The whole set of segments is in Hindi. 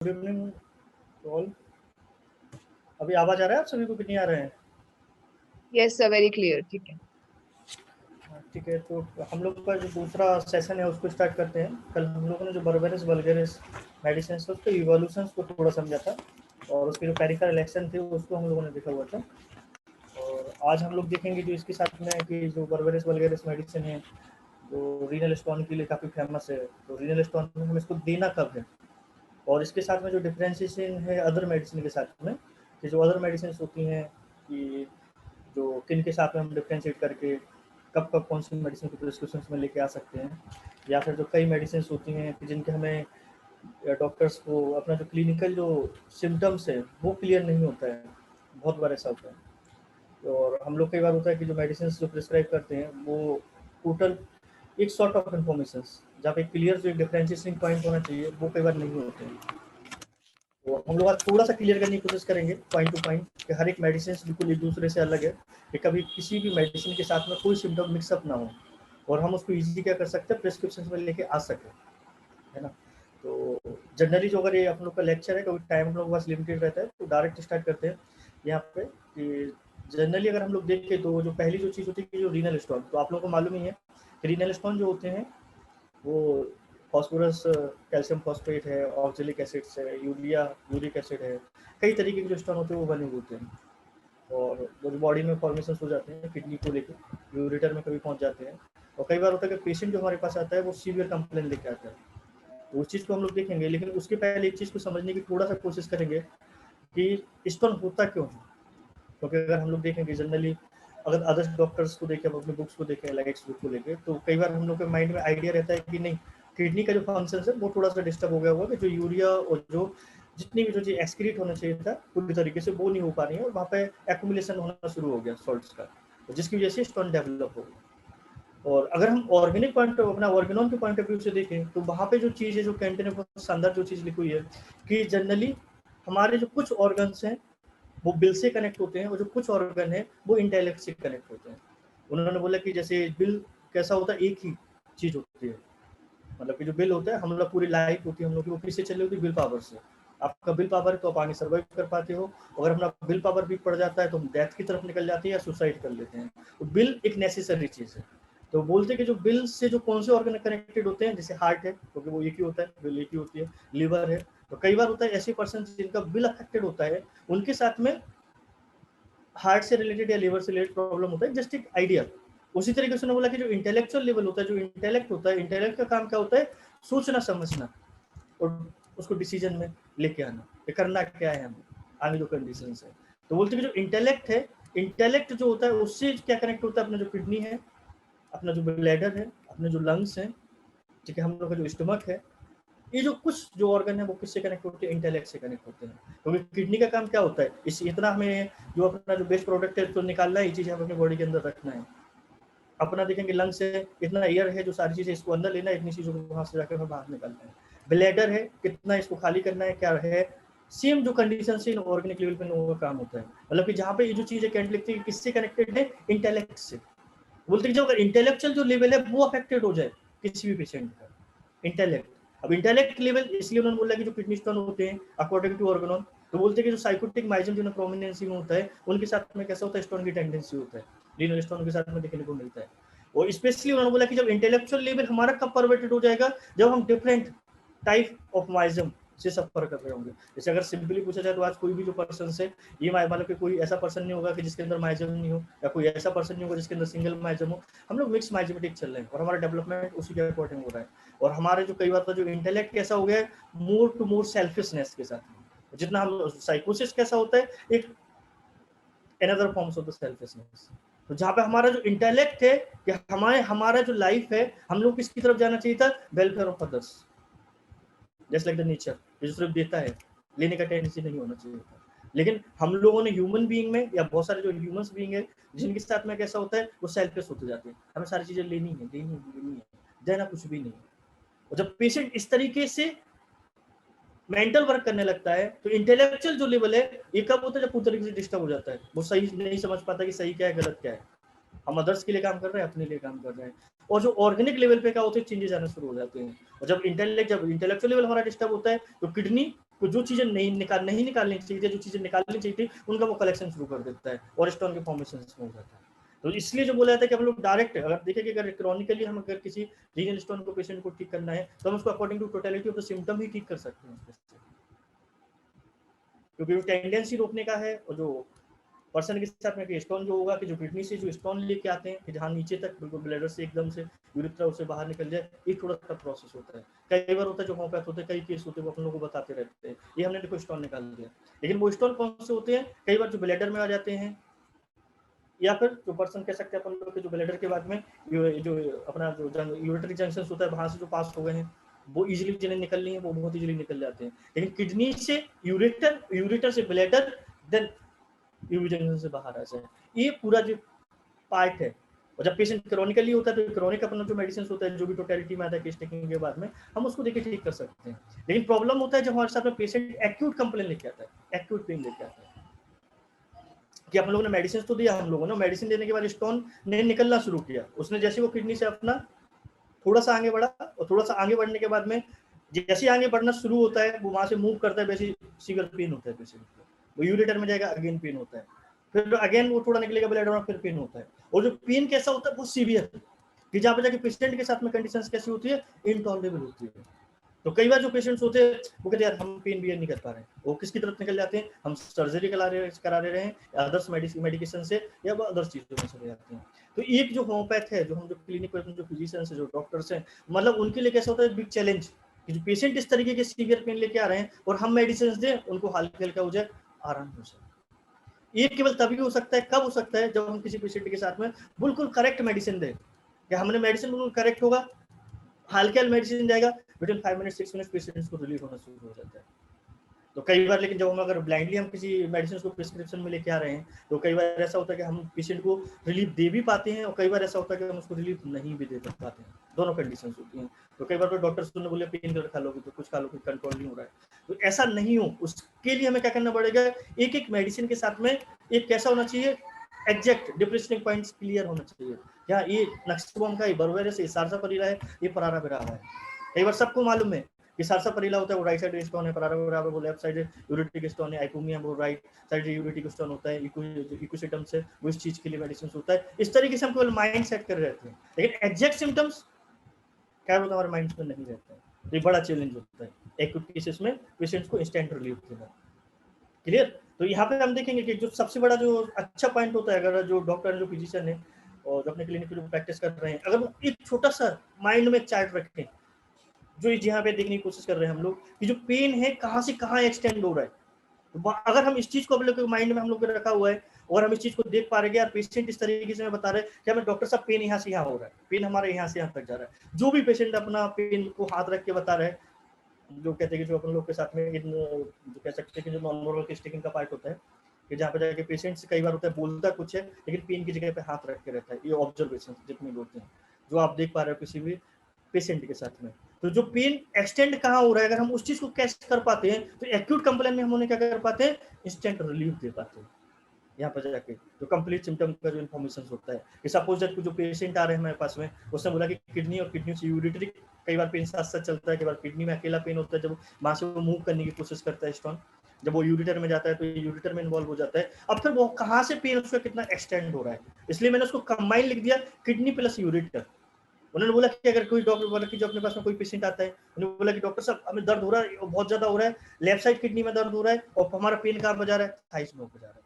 Good evening all. अभी आवाज आ रहा है आप सभी को कि नहीं आ रहे हैं? Yes sir, very clear. ठीक है, ठीक है, तो हम लोग का जो दूसरा सेशन है उसको स्टार्ट करते हैं। कल हम लोगों ने जो बर्बेरिस वल्गेरिस मेडिसिन है उसके इवोल्यूशंस को थोड़ा समझा था और उसके जो पेरिफेरल रिएक्शन थे उसको हम लोगों ने देखा हुआ था। और आज हम लोग देखेंगे जो इसके साथ में कि जो बर्बेरिस वल्गेरिस मेडिसिन है जो रीनल स्टोन के लिए काफ़ी फेमस है, तो रीनल स्टोन में हम इसको देना कब है और इसके साथ में जो डिफ्रेंशिएशन है अदर मेडिसिन के साथ में कि जो अदर मेडिसिन होती हैं कि जो किन के साथ में हम डिफ्रेंशिएट करके कब कब कौन सी मेडिसिन को प्रिस्क्रिप्शन में लेके आ सकते हैं, या फिर जो कई मेडिसिन होती हैं कि जिनके हमें डॉक्टर्स को अपना जो क्लिनिकल जो सिम्टम्स है वो क्लियर नहीं होता है, बहुत बार ऐसा होता है। और हम लोग कई बार होता है कि जो मेडिसिन जो प्रिस्क्राइब करते हैं वो टोटल एक सॉर्ट ऑफ इन्फॉर्मेशन जहाँ पे क्लियर जो डिफरेंशिएटिंग पॉइंट होना चाहिए वो कई बार नहीं होते हैं। तो हम लोग आज थोड़ा सा क्लियर करने की कोशिश करेंगे पॉइंट टू पॉइंट कि हर एक मेडिसिन बिल्कुल एक दूसरे से अलग है, कि कभी किसी भी मेडिसिन के साथ में कोई सिम्टम मिक्सअप ना हो और हम उसको इजीली क्या कर सकते हैं प्रिस्क्रिप्शन में लेके आ सके, है ना। तो जनरली जो अगर ये आप लोग का लेक्चर है क्योंकि टाइम हम लोग पास लिमिटेड रहता है तो डायरेक्ट स्टार्ट करते हैं यहाँ पे कि जनरली अगर हम लोग देखें तो जो पहली जो चीज़ होती है जो रीनल स्टोन, तो आप लोगों को मालूम ही है कि रीनल स्टोन जो होते हैं वो फॉस्फोरस कैल्शियम फॉस्फेट है, ऑक्जेलिक एसिड्स है, यूरिक एसिड है, कई तरीके के जो स्टोन होते हैं वो बने होते हैं और वो जो बॉडी में फॉर्मेशन हो जाते हैं किडनी को लेकर यूरेटर में कभी पहुंच जाते हैं। और कई बार होता है कि पेशेंट जो हमारे पास आता है वो सीवियर कंप्लेन लेके आता है, तो उस चीज़ को हम लोग देखेंगे, लेकिन उसके पहले एक चीज़ को समझने की थोड़ा सा कोशिश करेंगे कि स्टोन होता क्यों है। क्योंकि अगर हम लोग देखेंगे जनरली अगर अदर डॉक्टर्स को देखें, अपने बुक्स को देखें लाइक्स बुक को लेके, तो कई बार हम लोग के माइंड में आइडिया रहता है कि नहीं किडनी का जो फंक्शन है वो थोड़ा सा डिस्टर्ब हो गया हुआ कि जो यूरिया और जो जितनी भी जो चीज़ एक्सक्रीट होना चाहिए था पूरी तरीके से वो नहीं हो पा रही है और वहाँ पे एक्यूमुलेशन होना शुरू हो गया सॉल्ट्स का, तो जिसकी वजह से स्टोन डेवलप हो गया। और अगर हम ऑर्गेनिक पॉइंट अपना ऑर्गेनॉन के पॉइंट ऑफ व्यू से देखें तो वहाँ पे जो चीज़ है जो कैंटीन में बहुत शानदार जो चीज़ लिखी हुई है कि जनरली हमारे जो कुछ ऑर्गन्स हैं वो बिल से कनेक्ट होते हैं और जो कुछ ऑर्गन है वो इंटेलेक्ट से कनेक्ट होते हैं। उन्होंने बोला कि जैसे बिल कैसा होता है एक ही चीज़ होती है, मतलब कि जो बिल होता है हम लोग पूरी लाइफ होती है हम लोग की वो किससे चली होती है बिल पावर से। आपका बिल पावर है तो आप आगे सर्वाइव कर पाते हो, अगर अपना बिल पावर वीक पड़ जाता है तो हम डेथ की तरफ निकल जाते हैं या सुसाइड कर लेते हैं। तो बिल एक नेसेसरी चीज़ है। तो बोलते हैं कि जो बिल से जो कौन से ऑर्गन कनेक्टेड होते हैं, जैसे हार्ट है क्योंकि वो एक ही होता है, बिल एक ही होती है, लिवर है, तो कई बार होता है ऐसे पर्सन जिनका बिल अफेक्टेड होता है उनके साथ में हार्ट से रिलेटेड या लिवर से रिलेटेड प्रॉब्लम होता है, जस्ट एक आइडिया। उसी तरीके से उन्होंने बोला कि जो इंटेलेक्चुअल लेवल होता है, जो इंटेलेक्ट होता है, इंटेलेक्ट का काम क्या होता है सोचना समझना और उसको डिसीजन में लेके आना, ये करना क्या है हमें आगे जो कंडीशन है। तो बोलते हैं कि जो इंटेलेक्ट है, इंटेलेक्ट जो होता है उससे क्या कनेक्ट होता है, अपना जो किडनी है, अपना जो ब्लैडर है, अपने जो लंग्स हैं, ठीक है, हम लोग का जो स्टमक है, ये जो कुछ जो ऑर्गन है वो किससे कनेक्ट होते हैं, इंटेलेक्ट से कनेक्ट होते हैं। क्योंकि किडनी का काम क्या होता है, इस इतना हमें जो अपना जो बेस्ट प्रोडक्ट है तो निकालना है, ये चीज़ हमें अपनी बॉडी के अंदर रखना है। अपना देखेंगे लंग्स है, इतना एयर है जो सारी चीज़ें इसको अंदर लेना है, इतनी चीज़ों को वहाँ से जाकर हमें बाहर निकालना है। ब्लैडर है, कितना इसको खाली करना है, क्या है, सेम जो कंडीशन से ऑर्गेनिक लेवल पे लोगों का काम होता है। मतलब कि जहाँ पे ये जो चीज़ है कैंट लिखती है किससे कनेक्टेड है, इंटेलेक्ट से। बोलते हैं जो अगर इंटेलेक्चुअल जो लेवल है वो अफेक्टेड हो जाए किसी भी पेशेंट का, इंटेलेक्ट। अब इंटेलेक्ट लेवल इसलिए उन्होंने बोला कि जो किडनी स्टोन होते हैं अकॉर्डिंग टू ऑर्गेनॉन, तो बोलते हैं कि जो साइकोटिक माइजम जो प्रोमिनेंसी में होता है उनके साथ में कैसा होता है, स्टोन की टेंडेंसी होता है, रीनल स्टोन के साथ में देखने को मिलता है। और स्पेशली उन्होंने बोला कि जब इंटेलेक्चुअल लेवल हमारा कब परवर्टेड हो जाएगा, जब हम डिफरेंट टाइप ऑफ माइजम से सफर कर रहे होंगे। जैसे अगर सिंपली पूछा जाए तो आज कोई भी जो पर्सन है ये मतलब कि कोई ऐसा पर्सन नहीं होगा कि जिसके अंदर माइजम नहीं हो, या कोई ऐसा पर्सन नहीं होगा जिसके अंदर सिंगल माइजम हो। हम लोग मिक्स माइजमेटिक चल रहे हैं और हमारा डेवलपमेंट उसी के अकॉर्डिंग हो रहा है। और हमारे जो कई बार जो इंटेलेक्ट कैसा हो गया है, मोर टू मोर सेल्फिशनेस के साथ, जितना हम साइकोसिस कैसा होता है, एक another forms of the selfishness. तो जहाँ पे हमारा जो इंटेलेक्ट है कि हमारा जो लाइफ है हम लोग किसकी तरफ जाना चाहिए था, welfare of others, just like the nature, जो सिर्फ देता है, लेने का टेंडेंसी नहीं होना चाहिए था। लेकिन हम लोगों ने ह्यूमन बीइंग में या बहुत सारे जो ह्यूमंस बीइंग है जिनके साथ में कैसा होता है वो सेल्फलेस होते जाते हैं, हमें सारी चीजें लेनी है, देना कुछ भी नहीं। और जब पेशेंट इस तरीके से मेंटल वर्क करने लगता है तो इंटेलेक्चुअल जो लेवल है ये कब होता है, जब पूरी तरीके से डिस्टर्ब हो जाता है, वो सही नहीं समझ पाता कि सही क्या है गलत क्या है। हम अदर्स के लिए काम कर रहे हैं, अपने लिए काम कर रहे हैं। और जो ऑर्गेनिक लेवल पे क्या होते हैं, चेंजेस आने शुरू हो जाते हैं। और जब इंटेलेक्चुअल लेवल हमारा डिस्टर्ब होता है तो किडनी तो जो चीजें नहीं निकालनी चाहिए थी, जो चीजें निकालनी चाहिए थी, उनका वो कलेक्शन शुरू कर देता है और स्टोन के फॉर्मेशन में हो जाता है। तो इसलिए जो बोला जाता है कि हम लोग डायरेक्ट अगर देखें कि अगर क्रॉनिकली हम अगर किसी रीनल स्टोन को पेशेंट को ठीक करना है तो हम उसको according to totality of the symptom ही ठीक कर सकते हैं, क्योंकि टेंडेंसी रोकने का है। और जो पर्सन के साथ में स्टोन जो होगा कि जो किडनी से जो स्टोन लेके आते हैं कि जहाँ नीचे तक बिल्कुल ब्लैडर से एकदम से यूरिथ्रा उससे बाहर निकल जाए, ये थोड़ा सा प्रोसेस होता है। कई बार होता है जो होम्योपैथ होते हैं, कई केस होते हैं वो अपन लोगों को बताते रहते हैं ये हमने देखो स्टोन निकाल दिया, लेकिन वो स्टोन कौन से होते हैं, कई बार जो ब्लैडर में आ जाते हैं या फिर जो पर्सन कह सकते हैं अपन लोग के जो ब्लैडर के बाद में जो अपना जो यूरिटरी जंक्शन होता है वहां से जो पास हो गए हैं वो इजीली जिन्हें निकलनी है वो बहुत इजीली निकल जाते हैं। लेकिन किडनी से यूरिटर, यूरिटर से ब्लैडर, देन यूवी जंक्शन से बाहर आ जाए, ये पूरा जो पार्ट है। और जब पेशेंट क्रॉनिकली होता है तो क्रॉनिक अपना जो मेडिसिन होता है जो भी टोटलिटी में आता है केस टेकिंग के बाद में हम उसको देके ठीक कर सकते हैं। लेकिन प्रॉब्लम होता है जब हमारे साथ में पेशेंट एक्यूट कंप्लेन लेके आता है, एक्यूट पेन लेके आता है कि आप लोगों ने मेडिसिन तो दिया, हम लोगों ने मेडिसिन देने के बाद स्टोन ने निकलना शुरू किया, उसने जैसे वो किडनी से अपना थोड़ा सा आगे बढ़ा और थोड़ा सा आगे बढ़ने के बाद में जैसे आगे बढ़ना शुरू होता है वो वहां से मूव करता है, वैसे सीवियर पेन होता है पेशेंट को, वो यूरिटर में जाएगा अगेन पेन होता है, फिर अगेन वो थोड़ा निकलेगा ब्लैडर में फिर पेन होता है। और जो पेन कैसा होता है वो सीवियर, कि जहाँ पे जाके पेशेंट के साथ में कंडीशंस कैसी होती है, इनटॉलरेबल होती है। तो कई बार जो पेशेंट्स होते हैं वो कहते हैं यार हम पेन बियर नहीं कर पा रहे हैं, वो किसकी तरफ निकल जाते हैं, हम सर्जरी करा रहे हैं अदर्स मेडिकेशन से या अदर्स चीजों में चले जाते हैं। तो एक जो होम्योपैथ है, जो हम जो क्लिनिक पर जो फिजिशियंस है, जो डॉक्टर्स हैं, मतलब उनके लिए कैसा होता है बिग चैलेंज कि जो पेशेंट इस तरीके के सीवियर पेन लेके आ रहे हैं और हम मेडिसिन दें उनको हल्का हल्का हो जाए, आराम हो जाए। ये केवल तभी हो सकता है, कब हो सकता है, जब हम किसी पेशेंट के साथ में बिल्कुल करेक्ट मेडिसिन दें, कि हमने मेडिसिन बिल्कुल करेक्ट होगा, हल्के मेडिसिन जाएगा, विदिन 5 मिनट 6 मिनट पेशेंट्स को रिलीफ होना शुरू हो जाता है। तो कई बार लेकिन जब हम अगर ब्लाइंडली हम किसी मेडिसिन को प्रिस्क्रिप्शन में लेके आ रहे हैं तो कई बार ऐसा होता है कि हम पेशेंट को रिलीफ दे भी पाते हैं और कई बार ऐसा होता है कि हम उसको रिलीफ नहीं भी दे पाते हैं, दोनों कंडीशन होती हैं। तो कई बार तो डॉक्टर्स ने बोले पेन किलर खा लोगे तो कुछ खा लोगे, कंट्रोल नहीं हो रहा है, तो ऐसा नहीं हो उसके लिए हमें क्या करना पड़ेगा, एक एक मेडिसिन के साथ में एक कैसा होना चाहिए, एग्जैक्ट डिप्रेशनिंग पॉइंट्स क्लियर होना चाहिए, क्या ये नक्सबोम का, ये बर्वेरस है, सारसापरिला है, ये पराराबिरावा है। कई बार सबको मालूम है कि सारसापरिला होता है वो राइट साइड स्टोन है, पराराबिरावा वो लेफ्ट साइड यूरिटिक स्टोन है, आइकोमिया वो राइट साइड यूरिटिक स्टोन होता है, इक्विसिटम से वो इस चीज के लिए मेडिसिन होता है। इस तरीके से हम केवल माइंड सेट कर रहते हैं, लेकिन एग्जैक्ट सिम्टम्स क्या होता है हमारे माइंड में नहीं रहता है। तो ये बड़ा चैलेंज होता है एक्यूट केसेस में पेशेंट्स को इंस्टेंट रिलीफ देना। क्लियर? तो यहाँ पे हम देखेंगे कि जो सबसे बड़ा जो अच्छा पॉइंट होता है, अगर जो डॉक्टर जो फिजिशियन है और जो अपने क्लिनिक में प्रैक्टिस कर रहे हैं, अगर वो एक छोटा सा माइंड में चार्ट रखें, जो यहाँ पे देखने की कोशिश कर रहे हैं हम लोग कि जो पेन है कहाँ से कहाँ एक्सटेंड हो रहा है, तो अगर हम इस चीज को अपने माइंड में हम लोग रखा हुआ है और हम इस चीज को देख पा रहे हैं यार पेशेंट इस तरीके से बता रहे हैं कि हमें डॉक्टर साहब पेन यहाँ से यहाँ हो रहा है, पेन हमारे यहाँ से यहाँ तक जा रहा है, जो भी पेशेंट अपना पेन को हाथ रख के बता रहे हैं, जो कहते हैं कि जो अपन लोग के साथ में जो कह सकते हैं कि जो नॉन वर्बल स्टिकिंग का पार्ट होता है कि जहाँ पे जाके पेशेंट से कई बार होता है बोलता कुछ है लेकिन पेन की जगह पे हाथ रख के रहता है, ये ऑब्जर्वेशन जितने होते हैं जो आप देख पा रहे हो किसी भी पेशेंट के साथ में। तो जो पेन एक्सटेंड कहाँ हो रहा है, अगर हम उस चीज को कैच कर पाते हैं तो एक्यूट कंप्लेन में हम उन्हें क्या कर पाते हैं, इंस्टेंट रिलीफ दे पाते हैं। यहाँ पर जाके जो कंप्लीट सिम्टम का जो इन्फॉर्मेशन होता है कि सपोज दैट जो पेशेंट आ रहे हैं हमारे पास में, उसने बोला कि किडनी और किडनी से यूरिटरी कई बार पेन साथ साथ चलता है, कई बार किडनी में अकेला पेन होता है, जब वहां से वो मूव करने की कोशिश करता है स्टोन, जब वो यूरिटर में जाता है तो यूरिटर में इन्वॉल्व हो जाता है। अब फिर वो कहाँ से पेन उसका कितना एक्सटेंड हो रहा है, इसलिए मैंने उसको कंबाइन लिख दिया किडनी प्लस यूरिटर। उन्होंने बोला कि अगर कोई डॉक्टर बोला कि जो अपने पास में कोई पेशेंट आता है, उन्होंने बोला कि डॉक्टर साहब हमें दर्द हो रहा है, बहुत ज्यादा हो रहा है, लेफ्ट साइड किडनी में दर्द हो रहा है और हमारा पेन कहाँ बजा रहा है, थाइस में बजा रहा है।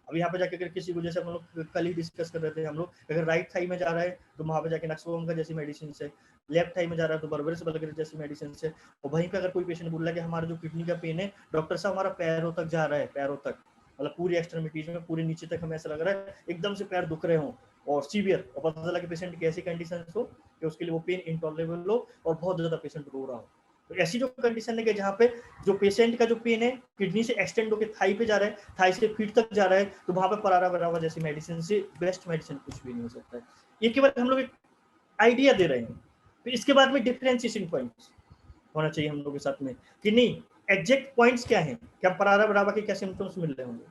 अब यहाँ पे जाके अगर किसी को जैसे हम लोग कल ही डिस्कस कर रहे थे हम लोग, अगर राइट थाई में जा रहा है तो वहां पे जाके नक्सोम का जैसी मेडिसिन से, लेफ्ट थाई में जा रहा है तो बर्बेरिस वगैरह जैसी मेडिसिन से, और वहीं पे अगर कोई पेशेंट बोल रहा है कि हमारा जो किडनी का पेन है डॉक्टर साहब हमारा पैरों तक जा रहा है, पैरों तक, मतलब पूरी एक्सट्रीमिटीज में पूरे नीचे तक हमें ऐसा लग रहा है एकदम से पैर दुख रहे हो और सीवियर, और पता चला कि पेशेंट की ऐसी कंडीशन हो कि उसके लिए वो पेन इंटॉलरेबल हो और बहुत ज्यादा पेशेंट रो रहा हो। तो ऐसी जो कंडीशन है कि जहाँ पे जो पेशेंट का जो पेन है किडनी से एक्सटेंड होकर थाई पे जा रहा है, थाई से फीट तक जा रहा है, तो वहां पे पराराबिरावा जैसी मेडिसिन से बेस्ट मेडिसिन कुछ भी नहीं हो सकता है। ये केवल हम लोग एक आइडिया दे रहे हैं। तो इसके बाद में डिफरेंशिएशन पॉइंट्स होना चाहिए हम लोग के साथ में कि नहीं एग्जैक्ट पॉइंट्स क्या हैं, क्या पराराबिरावा के क्या सिम्टम्स मिल रहे होंगे,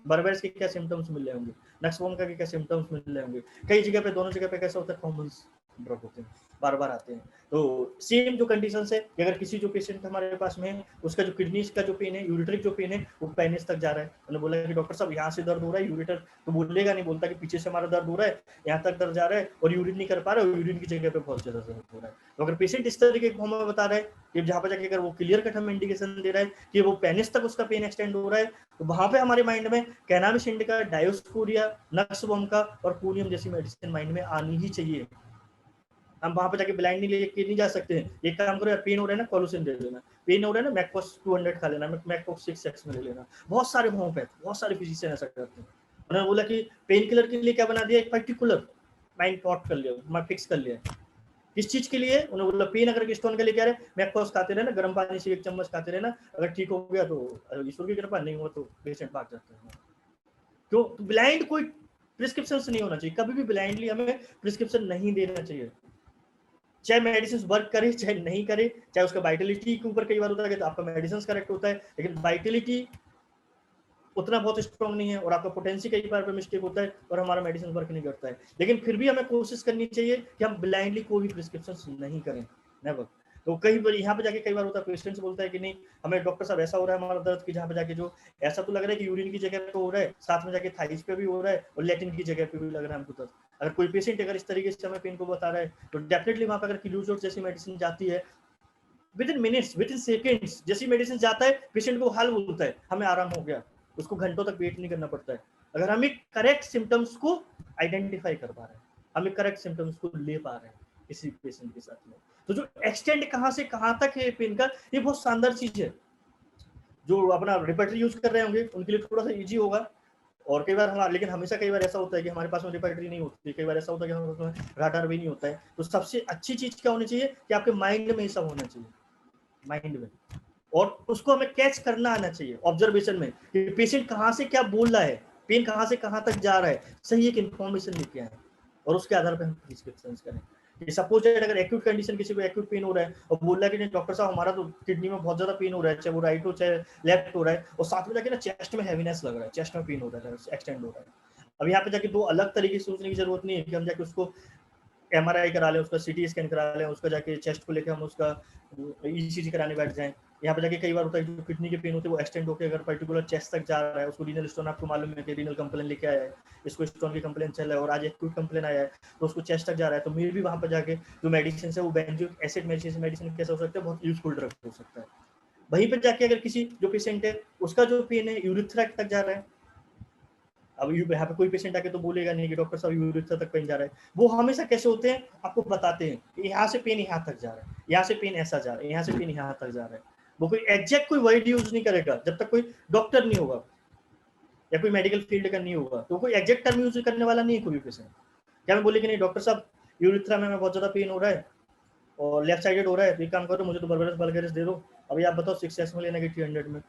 बर्बेरिस के क्या सिम्टम्स मिल रहे होंगे, नक्सबोम का क्या सिम्टम्स मिल रहे होंगे, कई जगह पे दोनों जगह पे कैसा होता है कॉमन ड्रग होते हैं, बार बार आते हैं। तो सेम जो कंडीशन है कि अगर किसी जो पेशेंट हमारे पास में है उसका जो किडनीज का जो पेन है, यूरिट्रिक जो पेन है वो पेनिस तक जा रहा है, उन्होंने बोला कि डॉक्टर साहब यहाँ से दर्द हो रहा है, यूरिटर तो बोलेगा नहीं, बोलता कि पीछे से हमारा दर्द हो रहा है, यहाँ तक दर्द जा रहा है और यूरिन नहीं कर पा रहा है, यूरिन की जगह पे बहुत ज्यादा दर्द हो रहा है। तो अगर पेशेंट इस तरीके को हमें बता रहा है कि जहाँ पर जाके अगर वो क्लियर कट हमें इंडिकेशन दे रहा है कि वो पेनिस तक उसका पेन एक्सटेंड हो रहा है, तो वहां पे हमारे माइंड में कैनाबिस इंडिका, डायोस्कोरिया, नक्स वोमका और कोलियम जैसी मेडिसिन माइंड में आनी ही चाहिए। हम वहां पे जाके ब्लाइंडली लेके नहीं जा सकते हैं। एक काम करो यार, पेन हो रहा है ना कोलोसिन दे देना, पेन हो रहा है ना मैकपोस 200 खा लेना, मैकपोस 6x में ले लेना। बहुत सारे होम्योपैथ, बहुत सारे फिजिशियन ऐसा करते हैं। उन्होंने बोला कि पेन किलर के लिए क्या बना दिया, एक पर्टिकुलर माइंड थॉट कर लिया, मैं फिक्स कर लिया किस चीज के लिए। उन्होंने बोला पेन अगर स्टोन के लिए क्या रहे, मैकपोस खाते रहना, गर्म पानी से 1 चम्मच खाते रहना, अगर ठीक हो गया तो ईश्वर की कृपा, नहीं हुआ तो पेशेंट भाग जाता है। क्यों? ब्लाइंड कोई प्रिस्क्रिप्शन नहीं होना चाहिए, कभी भी ब्लाइंडली हमें प्रिस्क्रिप्शन नहीं देना चाहिए, चाहे मेडिसिन वर्क करे चाहे नहीं करे, चाहे उसका वाइटलिटी के ऊपर कई बार होता है कि आपका मेडिसिन करेक्ट होता है लेकिन वाइटलिटी उतना बहुत स्ट्रॉन्ग नहीं है और आपका पोटेंसी कई बार पे मिस्टेक होता है और हमारा मेडिसिन वर्क नहीं करता है, लेकिन फिर भी हमें कोशिश करनी चाहिए कि हम ब्लाइंडली कोई भी प्रिस्क्रिप्शन नहीं करें, नेवर। तो कई बार यहाँ पे जाके कई बार होता है पेशेंट बोलता है कि नहीं हमें डॉक्टर साहब ऐसा हो रहा है हमारा दर्द की जहाँ पे जाके जो ऐसा तो लग रहा है कि यूरिन की जगह पे हो रहा है, साथ में जाके थाइस पे भी हो रहा है और लैटिन की जगह पे भी लग रहा है हमको दर्द। अगर कोई पेशेंट अगर इस तरीके से हमें पेन को बता रहा है तो डेफिनेटली वहां पर अगर किलूजोट जैसी मेडिसिन जाती है with in minutes, with in seconds जैसी मेडिसिन जाता है पेशेंट को हाल बोलता है हमें आराम हो गया, उसको घंटों तक वेट नहीं करना पड़ता है। अगर हम एक करेक्ट सिम्टम्स को आइडेंटिफाई कर पा रहे हैं, हम एक करेक्ट सिम्टम्स को ले पा रहे हैं किसी पेशेंट के साथ में, तो जो एक्सटेंड कहाँ से कहाँ तक है पेन का, ये बहुत शानदार चीज है। जो अपना रिपर्टरी यूज कर रहे होंगे उनके लिए थोड़ा सा इजी होगा, और कई बार हमारा, लेकिन हमेशा कई बार ऐसा होता है कि हमारे पास में रिपर्टरी नहीं होती, कई बार ऐसा होता है कि हमारे पास में राडार भी नहीं होता है। तो सबसे अच्छी चीज क्या होनी चाहिए कि आपके माइंड में ये सब होना चाहिए, माइंड में, और उसको हमें कैच करना आना चाहिए ऑब्जर्वेशन में कि पेशेंट कहाँ से क्या बोल रहा है, पेन कहाँ से कहाँ तक जा रहा है, सही एक इन्फॉर्मेशन लेके आए और उसके आधार पर हम प्रिस्क्रिप्शन करें। सपोज अगर एक्यूट कंडीशन किसी को एक्यूट पेन हो रहा है और बोल रहा है कि नहीं डॉक्टर साहब हमारा तो किडनी में बहुत ज्यादा पेन हो रहा है, चाहे वो राइट हो चाहे लेफ्ट हो रहा है, और साथ में जाके ना चेस्ट में हैवीनेस लग रहा है, चेस्ट में पेन हो रहा है, एक्सटेंड हो रहा है। अब यहाँ पे जाके दो अलग तरीके से सोचने की जरूरत नहीं है कि हम जाके उसको MRI करा लें, उसका CT स्कैन करा लें, उसका जाके चेस्ट को लेकर हम उसका ECG कराने बैठ जाएं। यहाँ पे जाके कई बार होता है जो किडनी के पेन होते हैं वो एक्सटेंड होकर अगर पर्टिकुलर चेस्ट तक जा रहा है, उसको रीनल स्टोन, आपको मालूम है कि रीनल कंप्लेन लेके आया है, इसको स्टोन की कंप्लेन चल रहा है और आज एक्यूट कंप्लेन आया है तो उसको चेस्ट तक जा रहा है, तो मेरे भी वहाँ पर जाके जो मेडिसिन है वो बेंजोइक एसिड मेडिसिन कैसा हो सकता है, बहुत यूजफुल ड्रग हो सकता है। वहीं पर जाके अगर किसी जो पेशेंट है उसका जो पेन है यूरिथ्रा तक जा रहा है, अब यहाँ पे कोई पेशेंट आके तो बोलेगा नहीं कि डॉक्टर साहब यूरिथ्रा तक पेन जा रहा है, वो हमेशा कैसे होते हैं आपको बताते हैं कि यहाँ से पेन यहाँ तक जा रहा है, यहाँ से पेन ऐसा जा रहा है, यहाँ से पेन यहाँ तक जा रहा है। वो कोई एग्जैक्ट कोई वर्ड यूज नहीं करेगा जब तक कोई डॉक्टर नहीं होगा या कोई मेडिकल फील्ड का नहीं होगा, तो कोई एग्जैक्ट टर्म यूज करने वाला नहीं है कोई पेशेंट। क्या मैं बोले कि नहीं डॉक्टर साहब यूरिथ्रा में बहुत ज्यादा पेन हो रहा है और लेफ्ट साइडेड हो रहा है, तो एक काम करो मुझे तो बल्गेरिस दे दो, अभी आप बताओ 6x में लेना है कि 300 में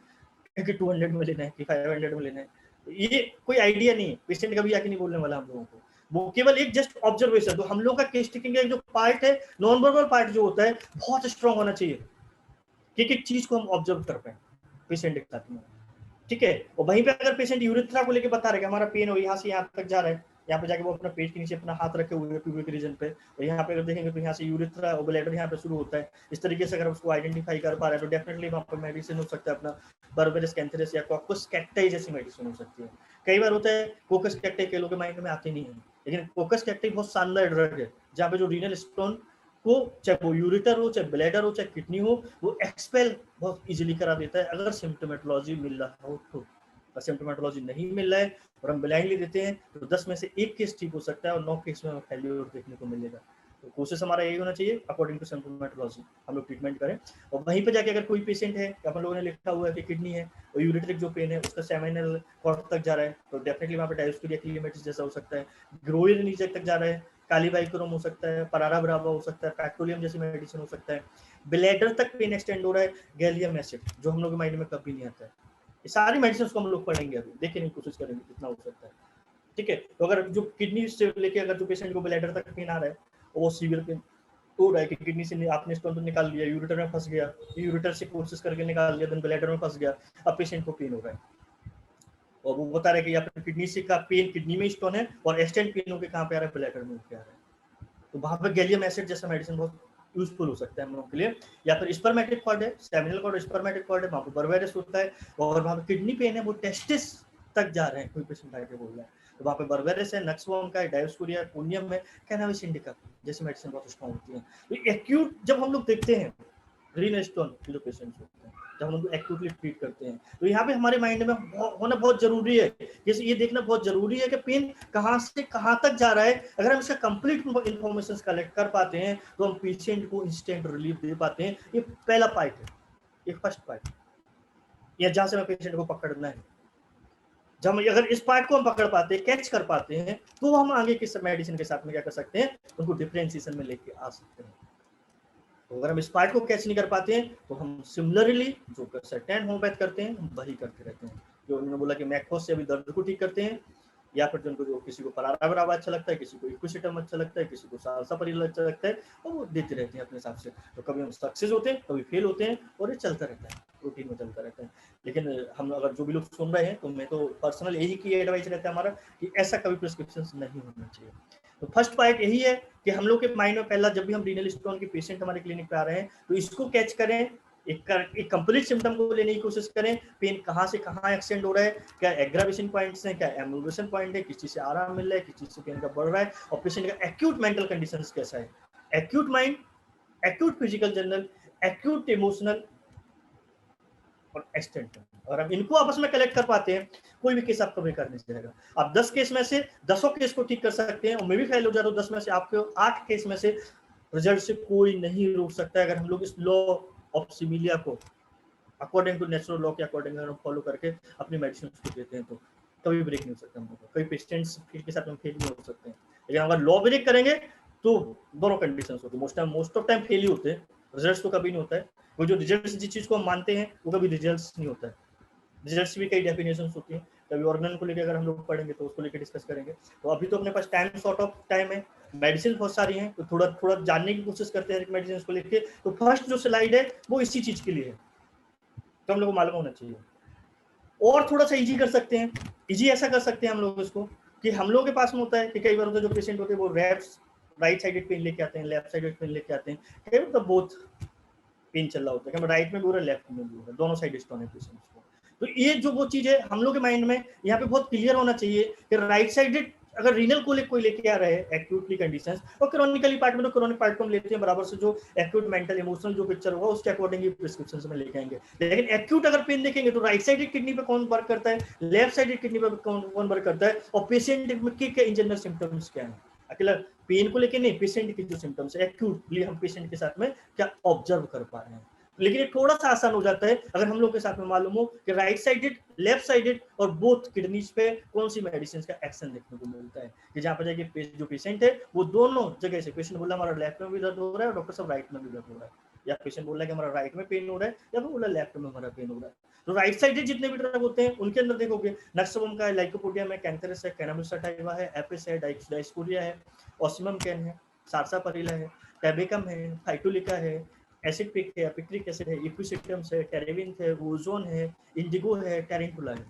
कि 200 में लेना है कि 500 में लेना है, ये कोई आइडिया नहीं है, पेशेंट कभी आके नहीं बोलने वाला हम लोगों को, वो केवल एक जस्ट ऑब्जर्वेशन। तो हम लोग का केस टेकिंग का जो पार्ट है, नॉन वर्बल पार्ट जो होता है बहुत स्ट्रांग होना चाहिए कि एक चीज को हम ऑब्जर्व कर पाए पेशेंट के साथ में, ठीक है। और वहीं पे अगर पेशेंट यूरिथ्रा को लेके बता रहे कि हमारा पेन हो यहाँ से यहाँ तक जा रहा है, यहाँ पे जाके वो अपना पेट के नीचे अपना हाथ रखे हुए प्यूबिक रीजन पे, और यहाँ पे अगर देखेंगे तो यहाँ से यूरिथ्रा और ब्लैडर यहाँ पे शुरू होता है, इस तरीके से अगर उसको आइडेंटिफाई कर पा रहे हैं तो डेफिनेटली वहाँ पर मेडिसिन हो सकता है अपना बर्बेरिस कैंथेरस या कोकस कैक्टाई जैसी मेडिसिन हो सकती है। कई बार होता है कोकस कैक्टाई के लोगों के माइंड में आते नहीं है, लेकिन कोकस कैक्टाई बहुत शानदार ड्रग है जहाँ पे जो रीनल स्टोन को, चाहे वो यूरिटर हो चाहे ब्लैडर हो चाहे किडनी हो, वो एक्सपेल बहुत इजीली करा देता है अगर सिम्टोमेटोलॉजी मिल रहा हो तो। सिम्टोमेटोलॉजी नहीं मिल रहा है और हम ब्लाइंडली देते हैं तो 10 में से 1 केस ठीक हो सकता है और 9 केस में हमें फेल्योर देखने को मिलेगा। तो कोशिश हमारा यही होना चाहिए अकॉर्डिंग टू सिम्टोमेटोलॉजी हम लोग ट्रीटमेंट करें। और वहीं पे जाके अगर कोई पेशेंट है, अपन लोगों ने लिखा हुआ है कि किडनी है और यूरिट्रिक जो पेन है उसका सेमिनल कॉर्ड तक जा रहा है, तो डेफिनेटली वहाँ पे डायोस्कोरिया क्लीमेटिस जैसा हो सकता है, ग्रोइल नीचे तक जा रहा है, कालीबाइक्रोम हो सकता है, परारा ब्रावा हो सकता है, पैक्टोलियम जैसी मेडिसिन हो सकता है, ब्लैडर तक पेन एक्सटेंड हो रहा है, गैलियम एसिड जो हम लोग के माइंड में कभी नहीं आता है। ये सारी मेडिसिन को हम लोग पढ़ेंगे, अभी देखने की कोशिश करेंगे कितना हो सकता है, ठीक है। तो अगर जो किडनी से लेके अगर जो पेशेंट को ब्लैडर तक पेन आ रहा है वो सीवियर पेन हो रहा है कि किडनी से आपने स्टोन तो निकाल लिया, यूरिटर में फंस गया, यूरिटर से कोशिश करके निकाल लिया, देन ब्लैडर में फंस गया, अब पेशेंट को पेन हो रहा है और वो बता रहा है कि आपने किडनी से का पेन, किडनी में स्टोन है और एक्सटेंड पेन होकर कहाँ पे आ रहा है, ब्लैडर में होकर आ रहा है। तो वहाँ पे गैलियम एसिड जैसा मेडिसिन बहुत यूजफुल हो सकता है हम लोगों के लिए। या फिर स्पर्मेटिक कॉर्ड है, सेमिनल कॉर्ड स्पर्मेटिक कॉर्ड है, वहाँ पे बर्बेरस होता है, और वहाँ पे किडनी पेन है, वो टेस्टिस तक जा रहे हैं, कोई पेशेंट आके बोल रहा है, तो वहाँ पे बर्बेरस है, नक्सवॉर्म का है, डायोस्कोरिया, कोनियम है, कैनाबिस इंडिका जैसी मेडिसिन बहुत स्ट्रॉन्ग होती है। तो एक्यूट जब हम लोग देखते हैं रीनल स्टोन के जो पेशेंट्स होते हैं, जब हम उनको एक्यूटली ट्रीट करते हैं, तो यहाँ पे हमारे माइंड में होना बहुत जरूरी है, जैसे ये देखना बहुत जरूरी है कि पेन कहाँ से कहाँ तक जा रहा है। अगर हम इसका कंप्लीट इंफॉर्मेशन कलेक्ट कर पाते हैं तो हम पेशेंट को इंस्टेंट रिलीफ दे पाते हैं। ये पहला पार्ट है, ये फर्स्ट पार्ट, या जहाँ से हमें पेशेंट को पकड़ना है। जब अगर इस पार्ट को हम पकड़ पाते हैं, कैच कर पाते हैं, तो हम आगे के मेडिसिन के साथ में क्या कर सकते हैं, उनको डिफरेंशिएशन में लेके आ सकते हैं। तो अगर हम इस पार्ट को कैच नहीं कर पाते हैं तो हम सिमिलरली जो सर्टेन होम्योपैथ करते हैं हम वही करते रहते हैं। जो उन्होंने बोला कि मैकफॉस से अभी दर्द को ठीक करते हैं, या फिर जिनको जो किसी को पराराबराबा अच्छा लगता है, किसी को इक्विसिटम अच्छा लगता है, किसी को सालसा परिल अच्छा लगता है, तो वो देते रहते हैं अपने हिसाब से। तो कभी हम सक्सेस होते हैं, कभी फेल होते हैं, और ये चलता रहता है, रूटीन में चलता रहता है। लेकिन हम अगर जो भी लोग सुन रहे हैं, तो मैं तो पर्सनल यही की एडवाइस रहता है हमारा कि ऐसा कभी प्रिस्क्रिप्शन नहीं होना चाहिए। तो फर्स्ट पॉइंट यही है कि हम लोग के माइंड में पहला, जब भी हम रीनल स्टोन के पेशेंट हमारे क्लिनिक पे आ रहे हैं, तो इसको कैच करें, एक कंप्लीट सिम्टम को लेने की कोशिश करें, पेन कहाँ से कहाँ एक्सटेंड हो रहा है, क्या एग्रावेशन पॉइंट्स हैं, क्या एम्बुलेशन पॉइंट है, किस चीज से आराम मिल रहा है, किस चीज से पेन का बढ़ रहा है, और पेशेंट का एक्यूट मेंटल कंडीशन कैसा है, acute mind, acute physical general, acute emotional और एक्सटेंट। और हम इनको आपस में कलेक्ट कर पाते हैं, कोई भी केस आपका बेकार नहीं जाएगा। आप 10 केस में से 10 केस को ठीक कर सकते हैं, और मैं भी फेल हो जा रहा हूँ 10 में से, आपके 8 केस में से रिजल्ट से कोई नहीं रोक सकता है। अगर हम लोग इस लॉ ऑफ सिमिलिया को अकॉर्डिंग टू नेचुरल लॉ के अकॉर्डिंग हम फॉलो करके अपनी मेडिसिन को देते हैं, तो कभी ब्रेक नहीं हो सकता हम लोग। कई पेशेंट्स के साथ हम फेल नहीं हो सकते हैं, लेकिन अगर लॉ ब्रेक करेंगे तो दोनों कंडीशन होती है। मोस्ट ऑफ टाइम फेल ही होते हैं, रिजल्ट तो कभी नहीं होता है। वो जो रिजल्ट जिस चीज को हम मानते हैं वो कभी रिजल्ट नहीं होता है। रिजल्ट्स भी कई डेफिनेशन होती हैं, कभी ऑर्गन को लेकर अगर हम लोग पढ़ेंगे तो उसको लेकर डिस्कस करेंगे। तो अभी तो अपने पास टाइम, शॉर्ट ऑफ टाइम है, मेडिसिन बहुत सारी हैं, तो थोड़ा थोड़ा जानने की कोशिश करते हैं मेडिसिन को लेके। तो फर्स्ट जो स्लाइड है वो इसी चीज के लिए है, तो हम लोग को मालूम होना चाहिए। और थोड़ा सा इजी कर सकते हैं, इजी ऐसा कर सकते हैं हम लोग इसको कि हम लोग के पास में होता है कि कई बार होता है जो पेशेंट होते हैं वो राइट साइडेड पेन लेके आते हैं, लेफ्ट साइडेड पेन लेके आते हैं, कई बार तो बोथ पेन चल रहा होता है कि राइट में भी हो रहा है, लेफ्ट में भी हो रहा है, दोनों साइड स्टोन है पेशेंट्स को। तो ये जो वो चीज है हम लोग के माइंड में यहाँ पे बहुत क्लियर होना चाहिए कि राइट साइडेड अगर रीनल कोलिक कोई लेके आ रहे हैं एक्यूटली कंडीशंस, और क्रोनिकली पार्ट में तो क्रोनिक पार्ट को हम लेते हैं बराबर से, जो एक्यूट मेंटल इमोशनल जो पिक्चर होगा उसके अकॉर्डिंग ही प्रिस्क्रिप्शन में लेके आएंगे। लेकिन एक्यूट अगर पेन देखेंगे तो राइट साइडेड किडनी पे कौन वर्क करता है, लेफ्ट साइडेड किडनी पे कौन वर्क करता है, और पेशेंट में क्या इन जनरल सिम्टम्स क्या है। अकेला पेन को लेके नहीं, पेशेंट के जो सिम्टम्स है एक्यूटली हम पेशेंट के साथ में क्या ऑब्जर्व कर पा रहे हैं। लेकिन ये थोड़ा सा आसान हो जाता है अगर हम लोग के साथ में मालूम हो कि राइट साइडेड, लेफ्ट साइडेड और बोथ किडनीज पे कौन सी मेडिसिन का एक्शन देखने को मिलता है। कि जहाँ पर जाके जो पेशेंट है वो दोनों जगह से, पेशेंट बोला हमारा लेफ्ट में भी दर्द हो रहा है और डॉक्टर साहब राइट में भी दर्द हो रहा है, या पेशेंट बोल रहा है कि हमारा राइट में पेन हो रहा है, या फिर बोला लेफ्ट में हमारा पेन हो रहा है। तो राइट साइडेड जितने भी ड्रग होते हैं उनके अंदर देखोगे नक्सवम का है, लाइकोपोडियम है, कैंथेरस है, कैनाबिस सटाइवा है, एपिस है, डायस्कोरिया है, ऑसिमम कैन है, सारसापरिला है, टैबेकम है, फाइटोलिका है, एसिड पिक है, पिक्रिक एसिड है, इक्विसिटम्स है, टेरेविन है, ओजोन है, इंडिगो है, टेरेंटुला है।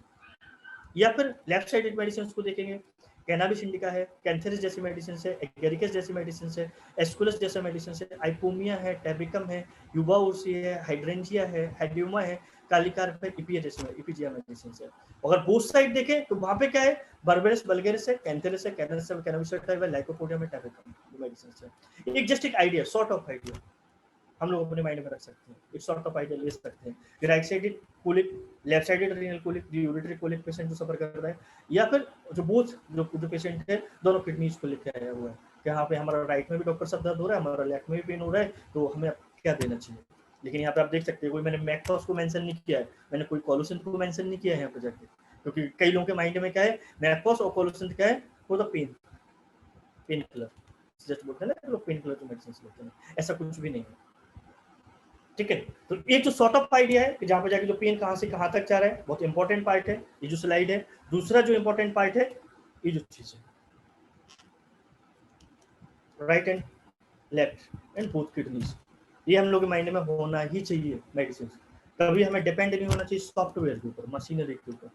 या फिर लेफ्ट साइडेड मेडिसिन को देखेंगे, कैनाबिस इंडिका है, कैंथेरिस जैसी मेडिसिन है, एगेरिकस जैसी मेडिसिन है, एस्कुलस जैसा मेडिसिन है, आइपोमिया है, टैबिकम है, युवा उर्सी है, हाइड्रेंजिया है, हाइड्यूमा है, कालिकार्प है, इपिया जैसी इपिजिया मेडिसिन है। अगर बोथ साइड देखें तो वहां पे क्या है, बर्बेरस बल्गेरिस है, कैंथेरिस है, कैनाबिस सटाइवा, लाइकोपोडियम है, टैबिकम मेडिसिन है। एक जस्ट एक आइडिया, सॉर्ट ऑफ आइडिया हम लोग अपने माइंड में रख सकते हैं, एक सॉर्ट ऑफ आइडिया ले सकते हैं कि right sided colic, left sided renal colic, ureteric colic patient जो सफर कर रहा है, या फिर जो बोथ जो पेशेंट है दोनों किडनीज को लेकर आया हुआ है कि यहाँ पे हमारा राइट में भी डॉक्टर साहब दर्द हो रहा है, हमारा लेफ्ट में भी पेन हो रहा है, तो हमें क्या देना चाहिए। लेकिन यहाँ पे आप देख सकते हैं कोई मैंने मैक्रोस को मेंशन नहीं किया है, मैंने कोई कोलोसिन को मेंशन नहीं किया है यहाँ पे जाके, क्योंकि कई लोगों के माइंड में क्या है, मैक्रोस और कोलोसिन क्या है, वो तो पेन किलर जस्ट बोलते हैं ना लोग, पेन किलर जो मेडिसिन लेते हैं, ऐसा कुछ भी नहीं है। ठीक है, तो एक जो सॉर्ट ऑफ आइडिया है कि जहां पर जाके जो पेन कहां से कहां तक जा रहा है, बहुत इंपॉर्टेंट पार्ट है ये जो स्लाइड है। दूसरा जो इंपॉर्टेंट पार्ट है ये जो चीज है, right and left and both kidneys, ये हम लोग के माइंड में होना ही चाहिए। मेडिसिन कभी हमें डिपेंड नहीं होना चाहिए सॉफ्टवेयर के ऊपर, मशीनरी के ऊपर।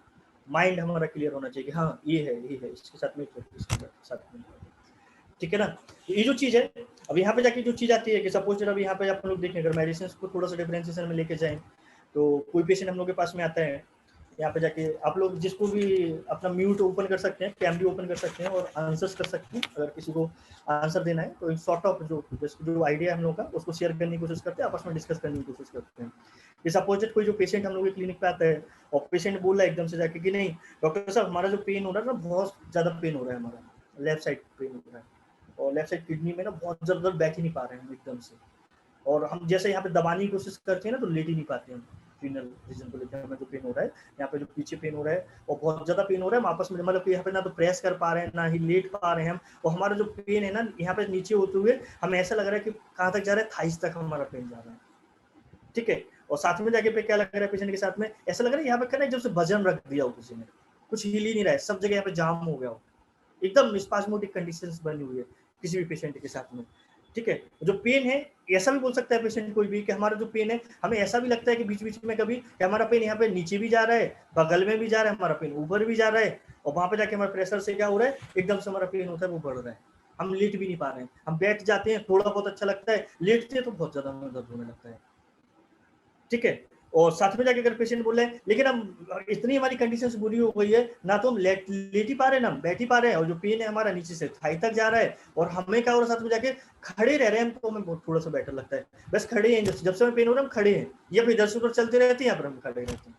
माइंड हमारा क्लियर होना चाहिए कि हाँ ये है इसके साथ में, इसके साथ में। ठीक है ना। ये जो चीज है, अब यहाँ पे जाके जो चीज आती है कि सपोज अभी यहाँ पे आप लोग देखें, अगर मेडिसिन को थोड़ा सा डिफरेंशिएशन में लेके जाएं, तो कोई पेशेंट हम लोग के पास में आता है, यहाँ पे जाके आप लोग जिसको भी अपना म्यूट ओपन कर सकते हैं, कैम भी ओपन कर सकते हैं और आंसर्स कर सकते हैं, अगर किसी को आंसर देना है तो सॉर्ट ऑफ जो आइडिया है हम लोग का उसको शेयर करने की कोशिश करते हैं, आपस में डिस्कस करने की कोशिश करते हैं। कि सपोज कोई जो पेशेंट हम लोग के क्लिनिक पे आता है और पेशेंट बोल रहा है एकदम से जाके कि नहीं डॉक्टर साहब हमारा जो पेन हो रहा है ना, बहुत ज्यादा पेन हो रहा है, हमारा लेफ्ट साइड पेन हो रहा है और लेफ्ट साइड किडनी में ना बहुत ज्यादा बैठ ही नहीं पा रहे हैं एकदम से, और हम जैसे यहाँ पे दबाने की कोशिश करते हैं ना तो लेट ही नहीं पाते हैं, रीनल रीजन को लेकर हमें जो पेन हो रहा है, यहाँ पे जो पीछे पेन हो रहा है और बहुत ज्यादा पेन हो रहा है, हम आपस में मतलब कि यहाँ पे ना तो प्रेस कर पा रहे हैं ना ही लेट पा रहे हैं हम, और हमारा जो पेन है ना यहाँ पे नीचे होते हुए हमें ऐसा लग रहा है कि कहाँ तक जा रहा है, थाइस तक हमारा पेन जा रहा है। ठीक है, और साथ में जाके पे क्या लग रहा है पेशेंट के साथ में, ऐसा लग रहा है यहाँ पे कहना जब से वजन रख दिया हो किसी ने, कुछ हिल ही नहीं रहा है, सब जगह यहाँ पे जाम हो गया हो, एकदम स्पास्मोटिक कंडीशंस बनी हुई है किसी भी पेशेंट के साथ में। ठीक है, जो पेन है ऐसा भी बोल सकता है पेशेंट कोई भी कि हमारा जो पेन है, हमें ऐसा भी लगता है कि बीच बीच में कभी कि हमारा पेन यहाँ पे नीचे भी जा रहा है, बगल में भी जा रहा है, हमारा पेन ऊपर भी जा रहा है, और वहां पे जाके हमारे प्रेशर से क्या हो रहा है, एकदम से हमारा पेन होता है वो बढ़ रहा है, हम लेट भी नहीं पा रहे हैं, हम बैठ जाते हैं थोड़ा बहुत अच्छा लगता है, लेटते हैं तो बहुत ज्यादा दर्द होने लगता है। ठीक है, और साथ में जाके अगर पेशेंट बोल रहे हैं लेकिन हम इतनी हमारी कंडीशन बुरी हो गई है ना, तो हम लेट ही पा रहे हैं ना बैठ ही पा रहे हैं, और जो पेन है हमारा नीचे से थाई तक जा रहा है, और हमें क्या हो रहा है साथ में जाके खड़े रह रहे हैं तो हमें बहुत थोड़ा सा बेटर लगता है, बस खड़े हैं, जब से हमें पेन हो रहा है हम खड़े हैं, या फिर इधर से उधर चलते रहते हैं, यहाँ पर हम खड़े रहते हैं।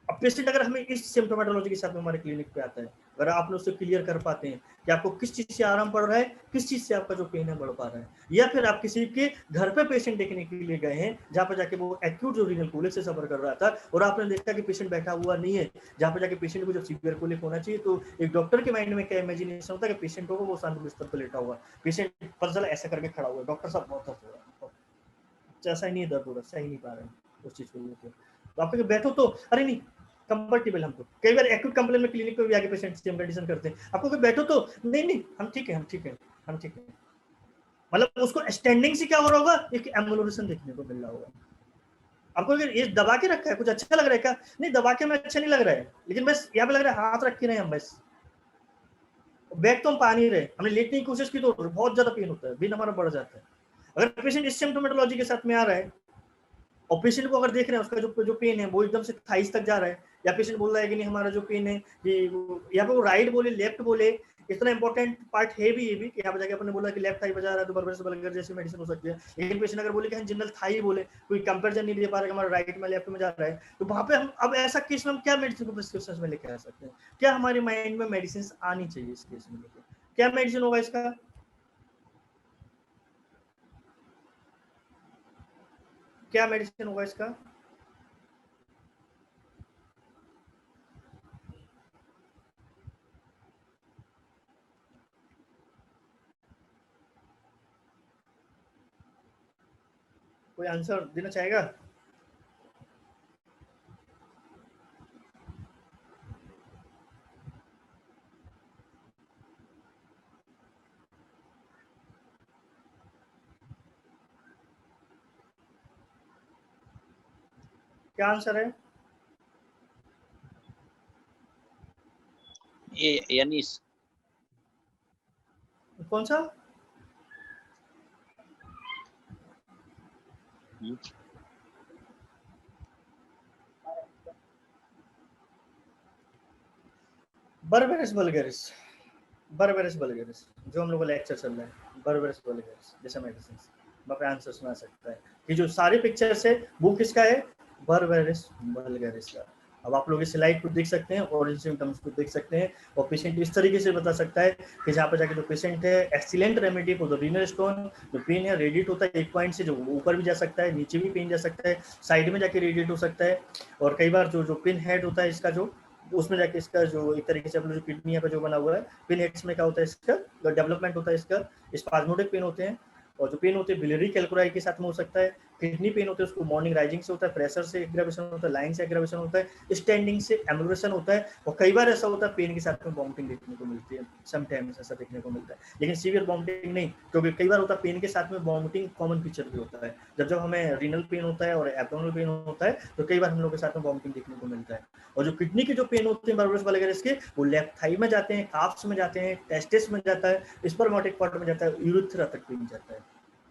अब पेशेंट अगर हमें इस सिम्प्टोमेटोलॉजी के साथ में हमारे क्लिनिक पे आता है, अगर आपने उससे क्लियर कर पाते हैं कि आपको किस चीज से आराम पड़ रहा है, किस चीज से आपका जो पेन है बढ़ पा रहा है, या फिर आप किसी के घर पे पेशेंट देखने के लिए गए हैं जहाँ पे जाके वो एक्यूट जो रीनल कोलिक से सफर कर रहा था और आपने देखा कि पेशेंट बैठा हुआ नहीं है, जहाँ पे जाके पेशेंट को जब सीवियर कोलिक होना चाहिए तो एक डॉक्टर के माइंड में क्या इमेजिनेशन होता है कि पेशेंट होगा वो शांत बिस्तर पर लेटा हुआ, पेशेंट पता चला ऐसा करके खड़ा हुआ, डॉक्टर साहब बहुत दर्द हो रहा है, ऐसा ही नहीं दर्द हो रहा, सही नहीं पा रहे हैं उस चीज को लेकर, तो आप बैठो तो अरे नहीं कंफर्टेबल, हमको कई बार एक्यूट कंप्लेन में क्लिनिक पे भी आके पेशेंट सेम कंडीशन करते हैं, आपको कोई बैठो तो नहीं नहीं हम ठीक है, हम ठीक है, हम ठीक है, मतलब उसको स्टैंडिंग से क्या हो रहा होगा, एक एम्बुलेंस देखने को मिल रहा होगा। आपको अगर ये दबा के रखा है कुछ अच्छा लग रहा है क्या, नहीं दबा के हमें अच्छा नहीं लग रहा है, लेकिन बस यहाँ पे लग रहा है हाथ रख के नहीं हम बस बैठ तो हम पा नहीं रहे, हमने लेटने की कोशिश की तो बहुत ज्यादा पेन होता है, बिन हमारा बढ़ जाता है। अगर पेशेंट इस सिम्प्टोमेटोलॉजी के साथ में आ रहा है और पेशेंट को अगर देख रहे हैं उसका जो पेन है वो एकदम से थाइस तक जा रहा है, या पेशेंट बोल रहा है कि नहीं हमारा जो पेन है कि यहाँ पे वो राइट बोले लेफ्ट बोले, इतना इंपॉर्टेंट पार्ट है भी ये भी कि यहाँ पे जाके अपने बोला कि लेफ्ट थाई बजा रहा है तो बर्बर से बलगर जैसी मेडिसिन हो सकती है, लेकिन पेशेंट अगर बोले कि हम जनरल थाई बोले, कोई कंपेरिजन नहीं दे पा रहा है हमारा राइट में लेफ्ट में जा रहा है, तो वहाँ पे हम अब ऐसा केस में हम क्या मेडिसिन को प्रिस्क्रिप्शन में लेके आ सकते हैं, क्या हमारे माइंड में मेडिसिन आनी चाहिए इस केस में, क्या मेडिसिन होगा इसका, क्या मेडिसिन होगा इसका, कोई आंसर देना चाहेगा? क्या आंसर है? ये यानीस कौन सा? बर्बेरिस वल्गैरिस, बर्बेरिस वल्गैरिस जो हम लोग का लेक्चर चल रहा है, बर्बेरिस वल्गैरिस जैसा मेडिसिन, वहाँ पे आंसर सुना सकता है कि जो सारे पिक्चर्स है वो किसका है, बर्बेरिस वल्गैरिस का। अब आप लोग इस स्लाइड को देख सकते हैं और इन सिम्टम्स को देख सकते हैं, और पेशेंट इस तरीके से बता सकता है कि जहाँ पर जाके जो पेशेंट है excellent remedy for the renal stone, जो पेन है रेडिएट होता है एक पॉइंट से, जो ऊपर भी जा सकता है नीचे भी पेन जा सकता है, साइड में जाके रेडिएट हो सकता है, और कई बार जो पिन हेड होता है इसका जो उसमें जाके इसका जो एक तरीके से अपना जो किडनी पे जो बना हुआ है पिन हेड्स में क्या होता है इसका डेवलपमेंट होता है, इसका स्पाज्मोडिक पेन होते हैं, और जो पेन होते हैं बिलियरी कैल्कुलाई के साथ में हो सकता है, किडनी पेन होता है उसको मॉर्निंग राइजिंग से होता है, प्रेशर से एग्रावेशन होता है, लाइन से एग्रावेशन होता है, स्टैंडिंग से एम्यूलेशन होता है, और कई बार ऐसा होता है पेन के साथ में वॉमिटिंग देखने को मिलती है, समटाइम्स ऐसा देखने को मिलता है, लेकिन सीवियर वॉमिटिंग नहीं, क्योंकि कई बार होता है पेन के साथ में वॉमिटिंग कॉमन फीचर भी होता है। जब हमें रीनल पेन होता है और एब्डोमिनल पेन होता है तो कई बार हम लोग के साथ में वॉमिटिंग देखने को मिलता है। और जो किडनी के जो पेन होते हैं बारबरस वल्गैरिस के, वो लेफ्ट थाई में जाते हैं, काफ्स में जाते हैं, टेस्टिस में जाता है, स्पर्मेटिक पार्ट में जाता है, यूरेथ्रा तक भी जाता है।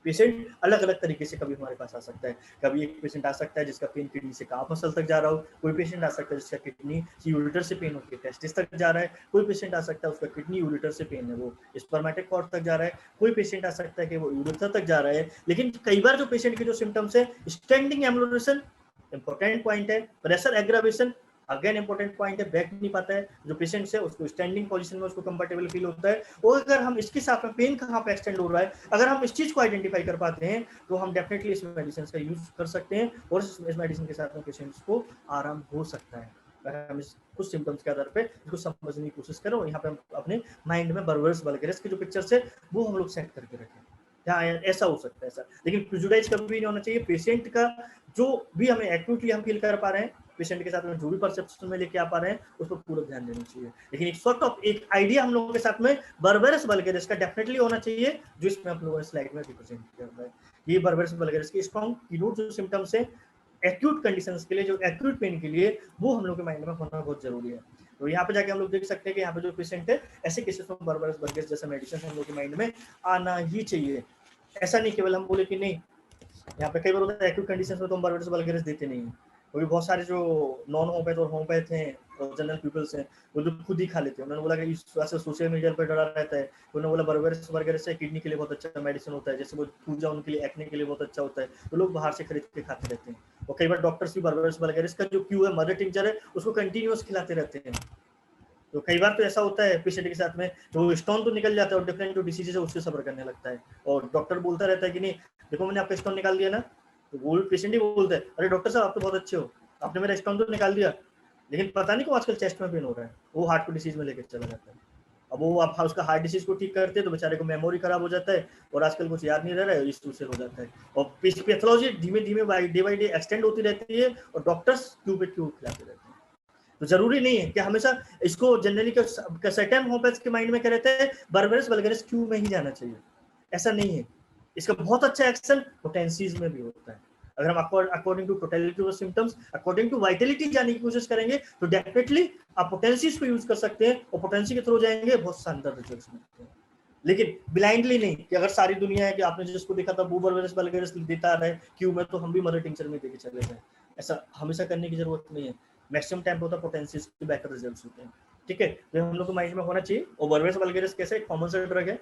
पेशेंट अलग अलग तरीके से कभी हमारे पास आ सकता है। कभी एक पेशेंट आ सकता है जिसका पेन किडनी से काफ मसल तक जा रहा हो, कोई पेशेंट आ सकता है जिसका किडनी यूरेटर से पेन होकर टेस्टिस तक जा रहा है, कोई पेशेंट आ सकता है उसका किडनी यूरेटर से पेन है वो स्पर्मेटिक पार्ट तक जा रहा है, कोई पेशेंट आ सकता है कि वो यूरेथ्रा तक जा रहा है। लेकिन कई बार जो पेशेंट के जो सिम्टम्स है, स्टैंडिंग एम्यूलेशन इंपॉर्टेंट पॉइंट है, pressure aggravation again important point है, बैठ नहीं पाता है जो पेशेंट है उसको स्टैंडिंग पोजीशन में उसको कंफर्टेबल फील होता है। और अगर हम इसके साथ में पेन कहाँ पे एक्सटेंड हो रहा है, अगर हम इस चीज को आइडेंटिफाई कर पाते हैं तो हम डेफिनेटली इस मेडिसिन का यूज कर सकते हैं और इस मेडिसिन के साथ में पेशेंट्स को आराम हो सकता है। अगर हम इस कुछ सिम्टम्स के आधार पे इसको समझने की कोशिश करें और यहाँ पे हम अपने माइंड में बारबरस वल्गैरिस की जो पिक्चर्स है वो हम लोग सेट करके रखें। हाँ ऐसा हो सकता है ऐसा, लेकिन प्रेजुडाइज कभी नहीं होना चाहिए। पेशेंट का जो भी हमें एक्यूटली हम फील कर पा रहे हैं, पेशेंट के साथ में जो भी परसेप्शन में लेके आ पा रहे हैं उस पर पूरा ध्यान देना चाहिए। लेकिन एक सॉर्ट ऑफ एक आइडिया हम लोगों के साथ में बारबरस वल्गैरिस का डेफिनेटली होना चाहिए, जो इसमें आप लोगों ने स्लाइड में रिप्रेजेंट किया हुआ है। ये बारबरस वल्गैरिस की स्ट्रॉन्ग कीनोट जो सिम्टम्स है एक्यूट कंडीशंस के लिए, जो एक्यूट पेन के लिए, वो हम लोग के माइंड में होना बहुत जरूरी है। तो यहाँ पे जाके हम लोग देख सकते हैं कि यहाँ पे जो पेशेंट है ऐसे केसेस में बारबरस वल्गैरिस जैसा मेडिसिन हम लोग के माइंड में आना ही चाहिए। ऐसा नहीं केवल हम बोले कि नहीं, यहाँ पे कई बार होता है एक्यूट कंडीशंस में तो हम बारबरस वल्गैरिस देते नहीं है, क्योंकि बहुत सारे जो नॉन होम्योपैथ और होम्योपैथ हैं और जनरल पीपल्स हैं वो जो खुद ही खा लेते हैं। उन्होंने बोला कि इस वजह से सोशल मीडिया पर डरा रहता है, उन्होंने बोला बारबरस वल्गैरिस से किडनी के लिए बहुत अच्छा मेडिसिन होता है, जैसे वो पूजा उनके लिए एक्ने के लिए बहुत अच्छा होता है, तो लोग बाहर से खरीद के खाते रहते हैं। और कई बार डॉक्टर्स भी बारबरस वल्गैरिस का जो क्यू है, मदर टिंचर है, उसको कंटिन्यूअस खिलाते रहते हैं। तो कई बार तो ऐसा होता है पेशेंट के साथ में तो स्टोन तो निकल जाता है और डिफरेंट जो डिसीजेज है उससे सफर करने लगता है, और डॉक्टर बोलता रहता है कि नहीं देखो मैंने आपका स्टोन निकाल दिया ना, तो वो पेशेंट ही बोलता है अरे डॉक्टर साहब आप तो बहुत अच्छे हो, आपने मेरा स्टोन तो निकाल दिया, लेकिन पता नहीं क्यों आजकल चेस्ट में पेन हो रहा है, वो हार्ट को डिसीज में लेकर चला जाता है। अब वो आप उसका हार्ट डिसीज को ठीक करते हैं तो बेचारे को मेमोरी खराब हो जाता है और आजकल कुछ याद नहीं रह रहा है, इस से हो जाता है। और पैथोलॉजी धीमे धीमे डे बाई डे एक्सटेंड होती रहती है और डॉक्टर्स क्यू पे क्यू खिलाते रहते हैं। तो जरूरी नहीं है कि हमेशा इसको जनरली सर्टेन होम्योपैथ के माइंड में क्या रहता है बारबरस वल्गैरिस क्यू में ही जाना चाहिए, ऐसा नहीं है। इसका बहुत अच्छा एक्शन पोटेंसीज में भी होता है। अगर हम according to totality of symptoms, according to vitality जाने की कोशिश करेंगे तो डेफिनेटली आप पोटेंसीज को यूज कर सकते हैं और पोटेंसी के थ्रू जाएंगे बहुत शानदार रिजल्ट्स मिलते हैं। लेकिन ब्लाइंडली नहीं कि अगर सारी दुनिया है कि आपने जिसको देखा था वो बारबरस वल्गैरिस देता रहे क्यू में तो हम भी मदर टिंचर में देके चले जाए, ऐसा हमेशा करने की जरूरत नहीं है। मैक्सिमम टाइम पे होता है पोटेंसीज के बेटर रिजल्ट्स होते हैं। ठीक है, तो हम लोग को माइंड में होना चाहिए। और बारबरस वल्गैरिस कैसे एक कॉमन सा ड्रग है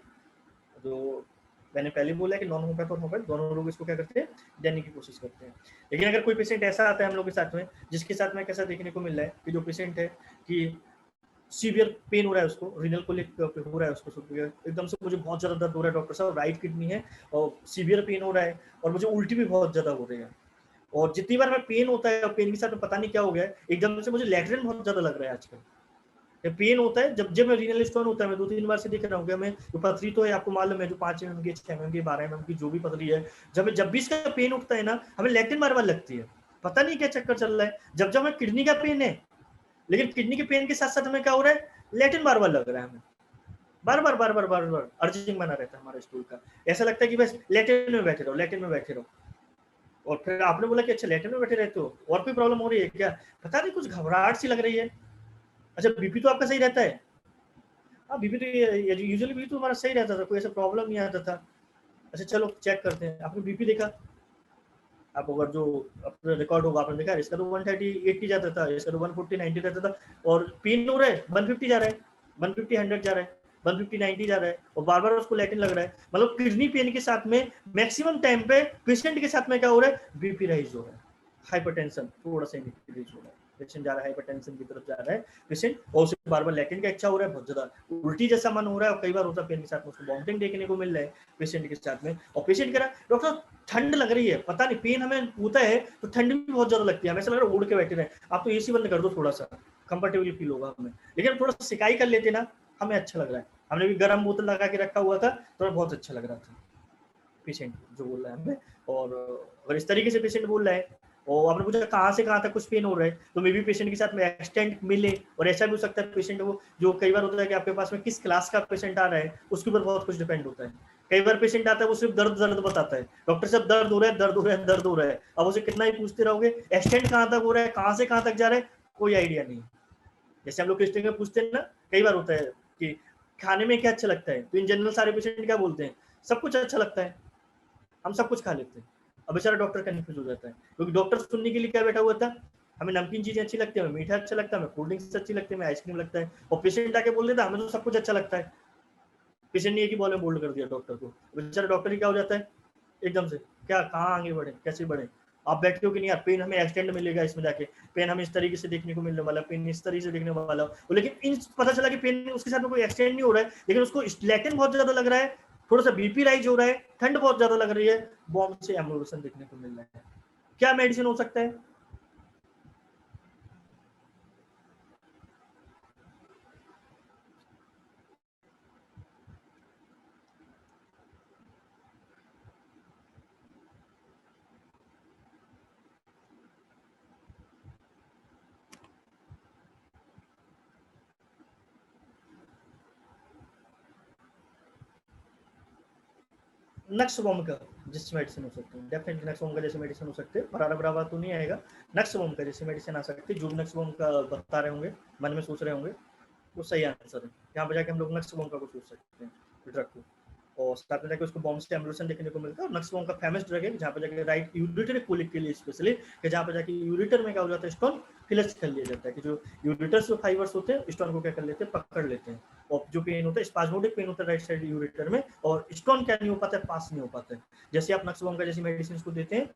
जो मैंने पहले बोला कि नॉन होम्योपैथ और होम्योपैथ दोनों लोग इसको क्या करते हैं देने की कोशिश करते हैं। लेकिन अगर कोई पेशेंट ऐसा आता है हम लोग के साथ में जिसके साथ में कैसा देखने को मिल रहा है कि जो पेशेंट है कि सीवियर पेन हो रहा है, उसको रीनल कोलिक हो रहा है, उसको एकदम से मुझे बहुत ज्यादा दर्द हो रहा है डॉक्टर साहब, राइट किडनी है और सीवियर पेन हो रहा है और मुझे उल्टी भी बहुत ज्यादा हो रही है, और जितनी बार मैं पेन होता है और पेन के साथ में पता नहीं क्या हो गया है, एकदम से मुझे लैट्रिन बहुत ज्यादा लग रहा है आजकल। पेन होता है जब मैं रीनल स्टोन होता है, मैं 2-3 बार से देख रहा हूँ कि मैं जो पथरी तो है आपको मालूम है जो 5 mm की 6 mm की 12 mm की जो भी पथरी है, जब भी इसका पेन उठता है ना हमें लैट्रिन बार बार लगती है, पता नहीं क्या चक्कर चल रहा है। जब हमें किडनी का पेन है, लेकिन किडनी के पेन के साथ साथ हमें क्या हो रहा है लैट्रिन बार बार लग रहा है, हमें बार बार अर्जिंग बना रहता है हमारे स्टूल का, ऐसा लगता है कि बस लैट्रिन में बैठे रहो, लैट्रिन में बैठे रहो। और फिर आपने बोला कि अच्छा लैट्रिन में बैठे रहते हो, और कोई प्रॉब्लम हो रही है क्या, पता नहीं कुछ घबराहट सी लग रही है। अच्छा बीपी तो आपका सही रहता है, हाँ बीपी तो यूजुअली बीपी तो हमारा सही रहता था, कोई ऐसा प्रॉब्लम नहीं आता था। अच्छा चलो चेक करते हैं, आपने बीपी देखा, आप अगर जो अपना रिकॉर्ड होगा आपने देखा इसका तो 130-80 जाता था, इसका तो 140-90 रहता था, और पेन हो रहा है 150 जा रहा है, 150-100 जा रहा है, 150-90 जा रहा है, और बार बार उसको लैटिन लग रहा है। मतलब किडनी पेन के साथ में मैक्सिमम टाइम पे पेशेंट के साथ में क्या हो रहा है बीपी राइज हो रहा है, हाइपरटेंशन थोड़ा सा इंक्रीज हो रहा है, पेशेंट जा रहा है हाइपरटेंशन की तरफ जा रहा है पेशेंट, और उसे बार बार लैटिन का इच्छा हो रहा है, बहुत ज्यादा उल्टी जैसा मन हो रहा है, और कई बार होता है पेन के साथ में उसको वॉमिटिंग देखने को मिल रहा है पेशेंट के साथ में। और पेशेंट कह रहा है डॉक्टर ठंड लग रही है, पता नहीं पेन हमें होता है तो ठंड भी बहुत ज्यादा लगती है, हमें ऐसा लग रहा है उड़ के बैठे रहे, आप तो एसी बंद कर दो थोड़ा सा कंफर्टेबल फील होगा हमें, लेकिन थोड़ा सा सिकाई कर लेते ना हमें अच्छा लग रहा है। हमने भी गर्म बोतल लगा के रखा हुआ था तो बहुत अच्छा लग रहा था पेशेंट जो बोल रहा है हमें, और अगर इस तरीके से पेशेंट बोल रहा है और आपने पूछा कहाँ से कहाँ तक कुछ पेन हो रहा है, तो मे बी पेशेंट के साथ में एक्सटेंट मिले, और ऐसा भी हो सकता है पेशेंट को, जो कई बार होता है कि आपके पास में किस क्लास का पेशेंट आ रहा है उसके ऊपर बहुत कुछ डिपेंड होता है। कई बार पेशेंट आता है वो सिर्फ दर्द दर्द बताता है, डॉक्टर साहब दर्द हो रहा है दर्द हो रहा है दर्द हो रहा है, अब उसे कितना ही पूछते रहोगे एक्सटेंट कहाँ तक हो रहा है कहाँ से कहाँ तक जा रहा है, कोई आइडिया नहीं। जैसे हम लोग टेस्टिंग में पूछते हैं ना, कई बार होता है कि खाने में क्या अच्छा लगता है, तो इन जनरल सारे पेशेंट क्या बोलते हैं, सब कुछ अच्छा लगता है, हम सब कुछ खा लेते हैं। अब बेचारा डॉक्टर कन्फ्यूज हो जाता है, क्योंकि डॉक्टर सुनने के लिए क्या बैठा हुआ था, हमें नमकीन चीजें अच्छी लगती है, हमें मीठा अच्छा लगता है, हमें कोल्ड ड्रिंक्स अच्छी लगती है, हमें आइसक्रीम लगता है, और पेशेंट आके बोल देता है हमें तो सब कुछ अच्छा लगता है। पेशेंट ने एक ही बॉल में बोल्ड कर दिया डॉक्टर को, बेचारा डॉक्टर ही क्या हो जाता है एकदम से, क्या कहाँ आगे बढ़े कैसे बढ़े। आप बैठते हो कि नहीं यार पेन हमें एक्सटेंड मिलेगा इसमें जाके, पेन हमें इस तरीके से देखने को मिलने वाला, पेन इस तरीके से देखने वाला, लेकिन इन पता चला कि पेन उसके साथ में कोई एक्सटेंड नहीं हो रहा है, लेकिन उसको लैटिन बहुत ज्यादा लग रहा है, थोड़ा सा बीपी राइज हो रहा है, ठंड बहुत ज्यादा लग रही है, बॉम्ब से एम्बुलेशन देखने को मिल रहा है। क्या मेडिसिन हो सकता है? नक्स बॉम्ब का जिस मेडिसिन हो सकते हैं, डेफिनेटली नक्स बॉम्ब का जैसे मेडिसिन हो सकते हैं, बराबर बराबर तो नहीं आएगा, नक्स बॉम्ब का जैसे मेडिसिन आ सकती है, जो नक्स बॉम्ब का बता रहे होंगे, मन में सोच रहे होंगे, वो सही आंसर है। यहाँ पे जाके हम लोग नक्स बॉम्ब का कुछ सोच सकते हैं ड्रग को, और साथ में जाके उसको बॉम्ब से एम्बुलेशन देखने को मिलता है। और नक्स बॉम्ब का फेमस ड्रग है जहाँ पे जाके राइट यूरिटरी कोलिक के लिए स्पेशली, कि जहाँ पे जाके यूरिटर में क्या हो जाता है, स्टोन फिलस कर लिया जाता है, कि जो यूरिटर्स जो फाइबर्स होते हैं स्टोन को क्या कर लेते हैं, पकड़ लेते हैं, और जो पेन होता है स्पाज्मोडिक पेन होता है राइट साइड यूरिटर में, और स्टोन क्या नहीं हो पाता है, पास नहीं हो पाता है। जैसे आप नक्स बॉम्ब का जैसी मेडिसिन को देते हैं,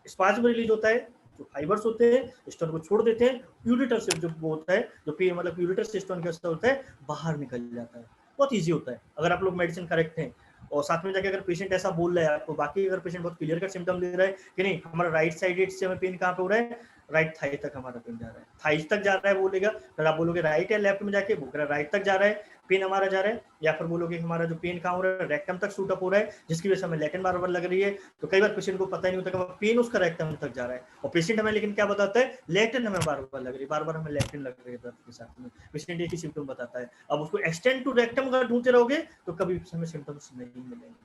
स्पाज्म रिलीज होता है, जो फाइबर्स होते हैं स्टोन को छोड़ देते हैं, यूरिटर से जो वो होता है, जो पेन मतलब यूरिटर से स्टोन कैसा होता है, बाहर निकल जाता है। बहुत ईजी होता है अगर आप लोग मेडिसिन करेक्ट हैं, और साथ में जाके अगर पेशेंट ऐसा बोल रहा है आपको, बाकी अगर पेशेंट बहुत क्लियर कट सिम्टम दे रहा है कि नहीं हमारा राइट साइड से हमें पेन कहाँ पे हो रहा है, राइट थाई तक हमारा पेन जा रहा है, थाई तक जा रहा है बोलेगा, फिर आप बोलोगे राइट या लेफ्ट में जाके, वो राइट तक जा रहा है पेन हमारा जा रहा है, या फिर बोलोगे हमारा जो पेन कहाँ हो रहा है, रेक्टम तक शूट अप हो रहा है, जिसकी वजह से हमें लैटिन बार बार लग रही है। तो कई बार पेशेंट को पता ही नहीं होता कि पेन उसका रेक्टम तक जा रहा है, और पेशेंट हमें लेकिन क्या बताता है, लैटिन हमें बार बार लग रही है, बार बार हमें लैटिन लग रही है दर्द के साथ में, पेशेंट एक ही सिम्टम बताता है। अब उसको एक्सटेंड टू रेक्टम अगर ढूंढते रहोगे तो कभी हमें सिम्टम्स नहीं मिलेंगे,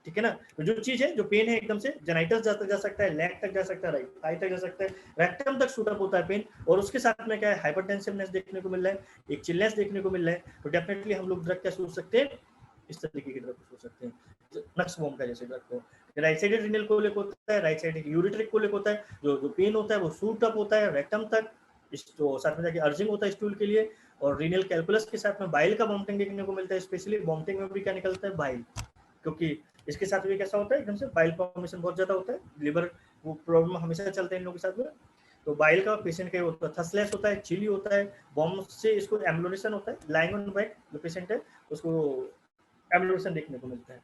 ठीक है ना। तो जो चीज है, जो पेन है एकदम से जेनाइटस जा सकता है, लेग तक जा सकता है, राइट थाई तक जा सकता है, रेक्टम तक शूट अप होता है पेन, और उसके साथ में क्या है, हाइपरटेंसिवनेस देखने को मिल रहा है, एक चिलनेस देखने को मिल रहा है, तो डेफिनेटली हम लोग ड्रग क्या सोच सकते हैं, इस तरीके की ड्रग को सोच सकते हैं, नक्स बॉम्ब का जैसे ड्रग को। राइट साइडेड रीनल कोलिक होता है, राइट साइड यूरिट्रिक कोलिक होता है, जो पेन होता है वो शूट अप होता है रेक्टम तक, तो साथ में जाके अर्जिंग होता है स्टूल के लिए, और रीनल कैलकुलस के साथ में बाइल का वॉमिटिंग देखने को मिलता है, स्पेशली वॉमिटिंग में भी क्या निकलता है, बाइल, क्योंकि इसके साथ भी कैसा होता है, एकदम से बाइल फॉर्मेशन बहुत ज्यादा होता है, लिवर वो प्रॉब्लम हमेशा चलता है इन लोगों के साथ में। तो बाइल का पेशेंट का होता है, थसलेस होता है, चिली होता है, बॉम्ब से इसको एम्बुलेशन होता है, लाइंग ऑन बैक जो पेशेंट है उसको एम्बुलेशन देखने को मिलता है,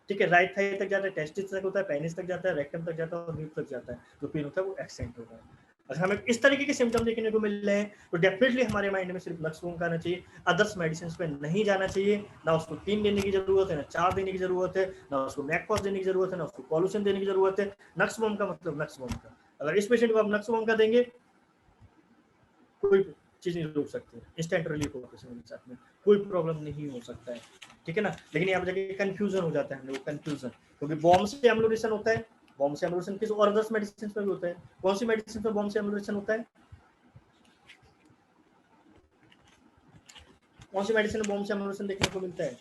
ठीक है। राइट थाई तक जाता है, टेस्टिस तक होता है, पेनिस तक जाता है, रेक्टम तक जाता है, और न्यूज तक जाता है, जो पेन होता है वो एक्सेंट होता है। अगर हमें इस तरीके के सिम्टम देखने को मिल रहे हैं तो डेफिनेटली हमारे माइंड में सिर्फ नक्स बॉम्ब का आना चाहिए, अदर्स मेडिसिन पे नहीं जाना चाहिए, ना उसको 3 देने की जरूरत है, ना 4 देने की जरूरत है, ना उसको मैकपॉस देने की जरूरत है, ना उसको पॉल्यूशन देने की जरूरत है। नक्स बॉम्ब का मतलब नक्स बॉम्ब का, अगर इस पेशेंट को आप नक्स बॉम्ब का देंगे, कोई चीज नहीं रोक सकते, इंस्टेंट रिलीफ होगा पेशेंट के साथ में, कोई प्रॉब्लम नहीं हो सकता है, ठीक है ना। लेकिन यहाँ पे जाके कंफ्यूजन हो जाता है हम लोग, कंफ्यूजन, क्योंकि बॉम्ब से एम्बुलेशन होता है, बॉम्ब से एम्बुलेशन किस और अदर्स मेडिसिन में भी होता है, कौन सी मेडिसिन में बॉम्ब से एम्बुलेशन होता है, कौन सी मेडिसिन में बॉम्ब से एम्बुलेशन देखने को मिलता है?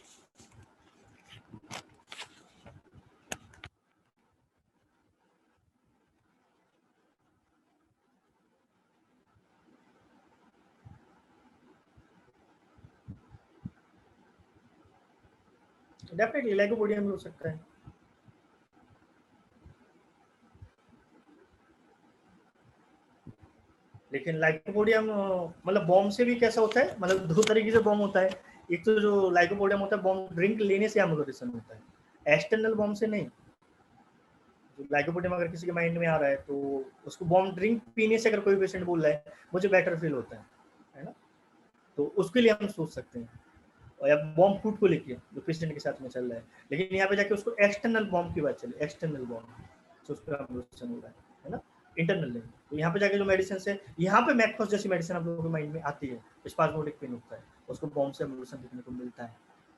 डेफिनेटली लाइकोपोडियम में हो सकता है, लेकिन लाइकोपोडियम मतलब बॉम्ब से भी कैसा होता है, मतलब दो तरीके से बॉम्ब होता है, एक तो जो लाइकोपोडियम होता है बॉम्ब ड्रिंक लेने से एम्बुलेशन होता है, एक्सटर्नल बॉम्ब से नहीं। जो लाइकोपोडियम अगर किसी के माइंड में आ रहा है तो उसको बॉम्ब ड्रिंक पीने से अगर कोई पेशेंट बोल रहा है मुझे बेटर फील होता है ना, तो उसके लिए हम सोच सकते हैं, और या बॉम्ब फूड को लेके जो पेशेंट के साथ में चल रहा है, लेकिन यहाँ पे जाके उसको एक्सटर्नल बॉम्ब की बात चली, एक्सटर्नल बॉम्ब, तो उस पर एम्बुलेशन हो रहा है ना, इंटरनल लेवल। तो यहाँ पे जाके जो मेडिसिन है, यहाँ पे मैकफॉस जैसी मेडिसिन आप लोगों के माइंड में आती है, स्पाज्मोडिक पेन होता है, उसको बॉम्ब से एम्बुलेशन देखने को मिलता है,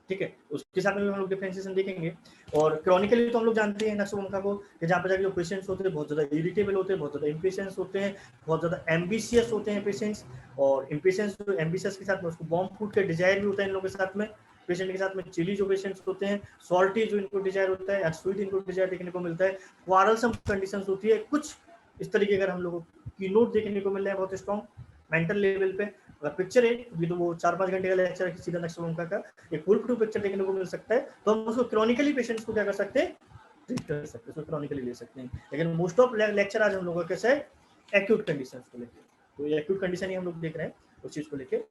ठीक है। उसके साथ में भी हम लोग डिफरेंशिएशन देखेंगे। और क्रॉनिकली तो हम लोग जानते हैं नक्सोवंका को, कि जहाँ पे जाके जो पेशेंट्स होते हैं बहुत ज़्यादा इरिटेबल होते हैं, बहुत ज़्यादा इम्पेशेंस होते हैं, बहुत ज़्यादा एम्बिशियस होते हैं पेशेंट्स। और इम्पेशेंस जो एम्बिशियस के साथ में उसको बॉम्ब फूड का डिजायर भी होता है इन लोगों के साथ में, पेशेंट के साथ में चिली जो पेशेंट्स होते हैं, सॉल्टी जो इनको डिजायर होता है, स्वीट इनको डिजायर देखने को मिलता है, क्वारलसम कंडीशंस होती है कुछ इस तरीके। अगर हम लोगों की नोट देखने को मिल रहा है बहुत स्ट्रॉन्ग मेंटल लेवल पे, अगर पिक्चर है ये तो वो 4-5 घंटे का लेक्चर है सीधा नक्सोवंका का, एक फुल प्रूफ पिक्चर देखने को मिल सकता है, तो हम उसको क्रॉनिकली पेशेंट्स को क्या कर सकते हैं, ट्रीट कर सकते हैं, उसको क्रॉनिकली ले सकते हैं। लेकिन मोस्ट ऑफ लेक्चर आज हम लोगों का कैसा है, एक्यूट कंडीशंस को लेकर, तो ये एक्यूट कंडीशन ही हम लोग देख रहे हैं उस चीज़ को लेकर।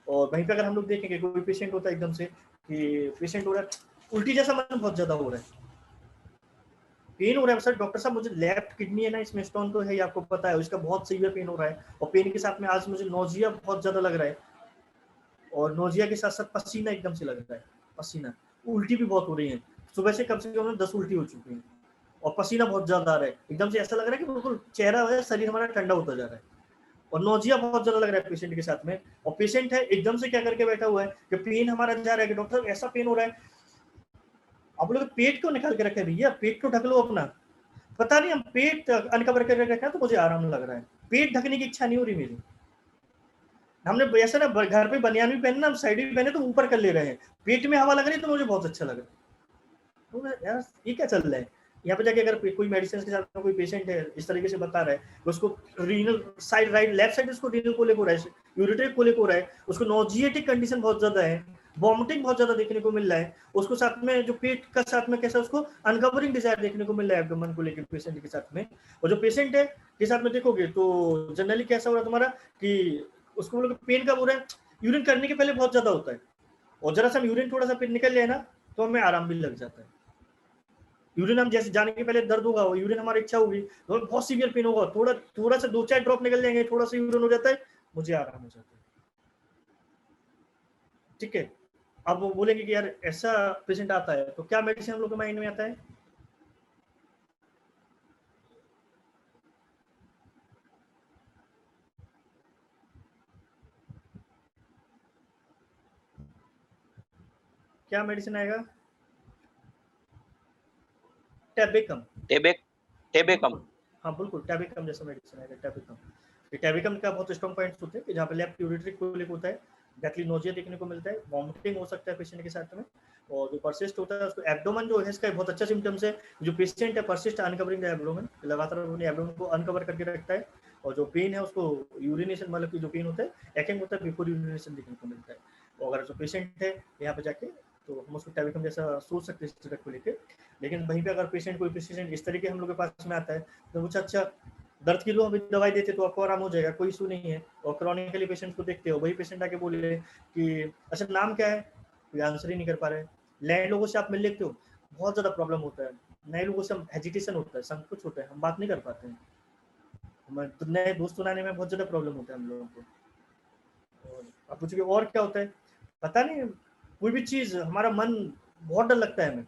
और वहीं पे अगर हम लोग देखेंगे कोई पेशेंट होता है एकदम से कि पेशेंट हो रहा है उल्टी जैसा मन बहुत ज़्यादा हो रहा है, पेन हो रहा है, सर डॉक्टर साहब मुझे लेफ्ट किडनी है ना इसमें स्टोन तो है ही, आपको पता है, इसका बहुत सीवियर पेन हो रहा है, और पेन के साथ में आज मुझे नोजिया बहुत ज़्यादा लग रहा है, और नोजिया के साथ साथ पसीना एकदम से लग रहा है, पसीना, उल्टी भी बहुत हो रही है, सुबह से कम 10 उल्टी हो चुकी है, और पसीना बहुत ज़्यादा आ रहा है, एकदम से ऐसा लग रहा है कि बिल्कुल चेहरा है शरीर हमारा ठंडा होता जा रहा है, और नोजिया बहुत ज़्यादा लग रहा है पेशेंट के साथ में। और पेशेंट है एकदम से क्या करके बैठा हुआ है कि पेन हमारा जा रहा है कि डॉक्टर साहब ऐसा पेन हो रहा है, आप लोग पेट क्यों निकाल के रखे भैया, पेट को ढक लो अपना, पता नहीं हम पेट अनकवर करके रखा है तो मुझे आराम लग रहा है, पेट ढकने की इच्छा नहीं हो रही मेरी। हमने ऐसा ना घर पे बनियान भी पहने ना, साइड भी पहने तो ऊपर कर ले रहे हैं, पेट में हवा लग रही तो मुझे बहुत अच्छा लग रहा है। तो यार ये क्या चल रहा है यहाँ पे जाके, अगर कोई मेडिसिन के साथ में कोई पेशेंट है इस तरीके से बता रहा है, उसको renal side right left side उसको रीनल कोलिक हो रहा है, यूरिटरी कोलिक हो रहा है, उसको नोजिएटिक कंडीशन बहुत ज्यादा है, वॉमिटिंग बहुत ज्यादा देखने को मिल रहा है, उसको साथ में जो पेट का साथ में कैसा उसको अनकवरिंग डिजायर देखने को मिल रहा है एब्डोमेन को लेकर पेशेंट के साथ में। और जो पेशेंट है के साथ में देखोगे तो जनरली कैसा हो रहा है तुम्हारा कि उसको बोलोगे पेन कब हो रहा है, यूरिन करने के पहले बहुत ज्यादा होता है, और जरा सा यूरिन थोड़ा सा पेन निकल जाए ना तो हमें आराम भी लग जाता है। यूरिन हम जैसे जाने के पहले दर्द होगा, यूरिन हमारी इच्छा होगी तो बहुत सीवियर पेन होगा, थोड़ा थोड़ा सा 2-4 ड्रॉप निकल जाएंगे, थोड़ा सा यूरिन हो जाता है, मुझे आराम हो जाता है, ठीक है। अब वो बोलेंगे कि यार ऐसा पेशेंट आता है तो क्या मेडिसिन हम लोग के माइंड में आता है, क्या मेडिसिन आएगा, टैबेकम, टेबेकम, हाँ बिल्कुल टैबेकम जैसा मेडिसिन आएगा, टैबेकम। टैबेकम का बहुत स्ट्रॉन्ग पॉइंट्स होते हैं कि जहाँ पे लेफ्ट यूरिटरी कोलिक होता है, डेथली नोजिया देखने को मिलता है, वॉमिटिंग हो सकता है पेशेंट के साथ में, और जो परसिस्ट होता है उसको एब्डोमेन जो है इसका बहुत अच्छा सिम्टम्स है, जो पेशेंट है परसिस्ट अनकवरिंग द एब्डोमेन, लगातार अपने एब्डोमेन को अनकवर करके रखता है, और जो पेन है उसको यूरिनेशन मतलब कि जो पेन होता है एकैंग होता है बिफोर यूरिनेशन देखने को मिलता है। और अगर जो पेशेंट है यहाँ पे जाके तो हम उसको टैबेकम जैसा सोच सकते हैं इस तरह को लेकर। लेकिन वहीं पे अगर पेशेंट कोई पेशेंट इस तरीके हम लोग के पास में आता है तो कुछ अच्छा दर्द की लो अभी दवाई देते तो आपको आराम हो जाएगा, कोई इशू नहीं है, और क्रॉनिकली पेशेंट को देखते हो वही पेशेंट आके बोले कि अच्छा नाम क्या है, कोई आंसर ही नहीं कर पा रहे, नए लोगों से आप मिल लेते हो बहुत ज़्यादा प्रॉब्लम होता है, नए लोगों से हेजिटेशन होता है, संकोच होता है, हम बात नहीं कर पाते हैं, तो नए दोस्त बनाने में बहुत ज़्यादा प्रॉब्लम होता है हम लोगों को। और आप पूछोगे और क्या होता है, पता नहीं, कोई भी चीज़ हमारा मन बहुत डर लगता है हमें,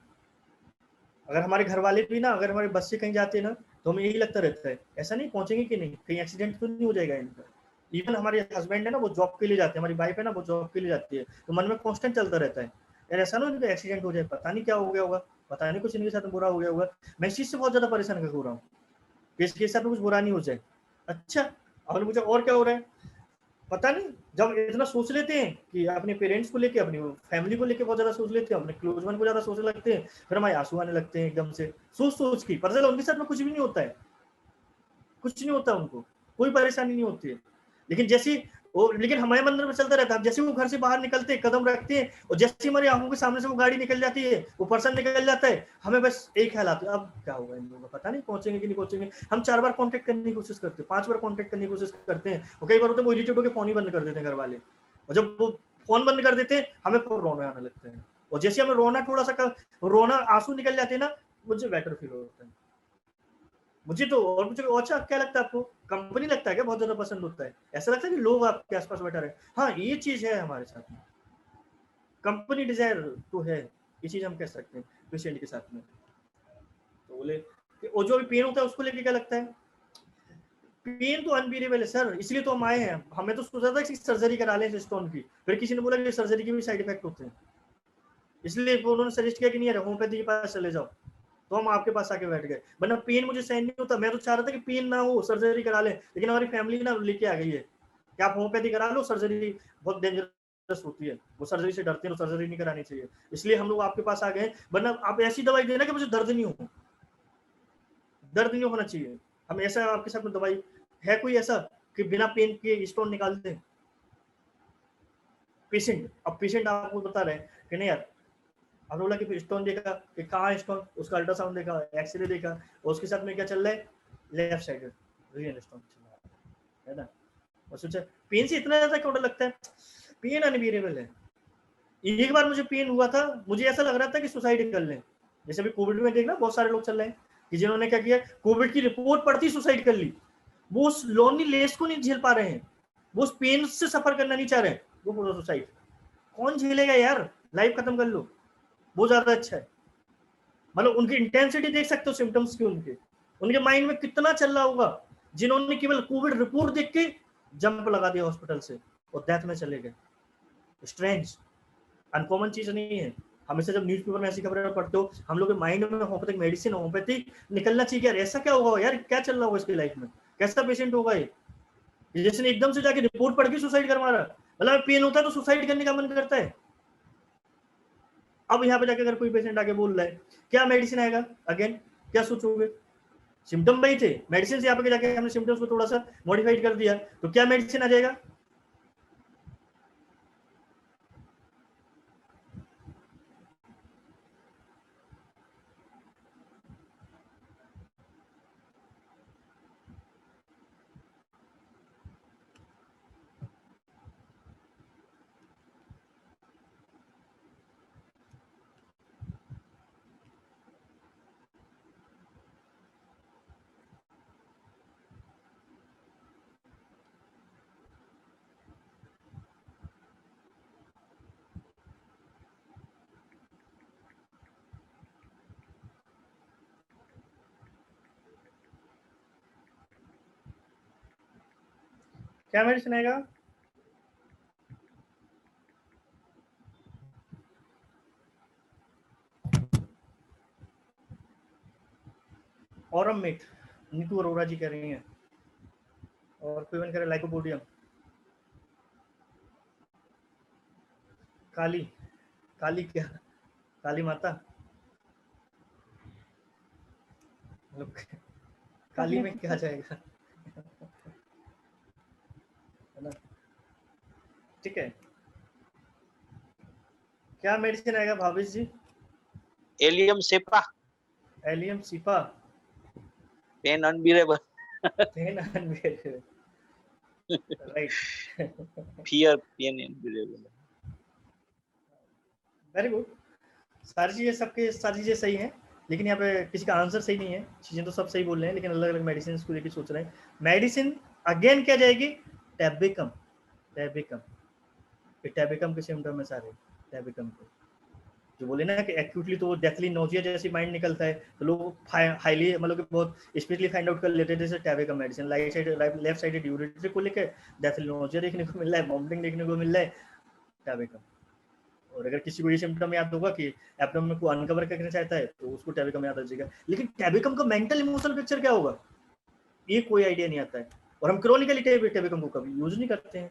अगर हमारे घर वाले भी ना अगर हमारे बस से कहीं जाते हैं ना तो हमें यही लगता रहता है ऐसा नहीं पहुंचेंगे कि नहीं, कहीं एक्सीडेंट तो नहीं हो जाएगा इनका। इवन हमारे हस्बैंड है ना वो जॉब के लिए जाते हैं, हमारी वाइफ है ना वो जॉब के लिए जाती है, तो मन में कांस्टेंट चलता रहता है यार ऐसा ना इनका एक्सीडेंट हो जाए, पता नहीं क्या हो गया होगा, पता नहीं कुछ इनके साथ बुरा हो गया होगा, मैं इस चीज़ से बहुत ज़्यादा परेशान हो रहा हूँ कि इसके साथ में कुछ बुरा नहीं हो जाए। अच्छा और मुझे और क्या हो रहा है पता नहीं, जब इतना सोच लेते हैं कि अपने पेरेंट्स को लेके अपनी फैमिली को लेके बहुत ज्यादा सोच लेते हैं, अपने क्लोज वन को ज्यादा सोचने लगते हैं, फिर हमारे आंसू आने लगते हैं एकदम से सोच सोच के, पता चला उनके साथ में कुछ भी नहीं होता है, कुछ नहीं होता उनको, कोई परेशानी नहीं होती है, लेकिन जैसे वो लेकिन हमारे मन में चलता रहता है, जैसे वो घर से बाहर निकलते हैं कदम रखते हैं और जैसे हमारी आंखों के सामने से वो गाड़ी निकल जाती है, वो पर्सन निकल जाता है, हमें बस एक ख्याल आता है अब क्या होगा इन लोगों का, पता नहीं पहुंचेंगे कि नहीं पहुंचेंगे। हम 4 बार कांटेक्ट करने की कोशिश करते हैं, 5 बार कांटेक्ट करने की कोशिश करते हैं, और कई बार होते हैं वो इरिटेट होकर फोन ही बंद कर देते हैं घर वाले, और जब वो फोन बंद कर देते हैं हमें रोना आने लगता है, और जैसे हमें रोना थोड़ा सा रोना आंसू निकल जाते हैं ना मुझे बेटर फील होता है। मुझे तो और मुझे अच्छा क्या लगता है आपको, कंपनी लगता है क्या बहुत ज्यादा पसंद होता है, ऐसा लगता है कि लोग आपके आसपास बैठा रहे, हाँ ये चीज है हमारे साथ में, कंपनी डिजायर तो है, ये चीज हम कह सकते हैं पेशेंट के साथ में। तो बोले और जो भी पेन होता है उसको लेके क्या लगता है? पेन तो अनबियरेबल है सर, इसलिए तो हम आए हैं। हमें तो सोचा था कि सर्जरी करा लें स्टोन की, फिर किसी ने बोला कि सर्जरी के भी साइड इफेक्ट होते हैं, इसलिए उन्होंने सजेस्ट किया कि नहीं यार होम्योपैथी के पास चले जाओ, तो हम आपके पास आके बैठ गए। वरना पेन मुझे सहन नहीं होता, मैं तो चाह रहा था कि पेन ना हो, सर्जरी करा लें, लेकिन हमारी फैमिली ना लेके आ गई है कि आप होम्योपैथी करा लो, सर्जरी बहुत डेंजरस होती है, वो सर्जरी से डरते हैं, तो सर्जरी नहीं करानी चाहिए, इसलिए हम लोग आपके पास आ गए। वरना आप ऐसी दवाई देना कि मुझे दर्द नहीं हो, दर्द नहीं होना चाहिए। हम ऐसा आपके साथ में दवाई है कोई ऐसा कि बिना पेन के स्टोन निकाल दें पेशेंट? अब पेशेंट आपको बता रहे हैं कि नहीं यार, हमने बोला कि स्टोन देखा कि कहाँ स्टोन, उसका अल्ट्रासाउंड देखा, एक्सरे देखा, और उसके साथ में क्या चल रहा है, लेफ्ट साइड रीनल स्टोन चल रहा है ना। और सोचा पेन से इतना ज्यादा क्यों डर लगता है, पेन अनबियरेबल है। एक बार मुझे पेन हुआ था, मुझे ऐसा लग रहा था कि सुसाइड कर लें, जैसे अभी कोविड में देखना बहुत सारे लोग चल रहे हैं कि जिन्होंने क्या किया, कोविड की रिपोर्ट पढ़ती सुसाइड कर ली। वो उस लोनलीनेस को नहीं झेल पा रहे हैं, वो उस पेन से सफर करना नहीं चाह रहे हैं, वो पूरा सुसाइड। कौन झेलेगा यार, लाइफ खत्म कर लो, वो ज्यादा अच्छा है। मतलब उनकी इंटेंसिटी देख सकते हो सिम्टम्स की, उनके माइंड में कितना चल रहा होगा, जिन्होंने केवल कोविड रिपोर्ट देख के जंप लगा दिया हॉस्पिटल से और डेथ में चले गए। स्ट्रेंज, अनकॉमन चीज नहीं है। हमेशा जब न्यूज़पेपर में ऐसी खबरें पढ़ते हो, हम लोग के माइंड में होम्योपैथिक मेडिसिन, होम्योपैथिक निकलना चाहिए यार, ऐसा क्या होगा यार, क्या चल रहा होगा इसकी लाइफ में, कैसा पेशेंट होगा ये, जिसने एकदम से जाके रिपोर्ट पढ़ के सुसाइड करवा रहा। मतलब पेन होता है तो सुसाइड करने का मन करता है। अब यहाँ पे जाके अगर कोई पेशेंट आके बोल रहा है क्या मेडिसिन आएगा, अगेन क्या सोचोगे, सिम्टम वही थे, मेडिसिन से यहाँ पे जाके हमने सिम्टम्स को थोड़ा सा मॉडिफाइड कर दिया, तो क्या मेडिसिन आ जाएगा? क्या मेडिसिन आएगा? ऑरमेट, नीतू अरोरा जी कह रही हैं, और कोई कह रहा है लाइकोपोडियम। काली, काली क्या, काली माता, काली में क्या जाएगा, है ना। ठीक है, क्या मेडिसिन आएगा Bhavesh ji? Allium cepa, allium cepa, pain unbearable, pain unbearable, right. Fear pain unbearable. Very good, सारी चीजें, सबके सारी चीजें सही हैं, लेकिन यहाँ पे किसी का आंसर सही नहीं है। चीजें तो सब सही बोल रहे हैं, लेकिन अलग अलग मेडिसिन को लेकर सोच रहे हैं। मेडिसिन अगेन क्या जाएगी, टैबिकम, टैबिकम, टैबिकम के सिम्टम में सारे, टैबिकम को जो बोले ना कि एक्यूटली तो डेथली नोजिया जैसी माइंड निकलता है, तो लोग हाईली मतलब कि बहुत स्पेशली फाइंड आउट कर लेते हैं, जैसे tabacum medicine right side, left side urinary को लेकर डेथली नोजिया देखने को मिल रहा है, वॉमिटिंग देखने को मिल रहा है, टैबिकम। और अगर किसी को ये सिम्टम याद होगा कि एब्डोमेन को अनकवर करना चाहता है, तो उसको टैबिकम याद आ जाएगा। लेकिन टैबिकम का मेंटल इमोशनल पिक्चर क्या होगा, ये कोई आइडिया नहीं आता है, और हम क्रोनिकली टैबिकम को कभी यूज नहीं करते हैं,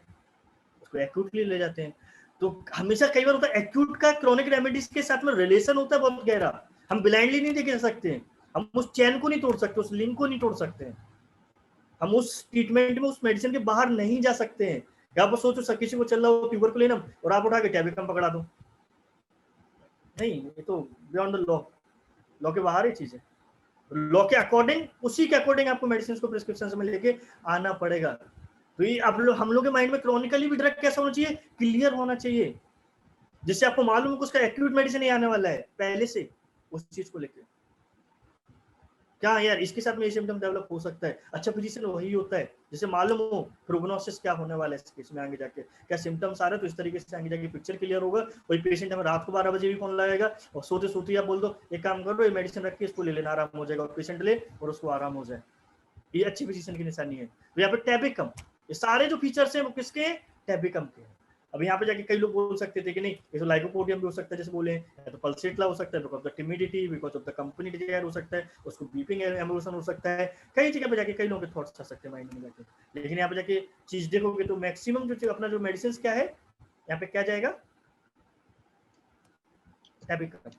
उसको एक्यूटली ले जाते हैं। तो हमेशा कई बार होता है एक्यूट का क्रोनिक रेमेडीज के साथ में रिलेशन होता है बहुत गहरा, हम ब्लाइंडली नहीं देख सकते हैं, हम उस चैन को नहीं तोड़ सकते, उस लिंक को नहीं तोड़ सकते हैं, हम उस ट्रीटमेंट में, उस मेडिसिन के बाहर नहीं जा सकते हैं। आप सोचो किसी को चल रहा हो ट्यूबरकुलिनम और आप उठा के टैबिकम पकड़ा दो, नहीं, ये तो बियॉन्ड द लॉ, लॉ के बाहर ही चीज है। लॉ के अकॉर्डिंग, उसी के अकॉर्डिंग आपको मेडिसिन को प्रिस्क्रिप्शन में लेके आना पड़ेगा। तो ये आप लोग, हम लोग के माइंड में क्रोनिकली भी ड्रग कैसा होना चाहिए, क्लियर होना चाहिए, जिससे आपको मालूम है कि उसका एक्यूट मेडिसिन ही आने वाला है पहले से, उस चीज को लेके। क्या यार इसके साथ में ये सिम्टम डेवलप हो सकता है। अच्छा फिजिशियन वही होता है जिसे मालूम हो प्रोग्नोसिस क्या होने वाला है इसके में आगे जाके, क्या सिम्टम्स आ रहे हैं, तो इस तरीके से आगे जाके पिक्चर क्लियर होगा। वही पेशेंट हमें रात को 12 बजे भी फोन लगाएगा और सोते सोते आप बोल दो एक काम करो ये मेडिसिन रख के इसको ले लेना, आराम हो जाएगा, और पेशेंट ले और उसको आराम हो जाए। ये अच्छी फिजिशियन की निशानी है। तो यहाँ पे टैबिकम, ये सारे जो फीचर्स हैं वो किसके, टैबिकम के हैं। अब यहाँ पे जाके कई लोग बोल सकते थे कि नहीं ये तो लाइकोपोडियम भी हो सकता है, जैसे बोले तो पल्सेटला हो सकता है because of the timidity, because of the company desire हो सकता है, उसको बीपिंग एमोशन हो सकता है, कई जगह पे जाके कई लोगों के थॉट्स आ सकते हैं माइंड में जाके। लेकिन यहाँ पे जाके चीज देखोगे तो मैक्सिमम जो अपना जो मेडिसिन क्या है यहाँ पे क्या जाएगा, टैबिकम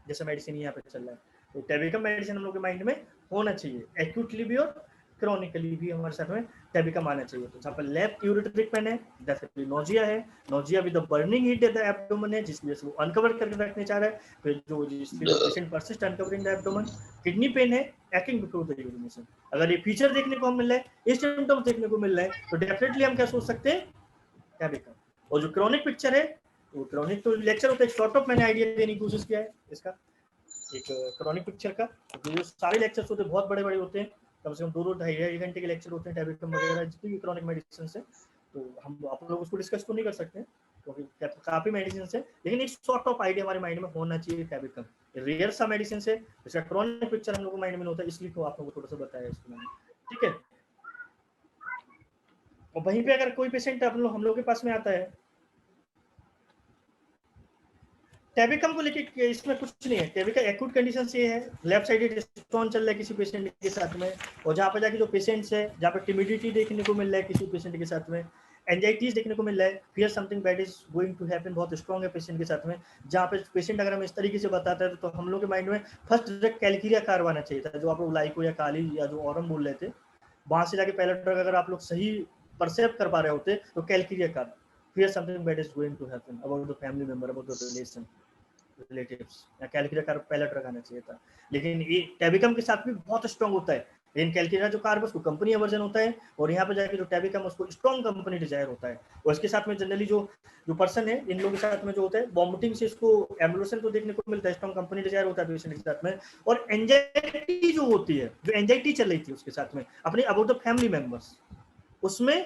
जैसा मेडिसिन यहाँ पे चल रहा है। तो टैबिकम मेडिसिन हम लोग के माइंड में होना चाहिए, एक्यूटली भी और क्रॉनिकली भी हमारे साथ में टैबिकम आना चाहिए। तो जहाँ पर लेफ्ट यूरिट्रिक पेन है, डेफिनेटली नोजिया है, nausea with the burning heat at the abdomen है जिसकी वजह से वो अनकवर करके रखने चाह रहा है। फिर जो patient persist uncovering the abdomen, kidney pain है, एक्टिंग बिफोर द यूरिनेशन। अगर ये फीचर देखने को मिल रहा है, ये सिम्टम्स देखने को मिल रहा है, तो डेफिनेटली हम क्या सोच सकते हैं, टैबिकम। और जो क्रॉनिक पिक्चर है वो क्रॉनिक तो लेक्चर होता है, शॉर्ट ऑफ मैंने आइडिया देने की कोशिश किया है इसका एक क्रॉनिक पिक्चर का। जो सारे लेक्चर्स होते हैं बहुत बड़े बड़े होते हैं, कम से कम 2-2 घंटे के लेक्चर होते हैं टैबिकम वगैरह जितनी भी क्रॉनिक मेडिसिन है। तो हम आप लोग उसको डिस्कस तो नहीं कर सकते क्योंकि काफी मेडिसिन है, लेकिन एक सॉर्ट ऑफ आइडिया हमारे माइंड में होना चाहिए। टैबिकम रेयर सा मेडिसिन है, इसका क्रॉनिक पिक्चर हम लोग को माइंड में होता है, इसलिए तो आप लोगों को थोड़ा सा बताया इसको मैंने, ठीक है। और वहीं पे अगर कोई पेशेंट हम लोग के पास में आता है, टैबिकम को लेके इसमें कुछ नहीं है। टैबिकम एक्यूट कंडीशन से है, लेफ्ट साइडेड स्टोन चल रहा है किसी पेशेंट के साथ में, और जहाँ पे जाके जो पेशेंट्स है जहाँ पे टिमिडिटी देखने को मिल रहा है किसी पेशेंट के साथ में, एंजाइटीज देखने को मिल रहा है, fear something bad is going to happen बहुत स्ट्रॉन्ग है पेशेंट के साथ में, जहाँ पे पेशेंट अगर हम इस तरीके से बताता है तो हम लोग के माइंड में फर्स्ट डायरेक्ट कैलकिरिया कार्व आना चाहिए था, जो आप लोग लाइको या काली या जो ऑरम बोल रहे थे, वहां से जाके पहला ड्रग अगर आप लोग सही परसेप्ट कर पा रहे होते तो calcarea carb, fear something bad is going to happen about the family member, about the relation relatives, या कैलकिरिया कार्ब पहला ड्रग आना चाहिए था। लेकिन ये टैबिकम के साथ भी बहुत स्ट्रॉन्ग होता है, लेकिन कैलकिरिया जो कार्ब उसको कंपनी वर्जन होता है, और यहाँ पे जाके जो टैबिकम उसको स्ट्रॉन्ग कंपनी डिजायर होता है। और इसके साथ में जनरली जो पर्सन है इन लोगों के साथ में जो होता है वॉमिटिंग से इसको एम्बुलेशन तो देखने को मिलता है, स्ट्रॉन्ग कंपनी डिजायर होता है पेशेंट के साथ में। और एंजाइटी जो होती है, जो एंजाइटी चल रही थी उसके साथ में अपने अबाउट द फैमिली मेंबर्स, उसमें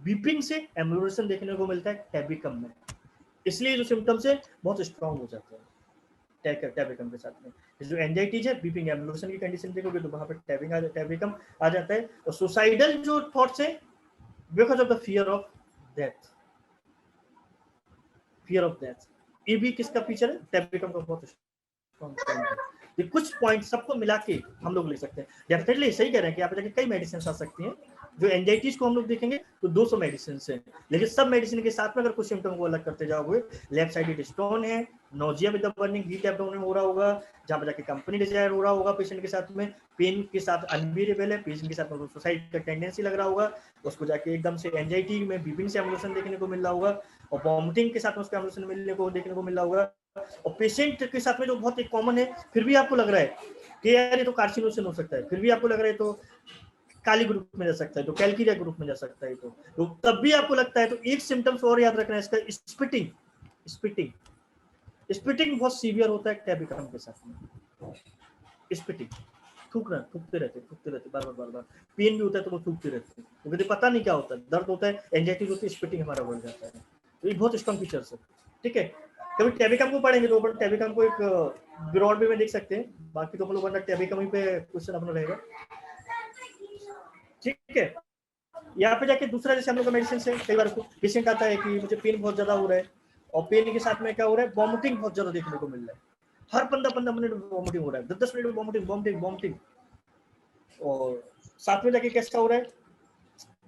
बीपिंग से एम्बुलेशन देखने को मिलता है टैबिकम में, इसलिए जो सिम्टम्स है बहुत स्ट्रॉन्ग हो जाते हैं टैबिकम के साथ में। जो एंजाइटीज है, बीपिंग एम्बुलेशन की कंडीशन देखोगे तो वहां पे टैबिकम आ जाता है। और सुसाइडल जो थॉट्स है because of the fear of death, ये भी किसका फीचर है, टैबिकम का बहुत स्ट्रॉन्ग है। ये कुछ पॉइंट सबको मिला के हम लोग ले सकते हैं। डेफिनेटली सही कह रहे हैं कि यहाँ पे जाके कई मेडिसिन आ सकती हैं। जो एंजाइटीज को हम लोग देखेंगे तो 200 मेडिसिन है, लेकिन सब मेडिसिन के साथ में अगर कुछ सिम्टम को अलग करते जाओगे, लेफ्ट साइडेड स्टोन है, nausea with the burning heat abdomen हो रहा होगा, जहाँ पे जाके कंपनी डिजायर हो रहा होगा पेशेंट के साथ में, पेन के साथ अनबियरेबल है, पेशेंट के साथ में सुसाइड का टेंडेंसी लग रहा होगा, उसको जाके एकदम से एंजाइटी में बीपिंग से एम्बुलेशन देखने को मिल रहा होगा, और वॉमिटिंग के साथ में उसको एम्बुलेशन मिलने को देखने को मिल रहा होगा। और पेशेंट के साथ में जो बहुत एक कॉमन है, फिर भी आपको लग रहा है कि यार ये तो कार्सिनोसिस हो सकता है, फिर भी आपको लग रहा है तो काली ग्रुप में जा सकता है, तो कैलकिरिया ग्रुप में जा सकता है, तो तब भी आपको लगता है तो एक सिम्टम्स और याद रखना है इसका, स्पिटिंग बहुत सीवियर होता है टैबिकम के साथ में। स्पिटिंग थूकते रहते बार, पेन भी होता है तो वो थूकते रहते हैं, तो कहते पता नहीं क्या होता है, दर्द होता है, एंजाइटी होती है, स्पिटिंग हमारा बढ़ जाता है। तो ये बहुत स्ट्रॉन्ग फीचर्स है, ठीक है। कभी टैबिकम को पढ़ेंगे तो टैबिकम को एक ब्रॉड वे में देख सकते हैं, बाकी तो हम लोग वरना टैबिकम ही पे क्वेश्चन अपना रहेगा, ठीक है। यहाँ पे जाके दूसरा जैसे हम लोग का मेडिसिन से कई बार पेशेंट आता है कि मुझे पेन बहुत ज्यादा हो रहा है, और पेन के साथ में क्या हो रहा है, वॉमिटिंग बहुत ज्यादा देखने को मिल रहा है, हर 15 मिनट वॉमिटिंग हो रहा है, 10 मिनट वॉमिटिंग, और साथ में जाके कैसा हो रहा है,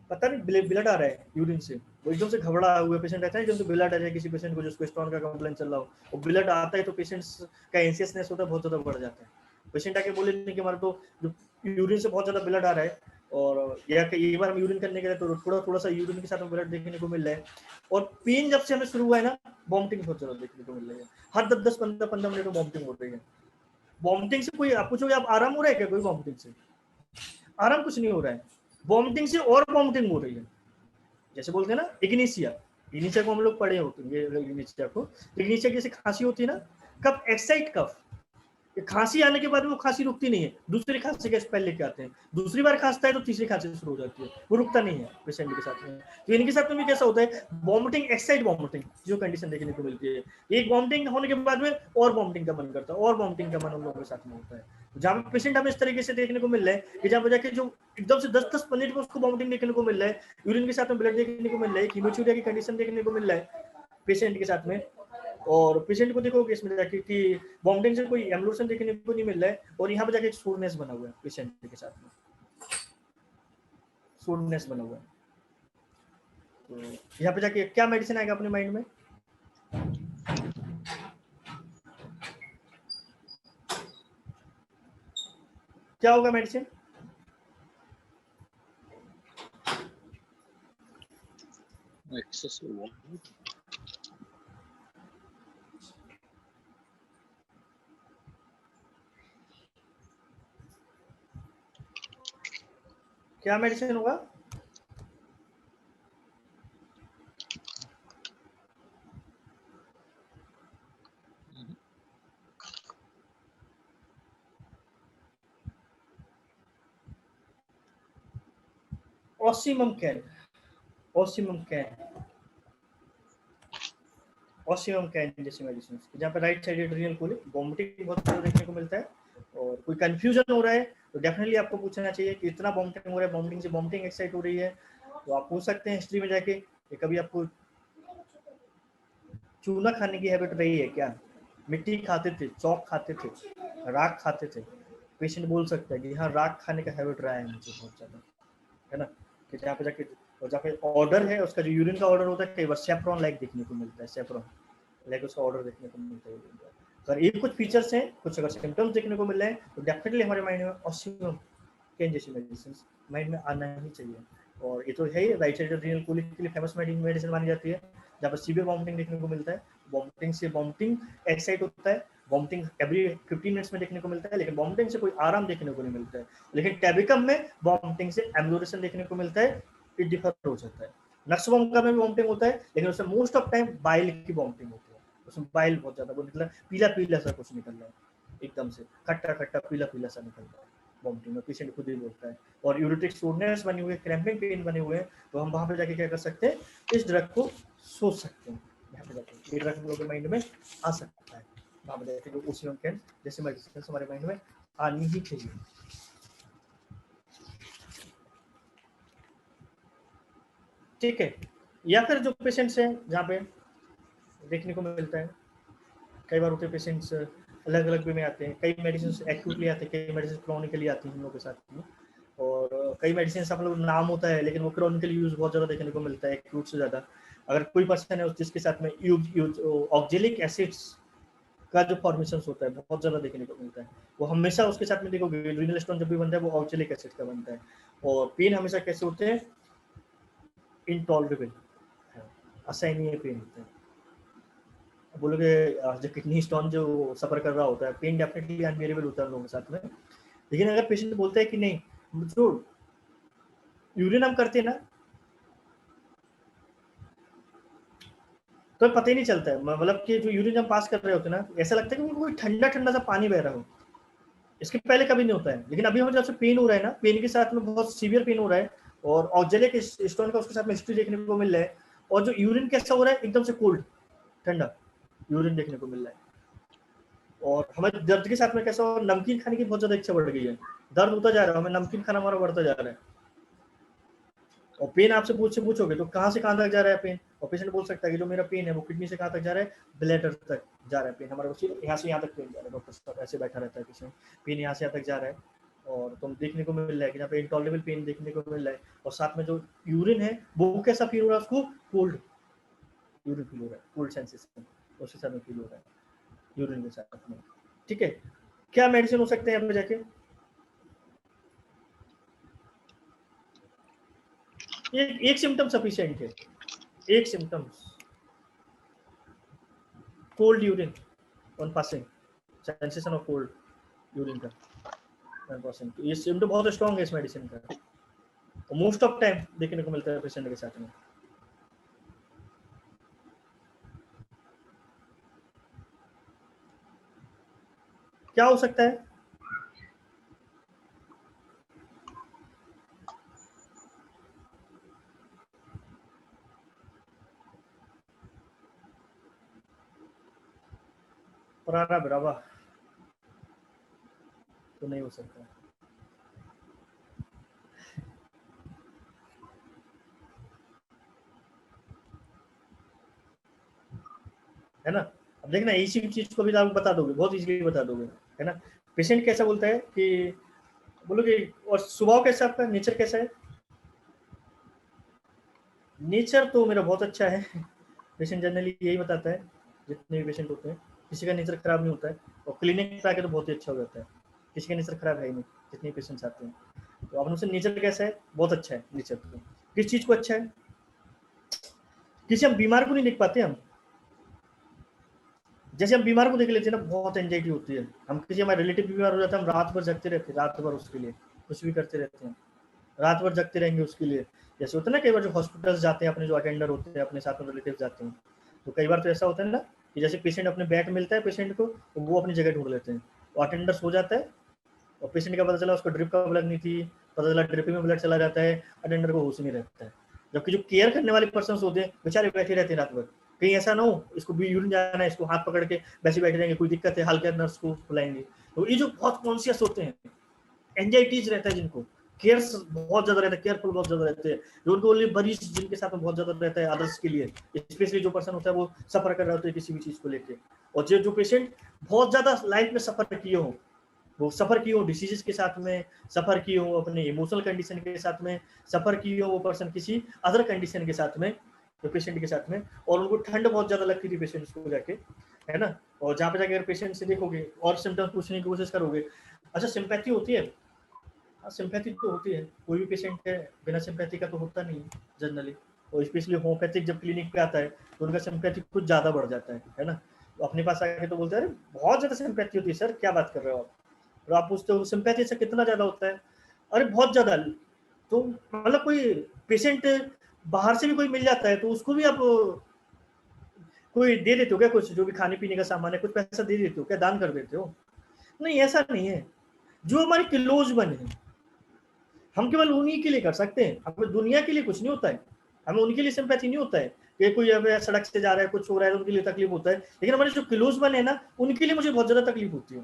पता नहीं ब्लड आ रहा है यूरिन से, वो एकदम से घबरा हुए पेशेंट रहता है, एकदम से ब्लड आ जाए किसी पेशेंट को जिसको स्टोन का कंप्लेंट चल रहा हो, और ब्लड आता है तो पेशेंट्स का एंशियसनेस होता है बहुत ज्यादा बढ़ जाता है। पेशेंट आके बोले नहीं कि हमारा तो जो यूरिन से बहुत ज्यादा ब्लड आ रहा है, और या एक बार हम यूरिन करने गए तो थोड़ा सा यूरिन के साथ में ब्लड देखने को मिल रहा है, और पेन जब से हमें शुरू हुआ है ना, वॉमिटिंग बहुत ज्यादा देखने को मिल रही है, हर 10-15 मिनट में वॉमिटिंग हो रही है। वॉमिटिंग से कोई आप पूछोगे आप आराम हो रहा है क्या, कोई वॉमिटिंग से आराम कुछ नहीं हो रहा है, वॉमिटिंग से और वॉमिटिंग हो रही है। जैसे बोलते हैं ना इग्निशिया को हम लोग पढ़े होते हैं, इग्निशिया को, इग्निशिया जैसे खांसी होती है ना, कफ एक्साइट कफ, कि खांसी आने के बाद वो खांसी रुकती नहीं है, दूसरी खांसी का स्पेल लेके आते हैं, दूसरी बार खांसता है तो तीसरी खांसी शुरू हो जाती है, वो रुकता नहीं है पेशेंट के साथ में। तो इनके साथ में भी कैसा होता है, वॉमिटिंग, एक्साइड वॉमिटिंग जो कंडीशन देखने को मिलती है, एक वॉमिटिंग होने के बाद में और वॉमिटिंग का मन करता है, और वॉमिटिंग का मन उन लोगों के साथ में होता है। जहाँ पेशेंट हमें इस तरीके से देखने को मिल रहा है कि जहाँ पर जाके जो एकदम से 10-10 मिनट में उसको वॉमिटिंग देखने को मिल रहा है, यूरिन के साथ में ब्लड देखने को मिल रहा है, हीमोचूरिया की कंडीशन देखने को मिल रहा है पेशेंट के साथ में। और पेशेंट को देखोगे इसमें जाके कि वॉमिटिंग से कोई एम्बुलेशन देखने को नहीं मिल रहा है, और यहाँ पे जाके एक सोरनेस बना हुआ है पेशेंट के साथ में, सोरनेस बना हुआ है। तो यहाँ पे जाके क्या मेडिसिन आएगा अपने माइंड में? क्या होगा मेडिसिन? Excessive vomiting. क्या मेडिसिन होगा? Ocimum can, Ocimum can, Ocimum can जैसी मेडिसिन, जहाँ पे right side adrenal colic, vomiting बहुत ज़्यादा देखने को मिलता है, और कोई कंफ्यूजन हो रहा है तो डेफिनेटली आपको पूछना चाहिए कि इतना वॉमिटिंग हो रहा है, वॉमिटिंग से वॉमिटिंग एक्साइट हो रही है, तो आप पूछ सकते हैं हिस्ट्री में जाके कि कभी आपको चूना खाने की हैबिट रही है क्या, मिट्टी खाते थे, चौक खाते थे, राख खाते थे। पेशेंट बोल सकता है कि हाँ राख खाने का हैबिट रहा है मुझे बहुत ज़्यादा, है ना, कि जहाँ पे जाके, और जहाँ पे ऑर्डर है उसका जो यूरिन का ऑर्डर होता है, कई बार सेफ्रॉन लाइक देखने को मिलता है, सेफ्रॉन लाइक उसका ऑर्डर देखने को मिलता है। अगर ये कुछ फीचर्स हैं, कुछ अगर सिम्टम्स देखने को मिल रहे हैं, तो डेफिनेटली हमारे माइंड में ऑसिमम कैन जैसी मेडिसिन माइंड में आना ही चाहिए। और ये तो है ही, राइट साइड रीनल कोलिक के लिए फेमस मेडिसिन मानी जाती है, जहाँ पर सीवियर वॉमिटिंग देखने को मिलता है, वॉमिटिंग से वॉमिटिंग एक्साइट होता है, वॉमिटिंग एवरी 15 मिनट्स में देखने को मिलता है, लेकिन वॉमिटिंग से कोई आराम देखने को नहीं मिलता है। लेकिन टैबिकम में वॉमिटिंग से एम्बुलेशन देखने को मिलता है, इट डिफर हो जाता है। नक्सवॉमिका में भी वॉमिटिंग होता है, लेकिन उसमें मोस्ट ऑफ टाइम बाइल की वॉमिटिंग होती है, उसमें बाइल बहुत ज्यादा, वो निकला पीला पीला सा कुछ निकल रहा है, एकदम से खट्टा खट्टा पीला पीला सा निकल रहा है वॉमिटिंग में, पेशेंट खुद ही बोलता है। और यूरिटिक सोरनेस बनी हुई है, क्रैम्पिंग पेन बने हुए हैं, तो हम वहां पे जाके क्या कर सकते हैं, इस ड्रग को सोच सकते हैं, यहाँ पे जाके ये ड्रग हम लोग के माइंड में आ सकता है, वहां पे जाके जो ओसियम कैन जैसे मेडिसिन हमारे माइंड में आनी ही चाहिए। ठीक है, या फिर जो पेशेंट्स हैं जहाँ पे देखने को मिलता है, कई बार होते पेशेंट्स अलग अलग वे में आते हैं, कई मेडिसिन एक्यूटली आते हैं, कई मेडिसिन क्रॉनिकली आती हैं हम लोग के साथ में, और कई मेडिसिन आप लोग नाम होता है लेकिन वो क्रॉनिकली यूज बहुत ज़्यादा देखने को मिलता है एक्यूट से ज़्यादा। अगर कोई पर्सन है जिसके साथ में ऑक्जेलिक एसिड्स का जो फॉर्मेशन होता है बहुत ज़्यादा देखने को मिलता है, वो हमेशा उसके साथ में देखोगे रीनल स्टोन जब भी बनता है वो ऑक्जेलिक एसिड का बनता है। और पेन हमेशा कैसे होते हैं, इंटॉलरेबल, असहनीय पेन होता है। बोलोगे जो किडनी स्टोन जो सफर कर रहा होता है, पेन डेफिनेटली अनबियरेबल होता है लोगों के साथ में, लेकिन अगर पेशेंट बोलता है कि नहीं जो यूरिन हम करते हैं ना तो पता ही नहीं चलता है, मतलब कि जो यूरिन हम पास कर रहे होते हैं ना, ऐसा लगता है कि कोई ठंडा ठंडा सा पानी बह रहा हो, इसके पहले कभी नहीं होता है। लेकिन अभी हमें जब से पेन हो रहा है ना, पेन के साथ में बहुत सीवियर पेन हो रहा है, और ऑक्जेलिक स्टोन का उसके साथ में हिस्ट्री देखने को मिल रहा है, और जो यूरिन कैसा हो रहा है एकदम से कोल्ड ठंडा यूरिन देखने को मिल रहा है। और हमें दर्द के साथ में कैसा हो, नमकीन खाने की बहुत ज्यादा इच्छा बढ़ गई है, दर्द होता जा रहा है, हमें नमकीन खाना हमारा बढ़ता जा रहा है। और पेन आपसे पूछोगे तो कहाँ से कहाँ तक जा रहा है पेन, और पेशेंट बोल सकता है कि जो मेरा पेन है वो किडनी से कहाँ तक जा रहा है, ब्लैडर तक जा रहा है पेन हमारा, यहाँ से यहाँ तक पेन जा रहा है, डॉक्टर साहब ऐसे बैठा रहता है पेशेंट, पेन यहाँ से यहाँ तक जा रहा है। और तुम देखने को मिल रहा है कि यहाँ पे इंटॉलरेबल पेन देखने को मिल रहा है, और साथ में जो यूरिन है वो कैसा फील हो रहा है, उसको कोल्ड यूरिन फील हो रहा है, कोल्ड सेंसेशन उसके साथ में फील हो रहा है यूरिन के साथ में। ठीक है, क्या मेडिसिन हो सकते हैं यहाँ पे जाके, एक सिम्टम सफिशिएंट है, एक symptoms cold urine on passing, sensation of cold urine का 1%, ये सिम्टम बहुत स्ट्रॉन्ग है इस मेडिसिन का, और मोस्ट ऑफ टाइम देखने को मिलता है पेशेंट के साथ में। क्या हो सकता है? परारा बिरावा तो नहीं हो सकता। है ना? अब देखना इसी चीज को भी आप बता दोगे, बहुत इजीली बता दोगे, है ना? पेशेंट कैसा बोलता है कि बोलोगे, और स्वभाव कैसा आपका, नेचर कैसा है? नेचर तो मेरा बहुत अच्छा है। पेशेंट जनरली यही बताता है, जितने भी पेशेंट होते हैं, किसी का नेचर खराब नहीं होता है, और क्लिनिक पे आके तो बहुत ही अच्छा हो जाता है, किसी का नेचर खराब है ही नहीं, जितने पेशेंट्स आते हैं। तो आपने उनसे नेचर कैसा है? बहुत अच्छा है नेचर। तो किस चीज को अच्छा है? किसी हम बीमार को नहीं देख पाते हम, जैसे हम बीमार को देख लेते हैं ना, बहुत एंजाइटी होती है, हम किसी हमारे रिलेटिव बीमार हो जाता है, हम रात भर जगते रहते हैं, रात भर उसके लिए कुछ भी करते रहते हैं, रात भर जगते रहेंगे उसके लिए। जैसे होता है ना कई बार जो हॉस्पिटल्स जाते हैं, अपने जो अटेंडर होते हैं अपने साथ में रिलेटिव जाते हैं, तो कई बार तो ऐसा होता है ना कि जैसे पेशेंट अपने बेड मिलता है पेशेंट को, तो वो अपनी जगह ढूंढ लेते हैं, तो अटेंडर सो जाता है और पेशेंट का पता चला उसको ड्रिप का ब्लड नहीं थी, पता चला ड्रिप में ब्लड चला जाता है, अटेंडर को होश नहीं रहता है। जबकि जो केयर करने वाले पर्सन होते हैं बेचारे बैठे रहते हैं रात भर, कहीं ऐसा ना हो इसको भी यूरिन जाना है, इसको हाथ पकड़ के वैसे बैठे रहेंगे, कोई दिक्कत है हल्के नर्स को बुलाएंगे। तो ये जो बहुत कॉन्शियस होते हैं, एंजाइटीज रहता है जिनको, केयर बहुत ज्यादा रहता है, केयरफुल बहुत ज्यादा रहते हैं, जो उनको बरीज जिनके साथ में बहुत ज्यादा रहता है अदर्स के लिए, स्पेशली जो पर्सन होता है वो सफर कर रहा होता है किसी भी चीज को लेके, और जो पेशेंट बहुत ज्यादा लाइफ में सफर किए हो, वो सफर किए हो डिसीजेस के साथ में, सफर किए हो अपने इमोशनल कंडीशन के साथ में, सफर किए हो वो पर्सन किसी अदर कंडीशन के साथ में, तो पेशेंट के साथ में, और उनको ठंड बहुत ज्यादा लगती थी पेशेंट्स को जाके, है ना? और जहाँ पे जाके अगर पेशेंट से देखोगे और सिम्टम्स पूछने की कोशिश करोगे, अच्छा सिंपैथी होती है? हाँ सिंपैथी तो होती है, कोई भी पेशेंट है बिना सिंपैथी का तो होता नहीं जनरली, और स्पेशली होम्योपैथिक जब क्लिनिक पे आता है तो उनका सिंपैथी कुछ ज्यादा बढ़ जाता है ना? तो अपने पास आके तो बोलते हैं अरे बहुत ज्यादा सिंपैथी होती है सर, क्या बात कर रहे हो आप? और आप पूछते हो सिंपैथी से कितना ज्यादा होता है? अरे बहुत ज्यादा। तो मतलब कोई पेशेंट बाहर से भी कोई मिल जाता है तो उसको भी आप कोई दे देते हो क्या, कुछ जो भी खाने पीने का सामान है कुछ पैसा दे देते हो क्या, दान कर देते हो? नहीं ऐसा नहीं है, जो हमारे क्लोज बने हैं हम केवल उन्हीं के लिए कर सकते हैं, हमें दुनिया के लिए कुछ नहीं होता है, हमें उनके लिए सिंपैथी नहीं होता है कि कोई अब सड़क से जा रहा है कुछ हो रहा है तो उनके लिए तकलीफ होता है, लेकिन हमारे जो क्लोज बने हैं ना उनके लिए मुझे बहुत ज्यादा तकलीफ होती है।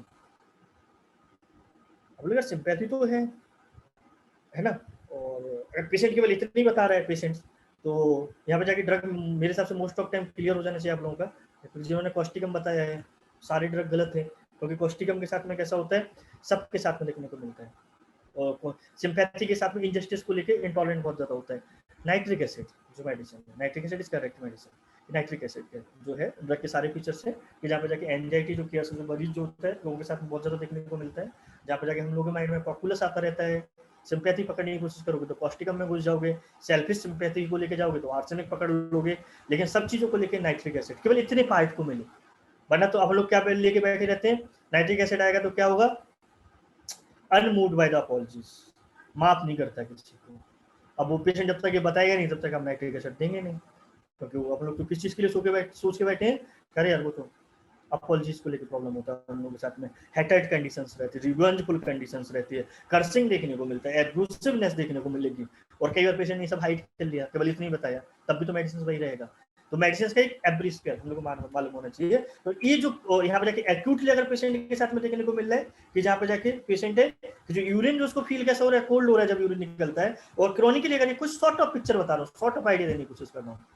अब लोग सिंपैथी तो है ना? और पेशेंट केवल इतना ही बता रहा है पेशेंट, तो यहाँ पे जाके ड्रग मेरे हिसाब से मोस्ट ऑफ टाइम क्लियर हो जाना चाहिए आप लोगों का, तो जिन्होंने कॉस्टिकम बताया है सारे ड्रग गलत है, क्योंकि कॉस्टिकम के साथ में कैसा होता है सबके साथ में देखने को मिलता है, और सिंपैथी के साथ में इंजस्टिस को लेके इंटॉलरेंट बहुत ज्यादा होता है। नाइट्रिक एसिड जो मेडिसिन है, nitric acid is correct medicine, nitric acid के जो है ड्रग के सारे फीचर्स है कि जहाँ पे जाके एंजाइटी जो केयर जो मरीज जो होता है लोगों के साथ में बहुत ज्यादा देखने को मिलता है, जहाँ पे जाके हम लोगों के माइंड में पॉपुलस आता रहता है, सिंपैथी पकड़ने की कोशिश करोगे तो कॉस्टिकम में घुस जाओगे, सेल्फिश सिंपैथी को लेके जाओगे तो आर्सेनिक पकड़ लोगे, लेकिन सब चीजों को लेके नाइट्रिक एसिड केवल इतने पार्ट को मिले, वरना तो आप लोग क्या लेके बैठे रहते हैं, नाइट्रिक एसिड आएगा तो क्या होगा, अनमूव्ड बाय द अपॉलजीज, माफ नहीं करता किसी को। अब वो पेशेंट जब तक ये बताएगा नहीं तब तक हम नाइट्रिक एसिड देंगे नहीं, क्योंकि वो आप लोग तो किस चीज के लिए सोच के बैठे हैं, करे यार वो तो अपॉलजीज को लेकर प्रॉब्लम होता है हम लोगों के साथ में, हेटेड कंडीशंस रहती है, रिवेंजफुल कंडीशंस रहती है, कर्सिंग देखने को मिलता है, एब्यूसिवनेस देखने को मिलेगी, और कई बार पेशेंट ने सब हाइड कर लिया केवल इतना ही बताया तब भी तो मेडिसिन वही रहेगा, तो मेडिसिन का एक एवरेज केयर हम लोग को मालूम होना चाहिए। तो ये जो यहाँ पे जाके एक्यूटली अगर पेशेंट के साथ में देखने को मिल रहा है कि जहाँ पे जाके पेशेंट है कि जो यूरिन जो उसको फील कैसा हो रहा है, कोल्ड हो रहा है जब यूरिन निकलता है, और क्रॉनिकली अगर कुछ सॉर्ट ऑफ पिक्चर बता रहा हूँ, सॉर्ट ऑफ आइडिया देने की कोशिश कर रहा हूँ,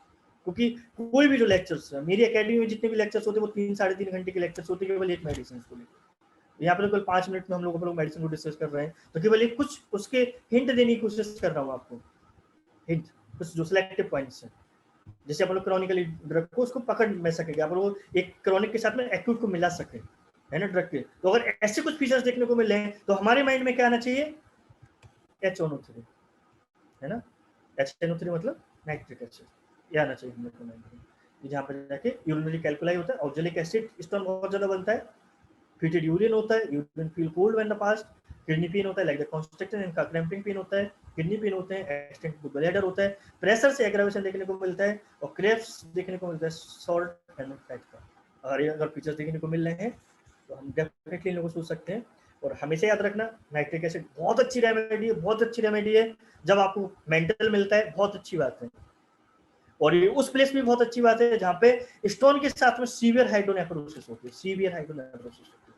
क्योंकि कोई भी जो लेक्चर्स है मेरी एकेडमी में जितने भी लेक्चर्स होते हैं वो 3-3.5 घंटे के लेक्चर्स होते हैं केवल एक मेडिसिन को लेकर, यहाँ पर केवल 5 मिनट में हम लोग मेडिसिन को डिस्कस कर रहे हैं, तो केवल एक कुछ उसके हिंट देने की कोशिश कर रहा हूँ आपको, हिंट कुछ जो सिलेक्टिव पॉइंट्स हैं, जैसे आप लोग क्रॉनिकली ड्रग को उसको पकड़ में सकेंगे, आप लोग एक क्रॉनिक के साथ में एक्यूट को मिला सके, है ना ड्रग के, तो अगर ऐसे कुछ फीचर्स देखने को मिले हैं तो हमारे माइंड में क्या आना चाहिए, HNO3, है ना? HNO3 मतलब नाइट्रिक एसिड, ये आना चाहिए हम लोग को माइंड में, जहाँ पर जाके यूरिनरी कैल्कुलाई होता है, ऑक्जेलिक एसिड स्टोन बहुत ज्यादा बनता है, फीटेड यूरिन होता है, urine feel cold when the past, kidney pain होता है like the constricted and cramping pain होता है, किडनी पेन होते हैं, एक्सटेंड टू ब्लैडर होता है, प्रेशर से एग्रावेशन देखने को मिलता है, और क्रेप्स देखने को मिलता है सॉल्ट एंड फैट का। अगर फीचर्स देखने को मिल रहे हैं तो हम डेफिनेटली इन लोगों को सोच सकते हैं। और हमेशा याद रखना नाइट्रिक एसिड बहुत अच्छी रेमेडी है, बहुत अच्छी रेमेडी है। जब आपको मेंटल मिलता है बहुत अच्छी बात है। और ये उस प्लेस में बहुत अच्छी बात है जहाँ पे स्टोन के साथ में सीवियर हाइड्रोनेफ्रोसिस होती है, सीवियर हाइड्रोनेफ्रोसिस होती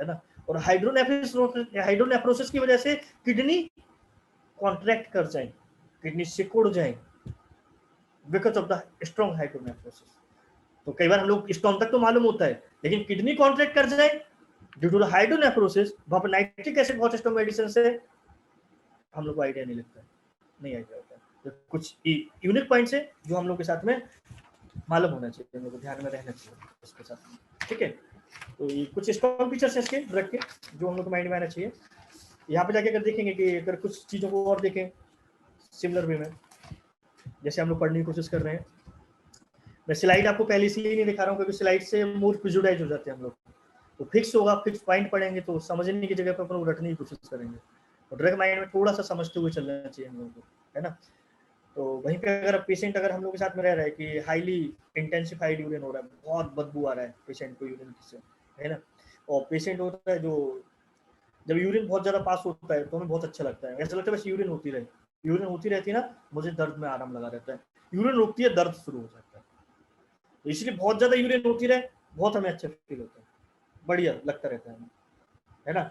है ना। और हाइड्रोनेफ्रोसिस की वजह से किडनी कॉन्ट्रैक्ट कर जाए, किडनी सिकुड़ जाए because of the strong hydronephrosis. तो कई बार हम लोग स्टोन तक तो मालूम होता है, लेकिन किडनी कॉन्ट्रैक्ट कर जाए ड्यू टू द हाइड्रोनेफ्रोसिस, वहां पर नाइट्रिक एसिड बहुत स्ट्रॉन्ग मेडिसिन से हम लोग को आइडिया नहीं लगता है, नहीं आइडिया होता है। तो कुछ यूनिक पॉइंट्स है जो हम लोग के साथ में मालूम होना चाहिए, हम लोग को ध्यान में रहना चाहिए इसके साथ, ठीक है। तो ये कुछ स्ट्रॉन्ग फीचर्स है इसके ड्रग के जो हम लोग को माइंड में आना चाहिए। यहाँ पे जाके अगर देखेंगे कि अगर कुछ चीज़ों को और देखें सिमिलर वे में, जैसे हम लोग पढ़ने की कोशिश कर रहे हैं। मैं स्लाइड आपको पहले इसलिए नहीं दिखा रहा हूँ क्योंकि स्लाइड से मोर प्रिजुडाइज हो जाते हैं हम लोग, तो फिक्स होगा, फिक्स पॉइंट पढ़ेंगे तो समझने की जगह पर अपन रटने की कोशिश करेंगे। और ड्रग माइंड में थोड़ा सा समझते हुए चलना चाहिए हम लोगों को, है ना। तो वहीं पे अगर पेशेंट अगर हम लोग के साथ में रह रहा है कि हाईली इंटेंसिफाइड यूरिन हो रहा है, बहुत बदबू आ रहा है पेशेंट को यूरिन से, है ना। और पेशेंट होता है जो जब यूरिन बहुत ज़्यादा पास होता है तो हमें बहुत अच्छा लगता है, ऐसा लगता है बस यूरिन होती रहे, यूरिन होती रहती है ना, मुझे दर्द में आराम लगा रहता है। यूरिन रुकती है, दर्द शुरू हो जाता है। तो इसलिए बहुत ज़्यादा यूरिन होती रहे, बहुत हमें अच्छा फील होता है, बढ़िया लगता रहता है हमें, है ना।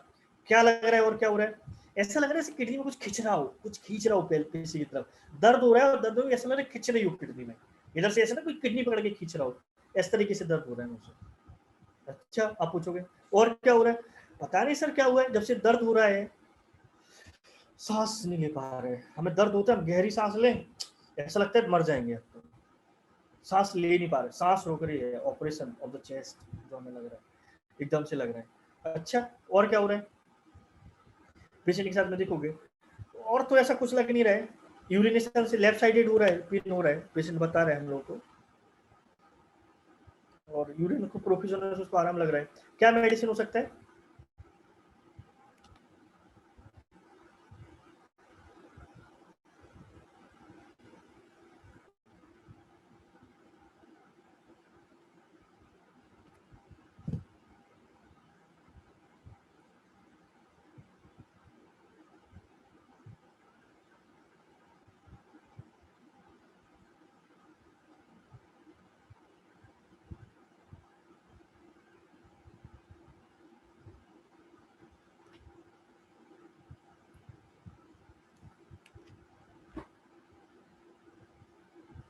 क्या लग रहा है और क्या हो रहा है, ऐसा लग रहा है जैसे किडनी में कुछ खींच रहा हो, कुछ खींच रहा हो पेशी की तरफ, दर्द हो रहा है और दर्द में ऐसा लग रहा है खींच रही हो किडनी में, इधर से ऐसा ना कोई किडनी पकड़ के खींच रहा हो, इस तरीके से दर्द हो रहा है मुझे। अच्छा, आप पूछोगे और क्या हो रहा है, पता नहीं सर क्या हुआ है। जब से दर्द हो रहा है सांस नहीं ले पा रहे, हमें दर्द होता है, गहरी सांस लें, ऐसा लगता है मर जाएंगे, तो सांस ले नहीं पा रहे, सांस रोक रही है, ऑपरेशन ऑफ द चेस्ट जो हमें लग रहा है, एकदम से लग रहा है। अच्छा, और क्या हो रहा है पेशेंट के साथ में देखोगे, और तो ऐसा कुछ लग नहीं रहा है, यूरिनेशन से लेफ्ट साइडेड हो रहा है, पेन हो रहा है, पेशेंट बता रहा है हम लोग को, और यूरिन को प्रोफिजन उसको आराम लग रहा है। क्या मेडिसिन हो सकता है,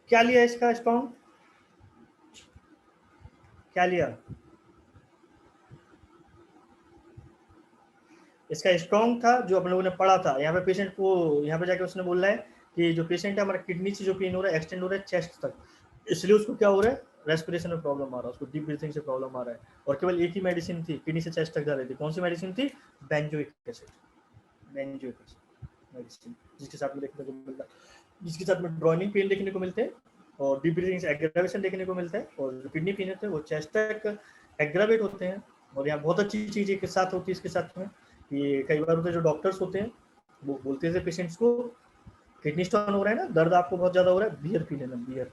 क्या लिया इसका स्ट्रॉन्ग, क्या लिया इसका स्ट्रॉन्ग था जो अपन लोगों ने पढ़ा था। यहाँ पे पेशेंट को यहाँ पे जाके उसने बोल रहा है कि जो पेशेंट है हमारा किडनी से जो पेन हो रहा है एक्सटेंड हो रहा है चेस्ट तक, इसलिए उसको क्या हो रहा है रेस्पिरेशन में प्रॉब्लम आ रहा है, उसको डीप ब्रीथिंग से प्रॉब्लम आ रहा है, और केवल एक ही मेडिसिन थी किडनी से चेस्ट तक जा रही थी। कौन सी मेडिसिन थी, benzoic acid, benzoic acid medicine, जिसके साथ में देखने को मिलता है, जिसके साथ में ड्रॉइनिंग पेन देखने को मिलते हैं और डीप ब्रीथिंग से एग्रावेशन देखने को मिलता है, और जो किडनी पेन होते हैं वो चेस्ट तक एग्रावेट होते हैं। और यहाँ बहुत अच्छी चीज़ के साथ होती है इसके साथ में, ये कई बार होते हैं जो डॉक्टर्स होते हैं वो बोलते थे पेशेंट्स को किडनी स्टोन हो रहा है ना, दर्द आपको बहुत ज़्यादा हो रहा है, बियर पी लेना, बियर।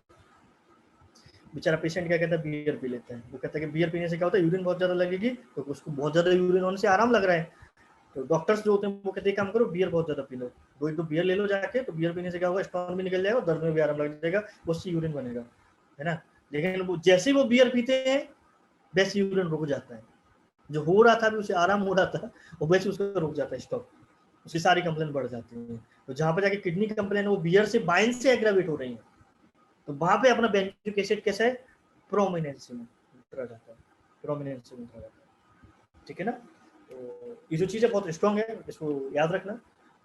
बेचारा पेशेंट क्या कहता है, बियर पी लेता है। वो कहता है कि बियर पीने से क्या होता है, यूरिन बहुत ज़्यादा लगेगी, तो उसको बहुत ज़्यादा यूरिन होने से आराम लग रहा है, तो डॉक्टर्स जो होते हैं वो कहते हैं काम करो बियर बहुत ज़्यादा पी लो, दो एक दो बियर ले लो जाके, तो बियर पीने से क्या होगा, स्टोन भी निकल जाएगा, दर्द में भी आराम लग जाएगा, उससे यूरिन बनेगा, है ना। लेकिन वो जैसे ही वो बियर पीते हैं वैसे यूरिन रुक जाता है, जो हो रहा था भी उसे आराम हो रहा था और वैसे उसका रुक जाता है स्टॉप, उसकी सारी कंप्लेन बढ़ जाती है। तो जहाँ पे जाके किडनी कंप्लेन है वो बियर से बाइन से एग्रावेट हो रही है, तो वहां पे अपना बेंजोइक एसिड कैसा है, प्रोमिनेंस में उतरा जाता है, प्रोमिनेंस में उतरा जाता है, ठीक है ना। तो ये जो चीज़ है बहुत स्ट्रॉन्ग है, इसको याद रखना।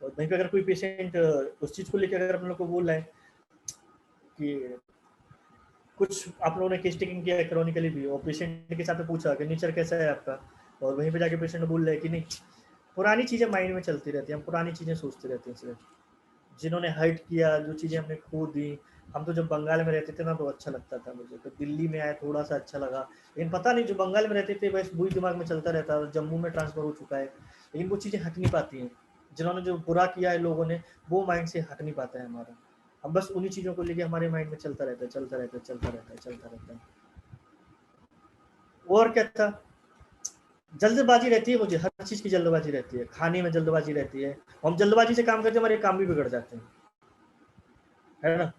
और वहीं पे अगर कोई पेशेंट उस चीज़ को लेकर अगर हम लोग को बोल रहा है कि कुछ आप लोगों ने केस टेकिंग किया क्रॉनिकली भी, और पेशेंट के साथ में पूछा कि नेचर कैसा है आपका, और वहीं पे जाके पेशेंट बोल रहे हैं कि नहीं पुरानी चीज़ें माइंड में चलती रहती हैं, हम पुरानी चीज़ें सोचते रहते हैं, सिर्फ जिन्होंने हर्ट किया, जो चीज़ें हमने खो दी। हम तो जब बंगाल में रहते थे ना तो अच्छा लगता था मुझे, तो दिल्ली में आया थोड़ा सा अच्छा लगा, लेकिन पता नहीं जो बंगाल में रहते थे बस वही दिमाग में चलता रहता है, जम्मू में ट्रांसफ़र हो चुका है, लेकिन वो चीज़ें हट नहीं पाती हैं, जिन्होंने जो बुरा किया है लोगों ने वो माइंड से हट नहीं पाता है हमारा, हम बस उन्हीं चीज़ों को लेके हमारे माइंड में चलता रहता है, चलता रहता है, चलता रहता है, चलता रहता है। और क्या था, जल्दबाजी रहती है मुझे, हर चीज की जल्दबाजी रहती है, खाने में जल्दबाजी रहती है, हम जल्दबाजी से काम करते हैं, हमारे काम भी बिगड़ जाते हैं, है ना।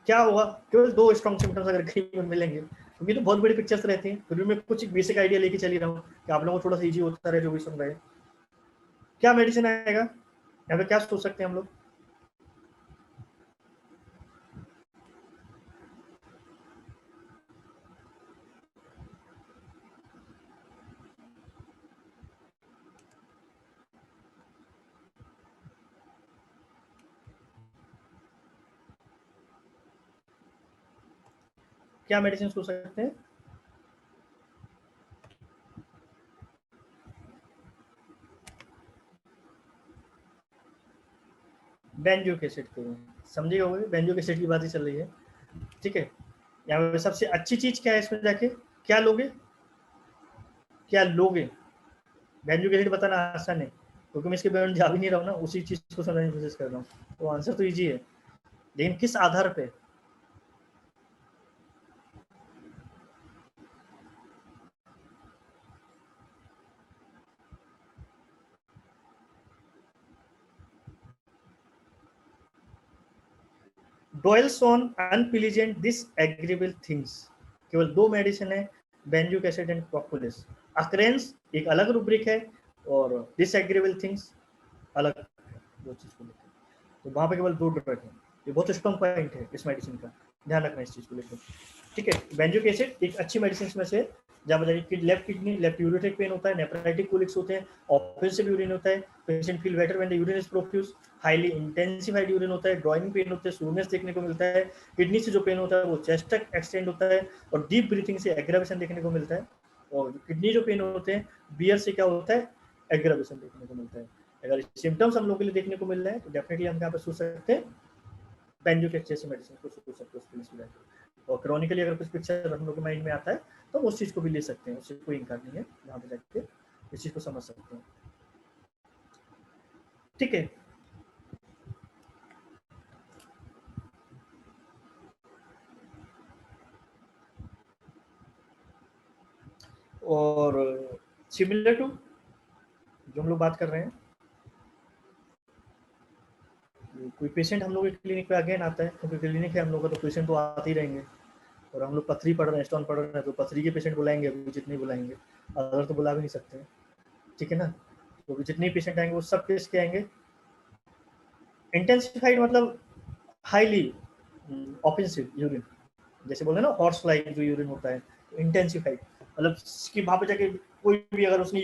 क्या होगा, केवल 2 स्ट्रॉन्ग सिम्टम्स अगर कहीं में मिलेंगे, क्योंकि तो बहुत बड़ी पिक्चर्स रहती हैं, फिर भी मैं कुछ बेसिक आइडिया लेके चल ही रहा हूँ कि आप लोगों को थोड़ा सा इजी होता रहे जो भी सुन रहे हैं। क्या मेडिसिन आएगा यहाँ पे, क्या सोच सकते हैं हम लोग? क्या मेडिसिन सोच सकते हैं? बेंजोइक एसिड के, समझे होगे, बेंजोइक एसिड की बात ही चल रही है, ठीक है। यहाँ पे सबसे अच्छी चीज क्या है इसमें जाके, क्या लोगे, क्या लोगे? बेंजोइक एसिड बताना आसान है, क्योंकि मैं इसके बारे में जा भी नहीं रहा हूँ ना, उसी चीज को समझने की कोशिश कर रहा हूँ, तो आंसर तो इजी है, लेकिन किस आधार पे? Dwells on unpleasant disagreeable things, केवल 2 मेडिसिन है, बेंजोइक एसिड एंड प्रोपोलिस। अक्रेंस एक अलग रूब्रिक है और डिसएग्रीएबल थिंग्स अलग, दो चीज को लेकर, तो वहां पे केवल 2 ड्रग है, ये बहुत स्ट्रॉन्ग पॉइंट है इस मेडिसिन का, ध्यान रखना इस चीज को लेकर, ठीक है। बेंजोइक एसिड एक अच्छी मेडिसिन में से, जहाँ बताइए लेफ्ट किडनी, लेफ्ट यूरेटिक पेन होता है, नेफ्राइटिक कोलिक्स होते हैं, ऑफेंसिव यूरिन होता है, patient feel better when the urine is profuse, highly intensified urine होता है, ड्रॉइंग पेन होते हैं, सूरनेस देखने को मिलता है, किडनी से जो पेन होता है वो चेस्ट तक एक्सटेंड होता है, और डीप ब्रीथिंग से एग्रावेशन देखने को मिलता है, और किडनी जो पेन होते हैं बियर से क्या होता है, एग्रावेशन देखने को मिलता है। अगर सिम्टम्स हम लोग के लिए देखने को मिल रहे हैं तो डेफिनेटली हम यहाँ पर सोच सकते हैं बेंजोइक एसिड जैसी मेडिसिन को सोच सकते हैं, और क्रॉनिकली अगर कुछ पिक्चर हम लोग के माइंड में आता है तो उस चीज को भी ले सकते हैं, उससे कोई इनकार नहीं है, वहां पे जाके इस चीज को समझ सकते हैं, ठीक है। और सिमिलर टू जो हम लोग बात कर रहे हैं, कोई पेशेंट हम लोग के क्लिनिक पे अगेन आता है, क्योंकि क्लिनिक है हम लोग का तो पेशेंट तो आते ही रहेंगे, और हम लोग पथरी पढ़ रहे हैं, स्टोन पढ़ रहे हैं, तो पथरी के पेशेंट बुलाएंगे, अभी जितने बुलाएंगे, अदर तो बुला भी नहीं सकते, ठीक है ना। तो जितने पेशेंट आएंगे वो सब किसके आएंगे, इंटेंसिफाइड मतलब हाईली ऑफेंसिव यूरिन, जैसे बोलते हैं ना हॉर्स लाइक जो यूरिन होता है, इंटेंसिफाइड मतलब कि वहां पे जाके कोई भी अगर उसने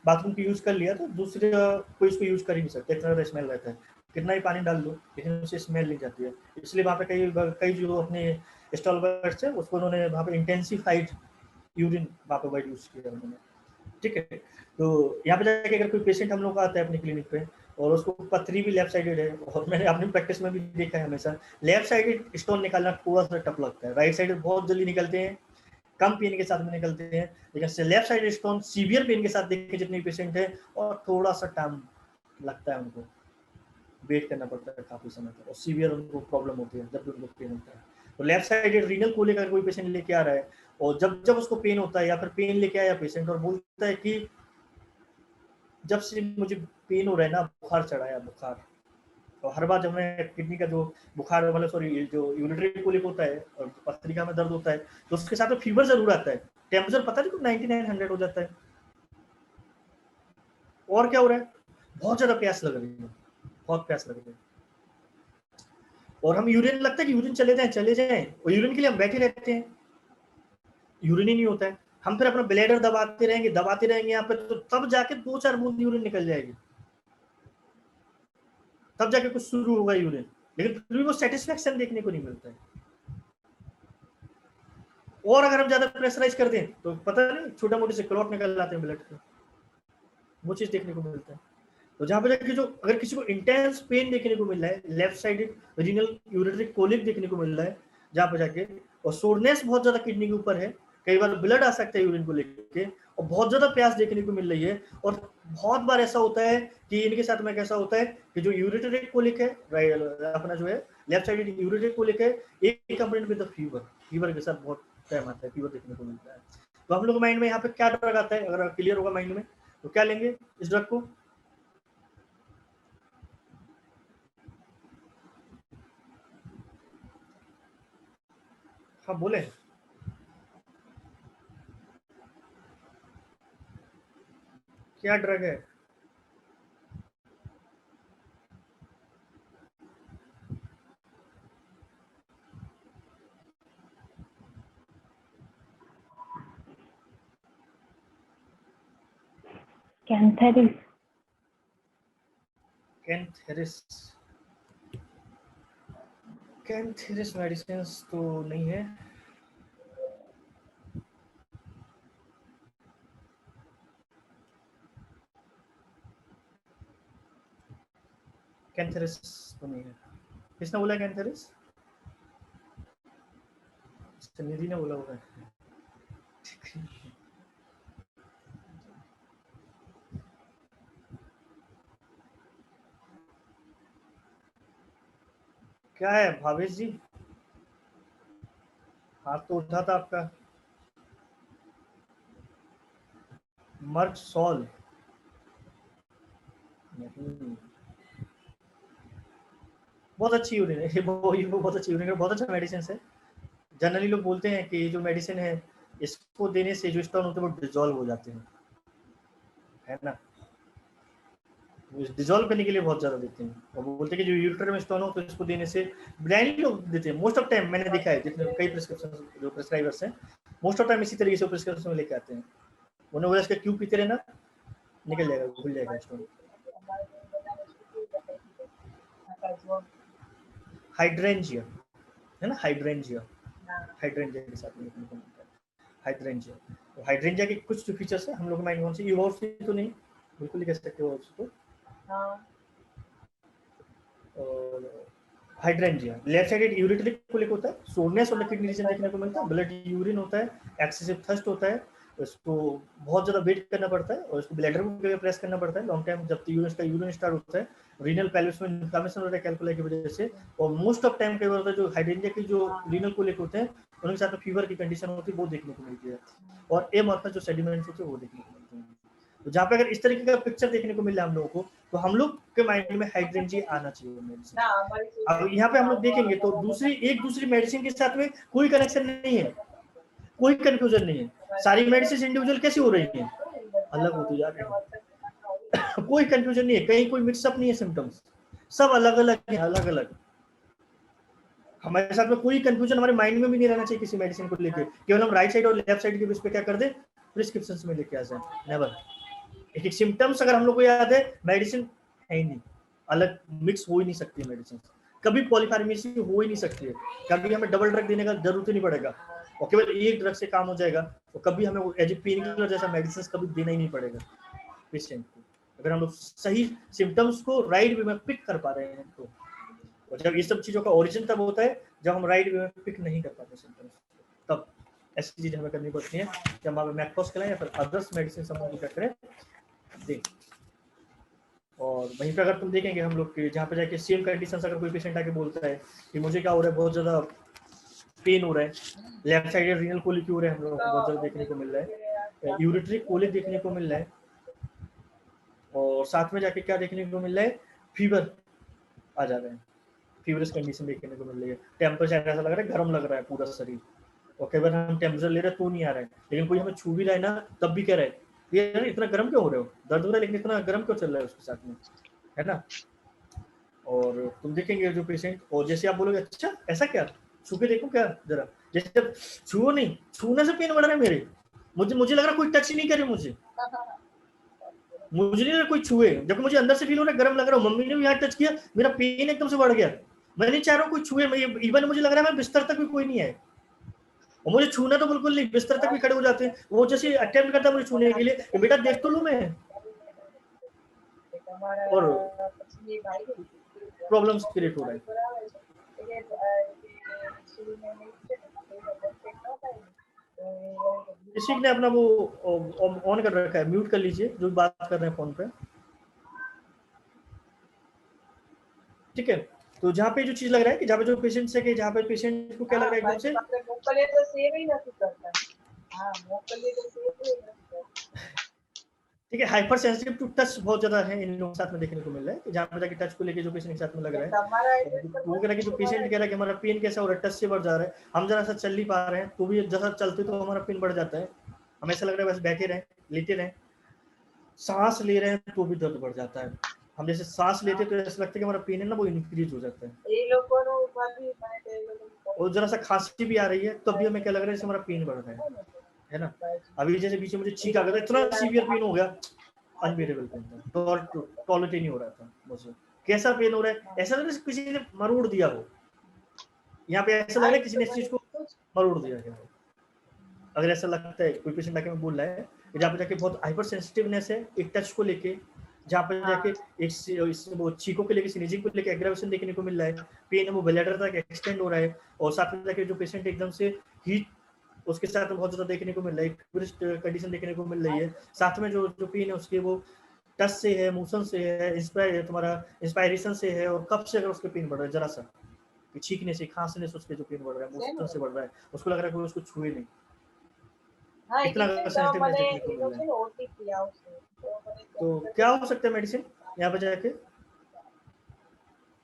बाथरूम की यूज कर लिया तो दूसरे कोई उसको यूज कर ही नहीं सकता, इतना ज़्यादा स्मेल रहता है, कितना ही पानी डाल दो लेकिन उससे स्मेल नहीं जाती है, इसलिए वहाँ पे कई जो अपने स्टॉल बर्ड्स है उसको उन्होंने वहाँ पे इंटेंसिफाइड यूरिन वहाँ पे वर्ड यूज किया उन्होंने, ठीक है। तो यहाँ पे जाके अगर कोई पेशेंट हम लोग का आता है अपनी क्लिनिक पे और उसको पथरी भी लेफ्ट साइडेड है, और मैंने अपनी प्रैक्टिस में भी देखा है हमेशा लेफ्ट साइडेड स्टोन निकालना थोड़ा सा टफ लगता है, राइट साइडेड बहुत जल्दी निकलते हैं, कम पेन के साथ में निकलते हैं, लेकिन left side stone severe pain के साथ देखे जितने पेशेंट है और थोड़ा सा टाइम लगता है, उनको वेट करना पड़ता है काफी समय तक, और सीवियर उनको प्रॉब्लम होती है जब भी उनको पेन होता है। तो लेफ्ट साइडेड रीनल को लेकर कोई पेशेंट लेके आ रहा है और जब जब उसको पेन होता है या फिर पेन लेके आया पेशेंट और बोलता है कि जब से मुझे पेन हो रहा है ना, बुखार चढ़ाया बुखार, तो हर बार जब मैं किडनी का जो बुखार मतलब सॉरी जो यूरिनरी कोलिक होता है और पत्रिका में दर्द होता है तो उसके साथ में फीवर जरूर आता है, टेम्परेचर पता नहीं 9900 हो जाता है, और क्या हो रहा है, बहुत ज्यादा प्यास लग रही है, बहुत प्यास लग रही है, और हम यूरिन लगता है कि यूरिन चले जाएं और यूरिन के लिए हम बैठे रहते हैं, यूरिन ही नहीं होता है, हम फिर अपना ब्लैडर दबाते रहेंगे यहाँ पे, तो तब जाके 2-4 बूंद यूरिन निकल जाएगी, तब जाके कुछ शुरू होगा यूरिन, लेकिन फिर भी वो सेटिस्फेक्शन देखने को नहीं मिलता है। और अगर हम ज्यादा प्रेशराइज कर दें तो पता नहीं छोटा मोटे से क्लॉट निकल आते हैं ब्लड के, वो चीज देखने को मिलता है। तो जहां पर जाके जो अगर किसी को इंटेंस पेन देखने को मिल रहा है, left sided renal urinary colic देखने को मिल रहा है जहां पर जाके, और सोरनेस बहुत ज्यादा किडनी के ऊपर है, कई बार ब्लड आ सकता है यूरिन को लेके, और बहुत ज्यादा प्यास देखने को मिल रही है, और बहुत बार ऐसा होता है कि इनके साथ में कैसा होता है कि जो यूरिनरी कोलिक है अपना जो है लेफ्ट साइडेड यूरिनरी कोलिक है, एक कंप्लेंट विद फीवर के साथ बहुत टाइम आता है, फीवर देखने को मिलता है। तो हम लोग को माइंड में यहाँ पे क्या ड्रग आता है, अगर क्लियर होगा माइंड में तो क्या लेंगे इस ड्रग को? हाँ बोले, क्या ड्रग है? कैंथेरिस। कैंथेरिस मेडिसिन तो नहीं है। कैंथेरिस तो नहीं है। किसने बोला कैंथेरिस? निधि ने बोला होगा। क्या है भावेश जी, हाथ तो उठा था आपका। मर्क सॉल नहीं, बहुत अच्छी यूरिन है, वो बहुत अच्छी यूरिन है, बहुत अच्छा मेडिसिन है। जनरली लोग बोलते हैं कि ये जो मेडिसिन है इसको देने से जो स्टोन होते हैं वो डिजोल्व हो जाते हैं, है ना, डिजोल्व करने के लिए बहुत ज्यादा देते हैं। और वो बोलते हैं कि जो यूरिटर में स्टोन हो तो इसको देने से ब्लाइंडली लोग देते हैं। मोस्ट ऑफ टाइम मैंने देखा है, जितने कई प्रिस्क्रिप्शन जो प्रिस्क्राइबर्स हैं मोस्ट ऑफ टाइम इसी तरीके से प्रिस्क्रिप्शन लेके आते हैं। उन्हें बोला इसका क्यों पीते रहना, निकल जाएगा, भूल जाएगा स्टोन। हाइड्रेंजिया है ना, हाइड्रेंजिया के साथ में लिखने को मिलता है हाइड्रेंजिया। तो हाइड्रेंजिया के कुछ जो फीचर्स है हम लोग माइंड कौन से, यूवर्स तो नहीं, बिल्कुल कह सकते हो उसको। और हाइड्रेंजिया लेफ्ट साइडेड यूरिटरी कोलिक होता है, सोरनेस और किडनी रीजन देखने को मिलता है, ब्लड यूरिन होता है, एक्सेसिव थर्स्ट होता है, उसको बहुत ज्यादा वेट करना पड़ता है और उसको ब्लैडर को प्रेस करना पड़ता है लॉन्ग टाइम, जब तक यूरिन स्टार्ट होता है। रीनल पेल्विस में इन्फ्लेमेशन होता है कैल्कुलाई की वजह से। और मोस्ट ऑफ टाइम कई बार होता है जो हाइड्रेंजिया की जो रीनल कोलिक होते हैं उनके साथ में फीवर की कंडीशन होती है, वो देखने को मिलती है। और ए मात्रा जो सेडिमेंट्स होते हैं वो देखने को मिलते हैं। तो जहाँ पे अगर इस तरीके का पिक्चर देखने को मिल रहा है हम लोगों को, तो हम लोग के माइंड में हाइड्रेंजिया आना चाहिए मेडिसिन। अब यहाँ पे हम लोग देखेंगे तो दूसरी मेडिसिन के साथ में कोई कनेक्शन नहीं है, कोई कंफ्यूजन नहीं है। सारी मेडिसिन इंडिविजुअल कैसी हो रही है, अलग होती जा रही है। कोई कंफ्यूजन नहीं है, कहीं कोई मिक्सअप नहीं है, सिम्टम्स सब अलग अलग है, अलग अलग। हमारे साथ में कोई कंफ्यूजन हमारे माइंड में भी नहीं रहना चाहिए किसी मेडिसिन को लेकर। केवल हम राइट साइड और लेफ्ट साइड के बीच पे क्या कर दे, प्रिस्क्रिप्शन में लेके आ जाए। नेवर एक सिम्टम्स अगर हम लोग को याद है, मेडिसिन है ही नहीं, अलग मिक्स हो ही नहीं सकती है मेडिसिन, कभी पॉलीफार्मेसी हो ही नहीं सकती है, कभी हमें डबल ड्रग देने का जरूरत ही नहीं पड़ेगा और केवल एक ड्रग से काम हो जाएगा। तो कभी हमें वो एज ए पेन किलर जैसा मेडिसिन कभी देना ही नहीं पड़ेगा पेशेंट को, अगर हम लोग सही सिम्टम्स को राइट वे में पिक कर पा रहे हैं तो। और जब ये सब चीजों का ओरिजिन तब होता है जब हम राइट वे में पिक नहीं कर पाते सिम्टम्स, तब ऐसी चीज हमें करनी पड़ती है कि हम मैक्रोस करें या फिर अदर्स मेडिसिन हम क्या करें दें। और वहीं पे अगर तुम देखेंगे हम लोग जहाँ पे जाके सेम कंडीशन अगर कोई पेशेंट आके बोलता है कि मुझे क्या हो रहा है, बहुत ज्यादा पेन हो रहा है, लेफ्ट साइड रीनल कोलिक हो रहा है, हम लोगों को बहुत ज्यादा देखने को मिल रहा है, यूरिटरी कोलिक देखने को मिल रहा है, और साथ में जाके क्या देखने को मिल रहा है, फीवर आ जा रहा है, फीवरस कंडीशन देखने को मिल रही है, टेम्परेचर ऐसा लग रहा है गर्म लग रहा है पूरा शरीर, और कई बार हम टेम्परेचर ले रहे हैं तो नहीं आ रहा है, लेकिन कोई हमें छू भी रहा है ना तब भी कह रहा है ये इतना गर्म क्यों हो रहे हो, दर्द हो रहा है लेकिन इतना गर्म क्यों चल रहा है उसके साथ में, है ना। और तुम देखेंगे जो पेशेंट, और जैसे आप बोलोगे अच्छा ऐसा क्या, छू के देखो क्या जरा, जैसे जब छुओ नहीं, छूने से पेन बढ़ रहा है मेरे, मुझे लग रहा कोई टच ही नहीं करे मुझे नहीं लग रहा कोई छुए, जब मुझे अंदर से फील हो रहा है गर्म लग रहा है, मम्मी ने भी यहाँ टच किया मेरा पेन एकदम से बढ़ गया, मैं नहीं चाह रहा हूँ कोई छुए, इवन मुझे लग रहा है मैं बिस्तर तक भी कोई नहीं है, और मुझे छूना तो बिल्कुल नहीं, बिस्तर तक भी खड़े हो जाते हैं, वो जैसे अटेम्प्ट करता है मुझे छूने के लिए, बेटा देख तो लूं मैं, और प्रॉब्लम्स क्रिएट हो रहा है। किसी ने अपना वो ऑन कर रखा है, म्यूट कर लीजिए जो बात कर रहे हैं फोन पे, ठीक है। तो जहाँ पे जो चीज लग रहा है कि जहाँ पे जो पेशेंट से कि जहाँ पे पेशेंट को क्या लग रहा है एकदम से, આપણે મોકલીએ તો સેવ ય નથી કરતા. હા મોકલીએ તો સેવ ય નથી કરતા. ठीक है, हाइपर सेंसिटिव टू टच बहुत ज्यादा है इन लोगों के साथ में देखने को मिल रहा है कि जहाँ पे जाके टच को लेके जो पेशेंट के साथ में लग रहा है, તમારા तो वो कह रहा है कि जो पेशेंट कह रहा है कि हमारा पेन कैसा हो रहा है, टच से बढ़ जा रहा है, हम जरा सा चल नहीं पा रहे हैं तो भी जैसा चलते तो हमारा पेन बढ़ जाता है, हमें ऐसा लग रहा है बस बैठे रहें, लेटे रहें, सांस ले रहे हैं तो भी दर्द बढ़ जाता है, हम जैसे सांस लेते तो ऐसा लगता है कि हमारा पेन है ना वो इंक्रीज हो जाता है, એ લોકોનું ભાભી મને તો એ લોકોનું और जरा सा खांसी भी आ रही है तब भी हमें क्या लग रहा है जैसे हमारा पेन बढ़ रहा है ना। अभी जैसे बीच में मुझे छींक आ गया था, इतना सीवियर पेन हो गया, अनबेरेबल पेन था, टॉलरेट ही नहीं हो रहा था मुझे, कैसा पेन हो रहा है, ऐसा लग रहा है किसी ने मरोड़ दिया हो, यहाँ पे ऐसा लग रहा है किसी ने इस चीज को मरोड़ दिया है। अगर ऐसा लगता है कोई पेशेंट आके में बोल रहा है कि जहाँ पे जाके बहुत हाइपर सेंसिटिवनेस है एक टच को लेके, जहाँ पे जाके एक वो चीकों के लेके स्नीजिंग को लेके एग्रावेशन देखने को मिल रहा है, पेन है वो ब्लैडर तक एक्सटेंड हो रहा है, और साथ में जाके जो पेशेंट एकदम से हीट उसके साथ बहुत ज्यादा देखने को मिल रहा है, कंडीशन देखने को मिल रही है, साथ में जो जो पेन है उसके वो टच से है, मोशन से है, तुम्हारा इंस्पायरेशन से है, और कब से अगर उसके पेन बढ़ रहा है जरा सा कि छींकने से खांसने से उसके जो पेन बढ़ रहा है, मोशन से बढ़ रहा है, उसको लग रहा है कि उसको छुए नहीं, હા इतना એટલે તો सेंसिटिवनेस મને देखने को એનો मिल रहा છે है। ને ઓટીપી આવશે તો મને तो क्या हो सकता है मेडिसिन यहाँ पे जाके,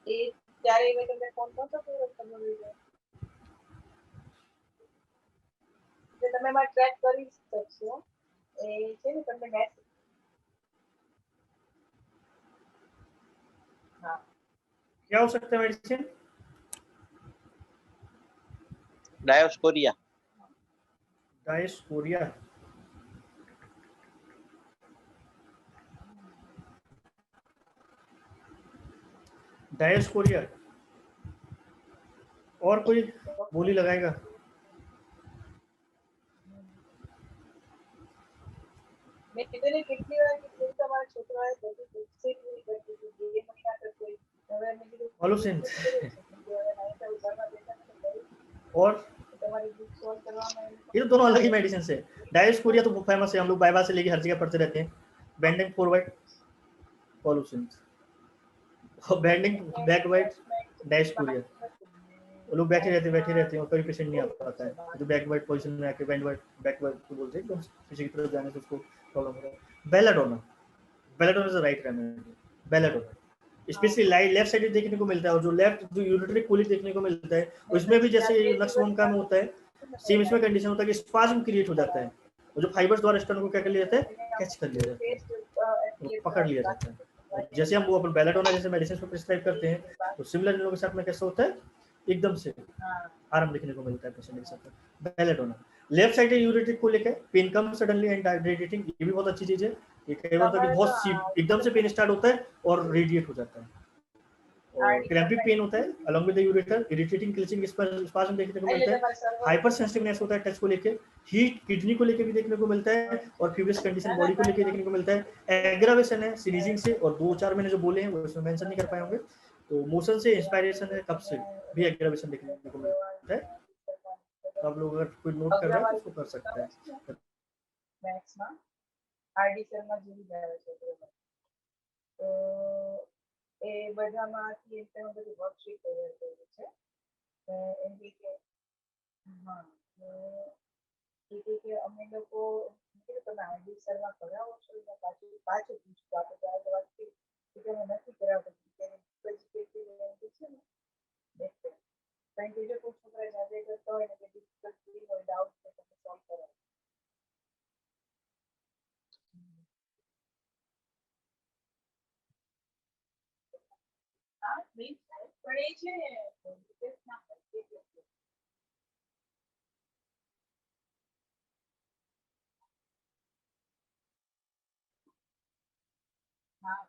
એ ત્યારે મેં તમને ફોન નતો કર્યો તમે એટલે તમે માં ટ્રેક કરી શકશો એ છે ને તમને મેસેજ હા क्या हो सकता है मेडिसिन, डायोस्कोरिया. डायस्पोरिया, डायस्पोरिया, और कोई बोली लगाएगा, મેં કીધું કેટલી વાર કીધું તમારા છોકરાએ બધી બુક્સે પૂરી કરી દીધી 2 મહિના તક કોઈ હવે મેં કીધું Holocene, હવે નહીં તો ઘરમાં બેઠા ને और તમારી बुक सॉल्व કરવામાં ये तो दोनों अलग ही मेडिसिन है। डायस्पोरिया तो फेमस है, हम लोग बाइबा से लेके हर जगह पढ़ते रहते हैं, bending forward pollution, bending backward dysphoria, वो लोग बैठे रहते हैं और कोई पेशेंट नहीं आ पाता है, जो बैकवर्ड पोजीशन में आके बैकवर्ड को बोलते हैं एकदम पीछे की तरफ जाने से उसको प्रॉब्लम हो रहा है। Belladonna, belladonna is the right remedy, belladonna specially left side देखने को मिलता है, और जो लेफ्ट जो यूरिनरी कोलिक देखने को मिलता है उसमें भी जैसे नक्सवोम में होता है सेम इसमें कंडीशन होता है कि स्पाज्म क्रिएट हो जाता है, और जो फाइबर्स द्वारा स्टोन को क्या कर लिया जाता है, कैच कर लिया जाता है, पकड़ लिया जाता है, और जैसे हम वो अपन बेलाडोना जैसे मेडिसिन को प्रिस्क्राइब करते हैं तो सिमिलर इन लोगों के साथ में कैसा होता है एकदम से आराम देखने को मिलता है पेशेंट के साथ में। बेलाडोना लेफ्ट साइड यूरिटिक को लेकर pain come suddenly and radiating, ये भी बहुत अच्छी चीज है, ये कई बार होता है कि बहुत एकदम से पेन स्टार्ट होता है और रेडिएट हो जाता है, और क्रैम्पिंग पेन होता है along with the ureter, irritating clinching spasm देखने को मिलता है, हाइपर सेंसिटिवनेस होता है टच को लेके, हीट किडनी को लेके भी देखने को मिलता है, और फीवरिश कंडीशन बॉडी को लेके देखने को मिलता है, एग्रावेशन है स्नीजिंग से, और 2-4 महीने जो बोले हैं वो इसमें मेंशन नहीं कर पाए होंगे, तो मोशन से इंस्पायरेशन है कब से भी एग्रावेशन देखने को मिलता है, तो आप लोग अगर कोई नोट कर रहे हैं तो उसको कर सकते हैं। मैथ्स में आरडी शर्मा जी भी जावे છે તો એ બધામાંથી તમે બધી વર્કશીટ તૈયાર કરી છે એમ કે હા કે અમે લોકો તમે આરડી શર્મા કરાવો છો એટલે પાછું પાછું પૂછતું આપણે તો આ વાત કે અમે નથી કરાવતા છે ને કારણ કે જો કોઈ છોકરા જાતે કરતા હોય ને કે ડિફિકલ્ટી હોય ડાઉટ છે તમે સોલ્વ કરો હા મીન્સ પણ એ છે હા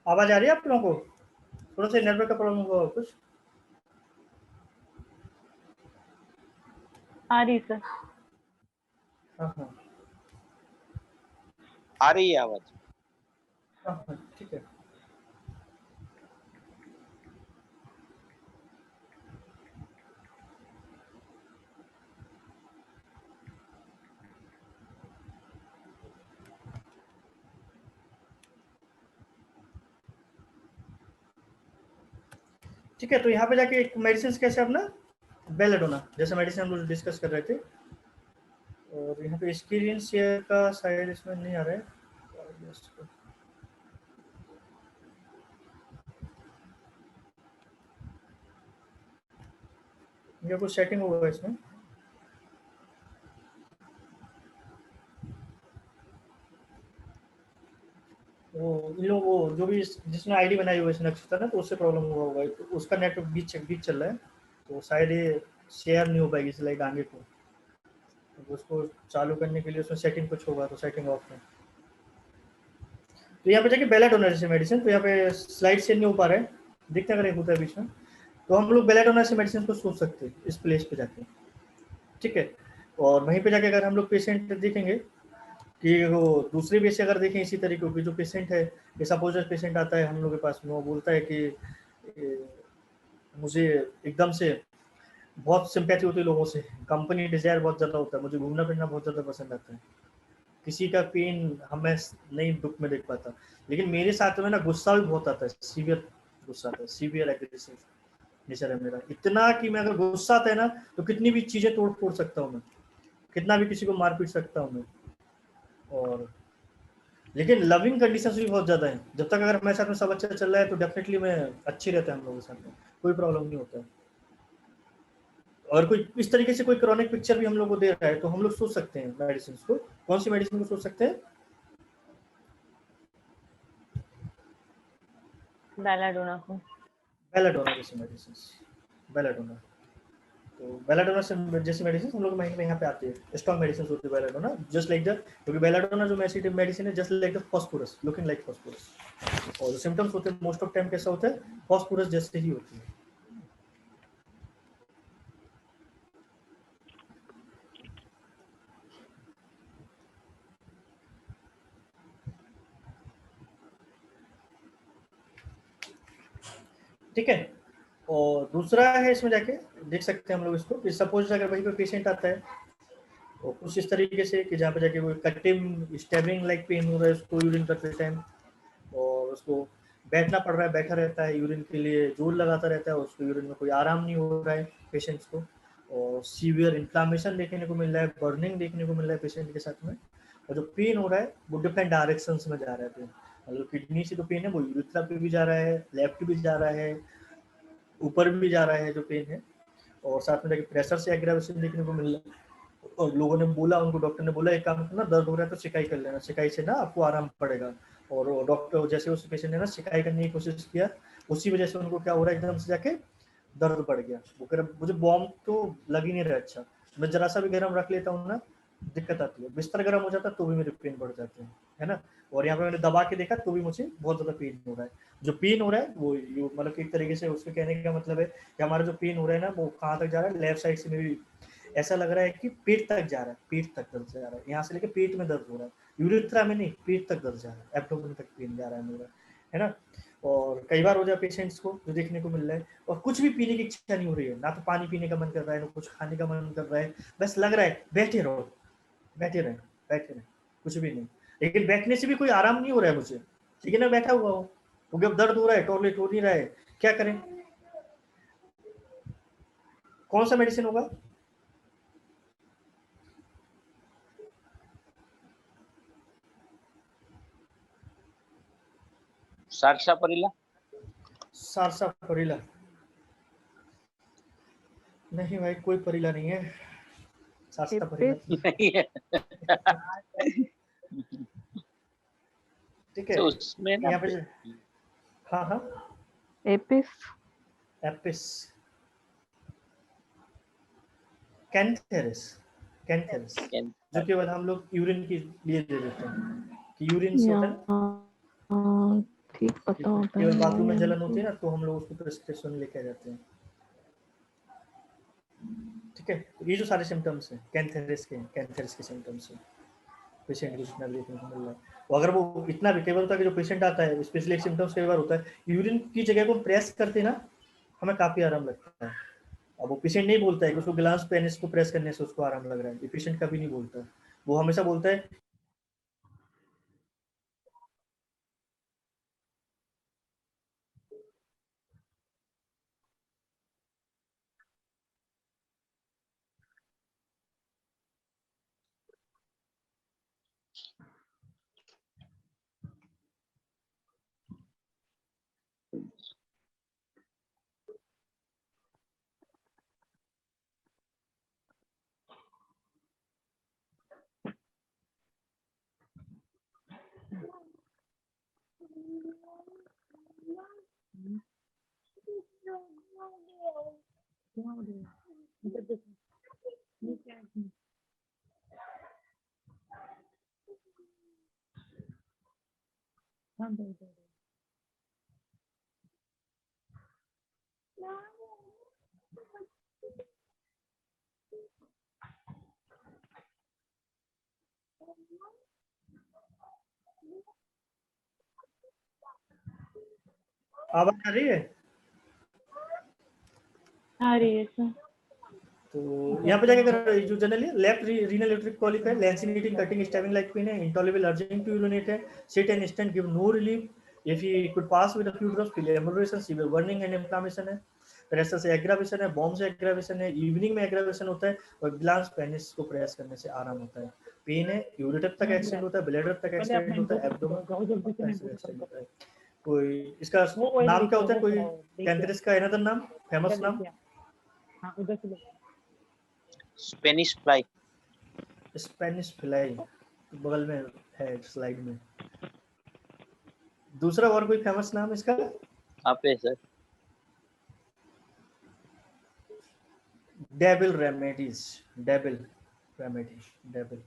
आवाज आ रही है आप लोगों को? थोड़ा सा नेटवर्क का प्रॉब्लम हुआ कुछ? आ रही सर। हाँ हाँ आ रही है आवाज। हाँ हाँ ठीक है। ठीक है, तो यहाँ पे जाके एक मेडिसिन कैसे अपना बेलेडोना जैसे मेडिसिन हम लोग डिस्कस कर रहे थे, और यहाँ पे स्क्रीन शेयर का शायद इसमें नहीं आ रहा है। ये कुछ सेटिंग होगा इसमें। वो इन लोग वो जो भी जिसने आईडी बनाई हुई है नक्षत्र ना, तो उससे प्रॉब्लम हुआ होगा, तो उसका नेटवर्क बीच चल रहा है, तो शायद ये शेयर नहीं हो पाएगी स्लाइड आगे को। तो उसको चालू करने के लिए उसमें सेटिंग कुछ होगा, तो सेटिंग ऑफ है। तो यहाँ पे जाके बेलाडोना जैसे मेडिसिन, तो यहाँ पे स्लाइड से नहीं हो पा रहा है, दिखता अगर एक होता है बीच में, तो हम लोग बेलाडोना से मेडिसिन को सोच सकते हैं इस प्लेस पे जाके। ठीक है, और वहीं पे जाके अगर हम लोग पेशेंट देखेंगे कि वो दूसरी बेस से अगर देखें इसी तरीके की जो पेशेंट है, ये सपोज पेशेंट आता है हम लोग के पास में, वो बोलता है कि मुझे एकदम से बहुत सिंपैथी होती है लोगों से, कंपनी डिजायर बहुत ज़्यादा होता है, मुझे घूमना फिरना बहुत ज़्यादा पसंद आता है, किसी का पेन हमें नहीं दुख में देख पाता, लेकिन मेरे साथ में ना गुस्सा भी बहुत आता है, सीवियर गुस्सा आता है, सीवियर एग्रेसिव नेचर है मेरा, इतना कि मैं अगर गुस्सा आता है ना तो कितनी भी चीज़ें तोड़ फोड़ सकता हूँ मैं, कितना भी किसी को मार पीट सकता हूँ मैं। और लेकिन लविंग कंडीशंस भी बहुत ज़्यादा है, जब तक अगर हमारे साथ में सब अच्छा चल रहा है तो डेफिनेटली मैं अच्छी रहता है हम लोगों के साथ में, कोई प्रॉब्लम नहीं होता है। और कोई इस तरीके से कोई क्रॉनिक पिक्चर भी हम लोग को दे रहा है तो हम लोग सोच सकते हैं मेडिसिन को, कौन सी मेडिसिन को सोच सकते हैं? बेलाडोना को। बेलाडोना जैसे मेडिसिन, बेलाडोना, तो बेलाडोना से जैसे मेडिसिन हम लोग में यहाँ पे आती है, स्ट्रॉन्ग मेडिसिन होती है बेलाडोना, जस्ट लाइक द, क्योंकि बेलाडोना जो मेडिसिन है just like the phosphorus, looking like phosphorus, और जो सिम्टम्स होते हैं मोस्ट ऑफ टाइम कैसा होता है, फॉस्फोरस जैसे ही होती है। ठीक है, और दूसरा है इसमें जाके देख सकते हैं हम लोग इसको कि सपोज अगर वही कोई पेशेंट आता है और कुछ इस तरीके से कि जहाँ पे जाके कोई कटिंग स्टेबिंग लाइक पेन हो रहा है उसको यूरिन करते टाइम, और उसको बैठना पड़ रहा है, बैठा रहता है, यूरिन के लिए जोर लगाता रहता है, उसको यूरिन में कोई आराम नहीं हो रहा है पेशेंट्स को, और सीवियर इन्फ्लामेशन देखने को मिल रहा है, बर्निंग देखने को मिल रहा है पेशेंट के साथ में, और जो पेन हो रहा है वो डिफरेंट डायरेक्शंस में जा रहा है पेन, मतलब किडनी से जो पेन है वो यूरिथ्रा पे भी जा रहा है, लेफ्ट भी जा रहा है, ऊपर भी जा रहा है जो पेन है, और साथ में प्रेशर से एग्रावेशन देखने को मिल रहा है। और लोगों ने बोला, उनको डॉक्टर ने बोला एक काम करना, दर्द हो रहा है तो सिकाई कर लेना, सिकाई से ना आपको आराम पड़ेगा, और डॉक्टर जैसे उस पेशेंट ने ना सिकाई करने की कोशिश किया, उसी वजह से उनको क्या हो रहा है, एकदम से जाके दर्द बढ़ गया, वो कह रहा मुझे बॉम्ब तो लग ही नहीं रहा, अच्छा मैं जरा सा भी गर्म रख लेता हूँ ना दिक्कत आती है, बिस्तर गर्म हो जाता तो भी मेरे पेन बढ़ जाते हैं, है ना, और यहाँ पे मैंने दबा के देखा तो भी मुझे बहुत ज़्यादा पेन हो रहा है, जो पेन हो रहा है वो मतलब एक तरीके से उसके कहने का मतलब है कि हमारा जो पेन हो रहा है ना वो कहाँ तक जा रहा है, लेफ्ट साइड से मेरी ऐसा लग रहा है कि पेट तक जा रहा है, पेट तक दर्द जा रहा है, यहाँ से लेके पेट में दर्द हो रहा है, यूरिथ्रा में नहीं, पेट तक दर्द जा रहा है, एब्डोमेन तक पेन जा रहा है मेरा, है ना। और कई बार हो जाए पेशेंट्स को जो देखने को मिल रहा है, और कुछ भी पीने की इच्छा नहीं हो रही है, ना तो पानी पीने का मन कर रहा है, ना कुछ खाने का मन कर रहा है, बस लग रहा है बैठे रहो, बैठे रहे, बैठे रहे, कुछ भी नहीं, लेकिन बैठने से भी कोई आराम नहीं हो रहा है मुझे, ठीक है ना, बैठा हुआ हूँ, क्योंकि अब दर्द हो रहा है, टॉयलेट हो नहीं रहा है, क्या करें, कौन सा मेडिसिन होगा? सारसापरिला। सारसापरिला? नहीं भाई, कोई परिला नहीं है सारसापरिला। नहीं है। ठीक है, तो उसमें ना यहाँ पे हाँ हाँ, एपिस। एपिस, कैंथेरिस, कैंथेरिस, जो केवल हम लोग यूरिन के लिए दे देते हैं कि यूरिन से होता है, ठीक पता होता केवल बाथरूम में है। जलन होती है ना, तो हम लोग उसको प्रिस्क्रिप्शन लेके आ जाते हैं। ठीक है, तो ये जो सारे सिम्टम्स हैं कैंथेरिस के सिम्टम्स हैं, पेशेंट को जितना भी देखने को मिल रहा है। तो अगर वो इतना भी केवल होता है कि जो पेशेंट आता है, स्पेशली एक सिम्टम्स कई बार होता है यूरिन की जगह को प्रेस करते ना, हमें काफी आराम लगता है। अब वो पेशेंट नहीं बोलता है कि उसको ग्लास पेनिस को प्रेस करने से उसको आराम लग रहा है, ये पेशेंट कभी नहीं बोलता। वो हमेशा बोलता है आवाज आ रही है। आ रही है सर। तो यहाँ पे जाके अगर जो generally left renal ureteric colic है, lancinating cutting stabbing like pain है, इंटॉलेबल अर्जिंग टू यूरिनेट है, sit and stand give no relief if he could pass with a few drops feel haemorrhages, severe burning and inflammation है, प्रेशर से एग्रावेशन है, बॉम्ब से एग्रावेशन है, इवनिंग में एग्रावेशन होता है और ग्लास पेनिस को प्रेस करने से आराम होता है। पेन है, यूरेटर तक एक्सटेंड होता है, ब्लैडर तक एक्सटेंड होता है, एब्डोमेन एक्सटेंड होता है। कोई इसका नाम क्या होता है, कोई कैंथेरिस का अनदर नाम, फेमस नाम? Spanish fly. स्पेनिश फ्लाई बगल में है स्लाइड में। दूसरा और कोई फेमस नाम इसका? आप है sir. Devil remedies, devil remedy, devil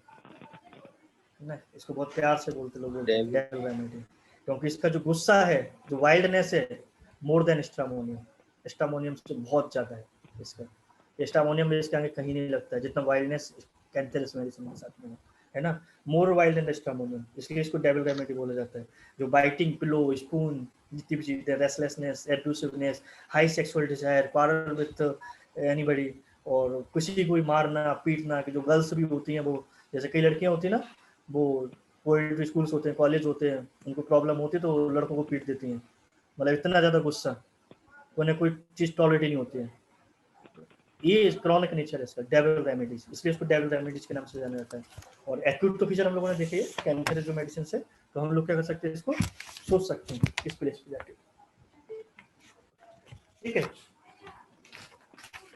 ना, इसको बहुत प्यार से बोलते लोग, बोलते हैं डेविल रेमेडी, क्योंकि इसका जो गुस्सा है, जो वाइल्डनेस है, मोर देन स्ट्रामोनियम, स्ट्रामोनियम से बहुत ज्यादा है इसका। स्ट्रामोनियम में इसके आगे कहीं नहीं लगता है जितना वाइल्डनेस कैंथेरिस मेडिसिन के साथ में है ना, मोर वाइल्ड देन स्ट्रामोनियम, इसलिए इसको डेविल रेमेडी बोला जाता है। जो बाइटिंग, पिलो, स्पून, जितनी भी चीजें, restlessness, abusiveness, high sexual desire, quarrel with anybody, और किसी को भी मारना पीटना, कि जो गर्ल्स भी होती हैं, वो जैसे कई लड़कियां होती हैं ना, वो कोई स्कूल्स होते हैं, कॉलेज होते हैं, उनको प्रॉब्लम होती है तो लड़कों को पीट देती हैं, मतलब इतना ज़्यादा गुस्सा, उन्हें कोई चीज़ टॉलरेट ही नहीं होती है। ये क्रॉनिक नेचर है इसका, डेविल रेमेडीज, इसलिए इसको डेविल रेमेडीज के नाम से जाना जाता है। और एक्यूट तो फीचर हम लोगों ने देखे है कैंसर जो मेडिसिन से, तो हम लोग क्या कर सकते हैं, इसको सोच सकते हैं इस प्लेस पे जाके। ठीक है,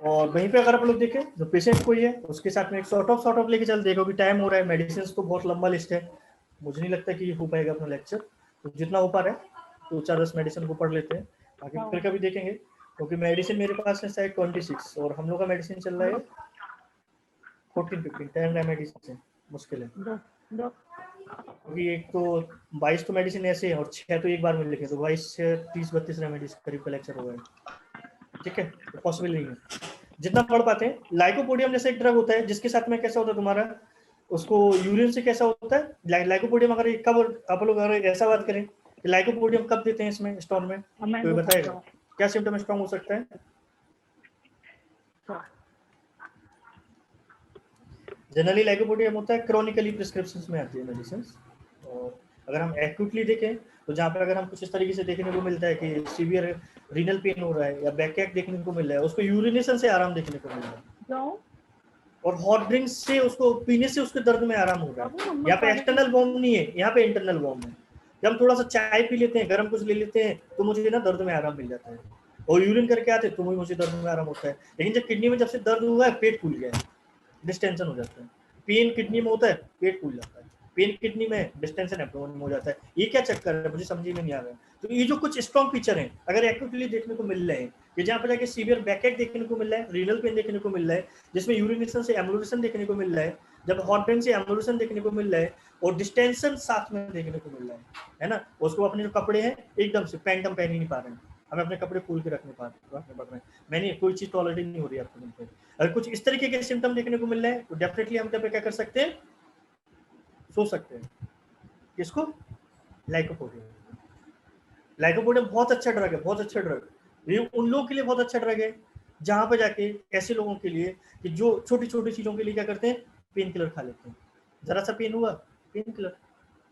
और वहीं पे अगर आप लोग देखें, जो पेशेंट कोई है उसके साथ में एक सॉर्ट ऑफ लेके चल, देखो कि टाइम हो रहा है, मेडिसिन तो बहुत लंबा लिस्ट है, मुझे नहीं लगता कि हो पाएगा अपना लेक्चर, तो जितना हो पा रहा है तो 4-10 मेडिसिन को पढ़ लेते हैं, बाकी फिर कभी देखेंगे, क्योंकि मेडिसिन मेरे पास है शायद 26 और हम लोग का मेडिसिन चल रहा है 14-15 10 मेडिसिन है, मुश्किल है, क्योंकि एक तो 22 तो मेडिसिन ऐसे हैं और 6 तो एक बार में लिखे, तो 22 से 30-32 रेमेडीज करीब का लेक्चर हो गया। ठीक है, तो पॉसिबल नहीं है जितना पढ़ पाते हैं। लाइकोपोडियम जैसे एक ड्रग होता है जिसके साथ में कैसा होता है तुम्हारा, उसको यूरिन से कैसा होता है लाइकोपोडियम, अगर कब आप लोग अगर ऐसा बात करें कि लाइकोपोडियम कब देते हैं इसमें स्टोन में, कोई बताएगा क्या सिम्टम स्ट्रॉन्ग हो सकता है? जनरली लाइकोपोडियम होता है क्रॉनिकली प्रिस्क्रिप्शंस में आती है मेडिसिन, और अगर हम एक्यूटली देखें तो जहाँ पर अगर हम कुछ इस तरीके से देखने को मिलता है कि सीवियर रीनल पेन हो रहा है या बैक एक देखने को मिल रहा है, उसको यूरिनेशन से आराम देखने को मिल रहा है, और हॉट ड्रिंक्स से उसको पीने से उसके दर्द में आराम हो रहा है। यहाँ पे एक्सटर्नल वॉर्म नहीं है, यहाँ पे इंटरनल वॉर्म है। जब हम थोड़ा सा चाय पी लेते हैं, गर्म कुछ ले लेते हैं, तो मुझे ना दर्द में आराम मिल जाता है, और यूरिन करके आते तो मुझे दर्द में आराम होता है। लेकिन जब किडनी में जब से दर्द हुआ है, पेट फूल गया है, डिस्टेंशन हो जाता है, पेन किडनी में होता है, पेट फूल जाता है, पेन किडनी में, डिस्टेंशन एब्डोमेन हो जाता है। ये क्या चक्कर है, मुझे समझ में नहीं आ रहा है। तो ये जो कुछ स्ट्रॉन्ग फीचर हैं अगर एक्यूटली देखने को मिल रहे हैं, कि जहाँ पर जाके सीवियर बैकएक देखने को मिल रहा है, रीनल पेन देखने को मिल रहा है, जिसमें यूरिनेशन से एम्बुलेशन देखने को मिल रहा है, जब हॉट ड्रिंक से एम्बुलेशन देखने को मिल रहा है, और डिस्टेंशन साथ में देखने को मिल रहा है ना, उसको अपने जो कपड़े हैं एकदम से पैंट हम पहन ही नहीं पा रहे हैं, हमें अपने कपड़े खोल के रखने पड़ रहे हैं, मैंने कोई चीज टॉलरेट नहीं हो रही है आपको दिन पे। अगर कुछ इस तरीके के सिम्टम देखने को मिल रहे हैं तो डेफिनेटली हम क्या कर सकते हैं, सो सकते हैं। किसको? लाइकोपोडियम। लाइकोपोडियम बहुत अच्छा ड्रग है, बहुत अच्छा ड्रग। ये उन लोगों के लिए बहुत अच्छा ड्रग है जहां पर जाके ऐसे लोगों के लिए कि जो छोटी छोटी चीजों के लिए क्या करते हैं, पेन किलर खा लेते हैं। जरा सा पेन हुआ पेन किलर,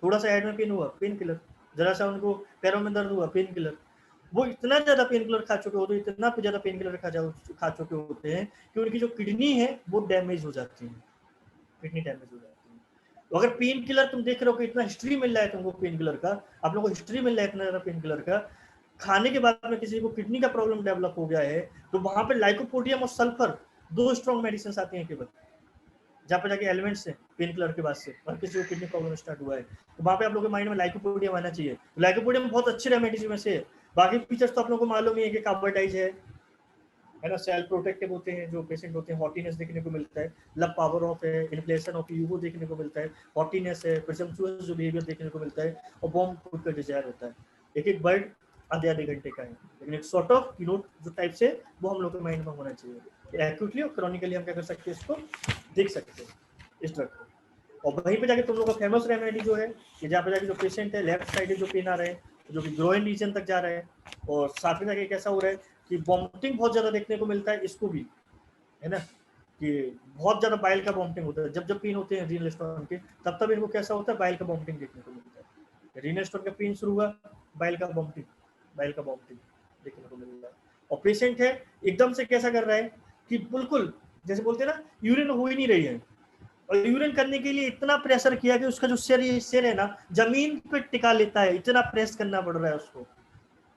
थोड़ा सा हेड में पेन हुआ पेन किलर, जरा सा उनको पैरों में दर्द हुआ पेन किलर। वो इतना ज्यादा पेन किलर खा चुके होते हैं, इतना ज्यादा पेन किलर खा चुके होते हैं कि उनकी जो किडनी है वो डैमेज हो जाती है, किडनी डैमेज हो जाती है। तो अगर पेन किलर तुम देख रहे हो कि इतना हिस्ट्री मिल रहा है तुमको पेन किलर का, आप लोगों को हिस्ट्री मिल रहा है इतना ज्यादा पेन किलर का, खाने के बाद में किसी को किडनी का प्रॉब्लम डेवलप हो गया है, तो वहां पे लाइकोपोडियम और सल्फर दो स्ट्रॉन्ग मेडिसिन आती हैं केवल, जहाँ पे जाके एलिमेंट्स है पेन किलर के बाद से, और किसी को किडनी प्रॉब्लम स्टार्ट हुआ है तो वहाँ पे आप लोगों के माइंड में लाइकोपोडियम आना चाहिए। लाइकोपोडियम बहुत अच्छे रेमेडीज में से है। बाकी फीचर्स तो आप लोगों को मालूम ही है कि कार्बोटाइज है ना, सेल प्रोटेक्टिव होते हैं जो पेशेंट होते हैं, हॉटीनेस देखने को मिलता है, लब पावर ऑफ है, इन्फ्लेशन ऑफ यूवो देखने को मिलता है, हॉटीनेस है, प्रिजम्पचुअस जो बिहेवियर देखने को मिलता है, और बॉम्ब फूड का डिजायर होता है। एक एक बर्ड आधे घंटे का है, लेकिन एक सॉर्ट ऑफ कीनोट जो टाइप से वो हम लोग के माइंड में होना चाहिए। एक्यूटली और क्रॉनिकली हम क्या कर सकते हैं, इसको देख सकते हैं इस ड्रग को। और वहीं पे जाके तुम लोग का फेमस रेमेडी जो है कि जहाँ पे जाके जो पेशेंट है लेफ्ट साइड जो पेन आ रहा है, जो कि ग्रोइन रीजन तक जा रहा है, और साथ में जाके कैसा हो रहा है कि वॉमिटिंग बहुत ज्यादा देखने को मिलता है, इसको भी है ना, कि बहुत ज्यादा बाइल का वॉमिटिंग होता है। जब जब पेन होते हैं रीनल स्टोन के, तब तब इनको कैसा होता है, बाइल का वॉमिटिंग देखने को मिलता है। रीनल स्टोन का पेन शुरू हुआ, बाइल का वॉमिटिंग देखने को मिल रहा है। और पेशेंट है एकदम से कैसा कर रहा है कि बिल्कुल जैसे बोलते हैं ना, यूरिन हो ही नहीं रही है, और यूरिन करने के लिए इतना प्रेशर किया कि उसका जो सिर है ना जमीन पे टिका लेता है, इतना प्रेस करना पड़ रहा है उसको,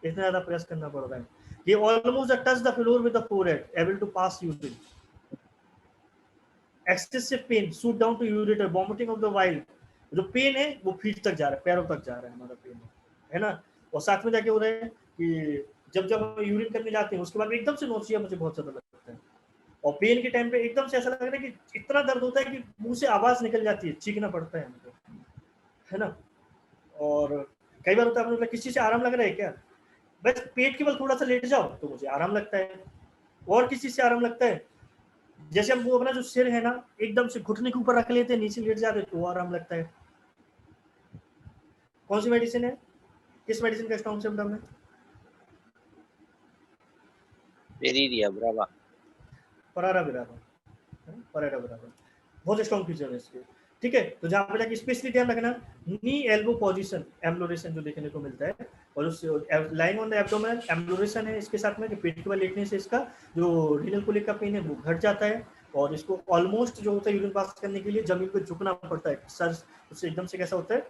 इतना ज्यादा प्रेस करना पड़ रहा है कि almost touch the floor with the forehead, able to pass urine. Excessive pain, shoot down to ureter, vomiting of the wild. जो पेन है वो फीट तक जा रहा है, पैरों तक जा रहा है हमारा पेन, है ना। और साथ में जाके हो रहा है कि जब जब हम यूरिन करने जाते हैं उसके बाद एकदम से नोचिया मुझे बहुत ज्यादा लगता है, और पेन के टाइम पे एकदम से ऐसा लग रहा है कि इतना दर्द होता है कि मुंह से आवाज निकल जाती है, चीखना पड़ता है हमको, है ना। और कई बार होता है मतलब किसी से आराम लग रहा है क्या, बस पेट के बल थोड़ा सा लेट जाओ तो मुझे आराम लगता है, और किसी से आराम लगता है, जैसे हम वो अपना जो सिर है ना एकदम से घुटने के ऊपर रख लेते हैं, नीचे लेट जाते तो आराम लगता है। कौन सी मेडिसिन है, किस मेडिसिन का स्ट्रॉन्ग सिम्टम है? पेरीरिया ब्रावा, परारा बिरावा, बहुत स्ट्रॉन्ग फीचर है इसके, ठीक है। तो जहाँ पे जाके स्पेशली ध्यान रखना, नी एल्बो पोजीशन एम्बुलेशन जो देखने को मिलता है, और उस lying on the abdomen ambulation है इसके साथ में, कि पेट के बल लेटने से इसका जो रीनल कोलिक का पेन है वो घट जाता है, और इसको ऑलमोस्ट जो होता है यूरिन पास करने के लिए जमीन पे झुकना पड़ता है, सर उससे एकदम से कैसा होता है,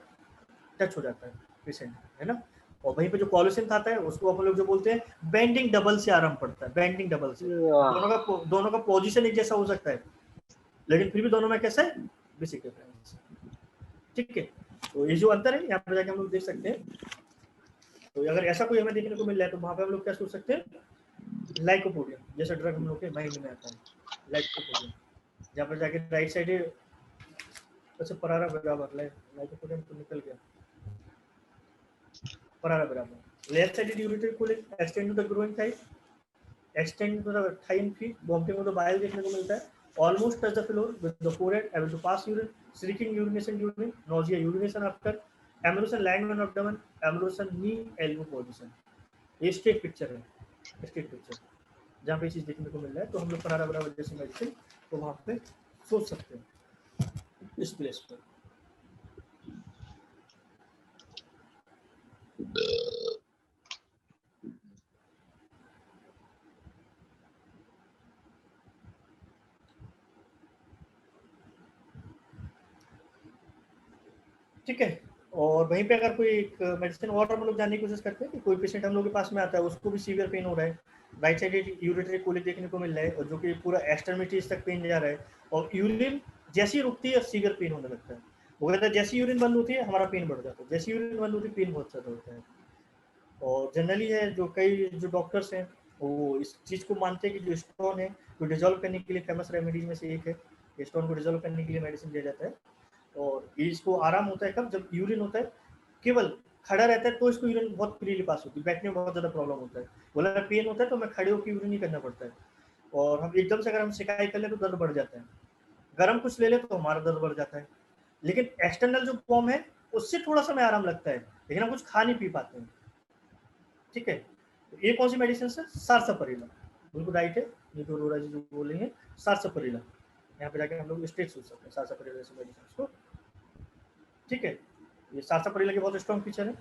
टच हो जाता है पेशेंट, है ना। और वहीं पे जो कॉलोसिन आता है उसको अपन लोग जो बोलते हैं बेंडिंग डबल से आराम पड़ता है, बेंडिंग डबल से। दोनों का पोजीशन एक जैसा हो सकता है, लेकिन फिर भी दोनों में कैसा है, बेसिक डिफरेंस, ठीक है। तो ये जो अंतर है यहाँ पे जाके हम लोग देख सकते हैं। तो अगर ऐसा कोई हमें देखने को मिल रहा है तो वहाँ पे हम लोग क्या सोच सकते हैं, लाइकोपोडियम जैसा ड्रग हम लोग के माइंड में आता है, लाइकोपोडियम। जहाँ पर जाके राइट साइड अच्छा परारा बराबर, लाइकोपोडियम तो निकल गया, परारा बराबर। Left side ureteric colic extend to the groin thigh, extend to the thigh and feet, vomiting of the bile देखने को मिलता है, almost touch the floor with the forehead, able to pass urine, shrieking urination during, nausea urination after, ambulation lying on abdomen, ambulation knee elbow position। ये स्ट्रेट पिक्चर है, स्ट्रेट पिक्चर जहाँ पे चीज देखने को मिल रहा है। तो हम लोग परारा बराबर जैसे मेडिसिन तो वहाँ पे सोच सकते हैं इस प्लेस पर। ठीक है। और वहीं पे अगर कोई एक मेडिसिन और हम लोग जानने की कोशिश करते हैं कि कोई पेशेंट हम लोग के पास में आता है उसको भी सीवियर पेन हो रहा है, राइट साइड यूरिटरी कोलिक देखने को मिल रहा है, और जो कि पूरा एक्सट्रीमिटीज तक पेन जा रहा है, और यूरिन जैसी रुकती है सीवियर पेन होने लगता है। वो कहता है जैसी यूरिन बंद होती है हमारा पेन बढ़ जाता है, जैसी यूरिन बंद होती है पेन बहुत ज़्यादा होता है। और जनरली है जो कई जो डॉक्टर्स हैं वो इस चीज़ को मानते हैं कि जो स्टोन है वो डिजोल्व करने के लिए फेमस रेमेडीज में से एक है, स्टोन को डिजोल्व करने के लिए मेडिसिन दिया जाता है। और इसको आराम होता है कब, जब यूरिन होता है केवल खड़ा रहता है तो इसको यूरिन बहुत फ्रीली पास होती है, बैठने में बहुत ज़्यादा प्रॉब्लम होता है। बोला पेन होता है तो मैं खड़े होकर यूरिन ही करना पड़ता है। और हम एकदम से अगर हम सिकाई कर ले तो दर्द बढ़ जाता है, गर्म कुछ ले ले तो हमारा दर्द बढ़ जाता है। लेकिन एक्सटर्नल जो फॉर्म है उससे थोड़ा सा हमें आराम लगता है, लेकिन हम कुछ खा नहीं पी पाते हैं। ठीक है, तो ये कौन सी मेडिसिन है? सारसापरिला, बिल्कुल राइट है। ये तो अरोड़ा जी जो बोल रही है सारसापरिला, यहाँ पे जाके हम लोग स्टेट सोच सकते हैं सारसापरिला जैसे मेडिसिन को। ठीक है, ये सारसापरिला के बहुत स्ट्रॉन्ग फीचर है।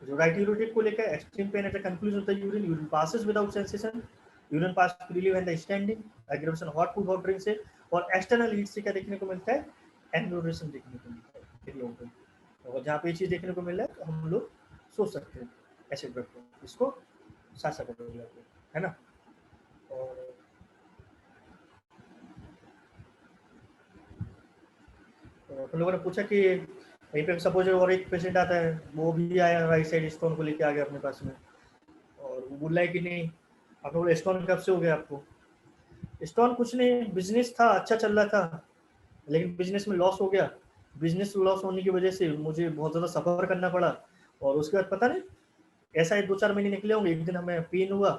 जो राइट यूरोटिक को लेकर extreme pen at the conclusion of the urine, urine passes without sensation, urine pass freely when the standing, aggravation hot food hot drink से, और एक्सटर्नल हीट से क्या देखने को मिलता है? एनोरेशन देखने को मिलता है इन लोगों को। और जहाँ पे ये चीज़ देखने को मिल रहा है तो हम लोग सोच सकते हैं ऐसे ड्रग को, इसको सारसापरिला को, है ना। और हम लोगों ने पूछा कि वहीं पे सपोज और एक पेशेंट आता है, वो भी आया राइट साइड स्टोन को लेके आ गया अपने पास में, और वो बोल रहा है कि नहीं आप लोग स्टोन कब से हो गया आपको? स्टोन कुछ नहीं, बिजनेस था अच्छा चल रहा था लेकिन बिजनेस में लॉस हो गया, बिजनेस लॉस होने की वजह से मुझे बहुत ज़्यादा सफ़र करना पड़ा, और उसके बाद पता नहीं ऐसा ही 2-4 महीने निकले होंगे, एक दिन हमें पेन हुआ,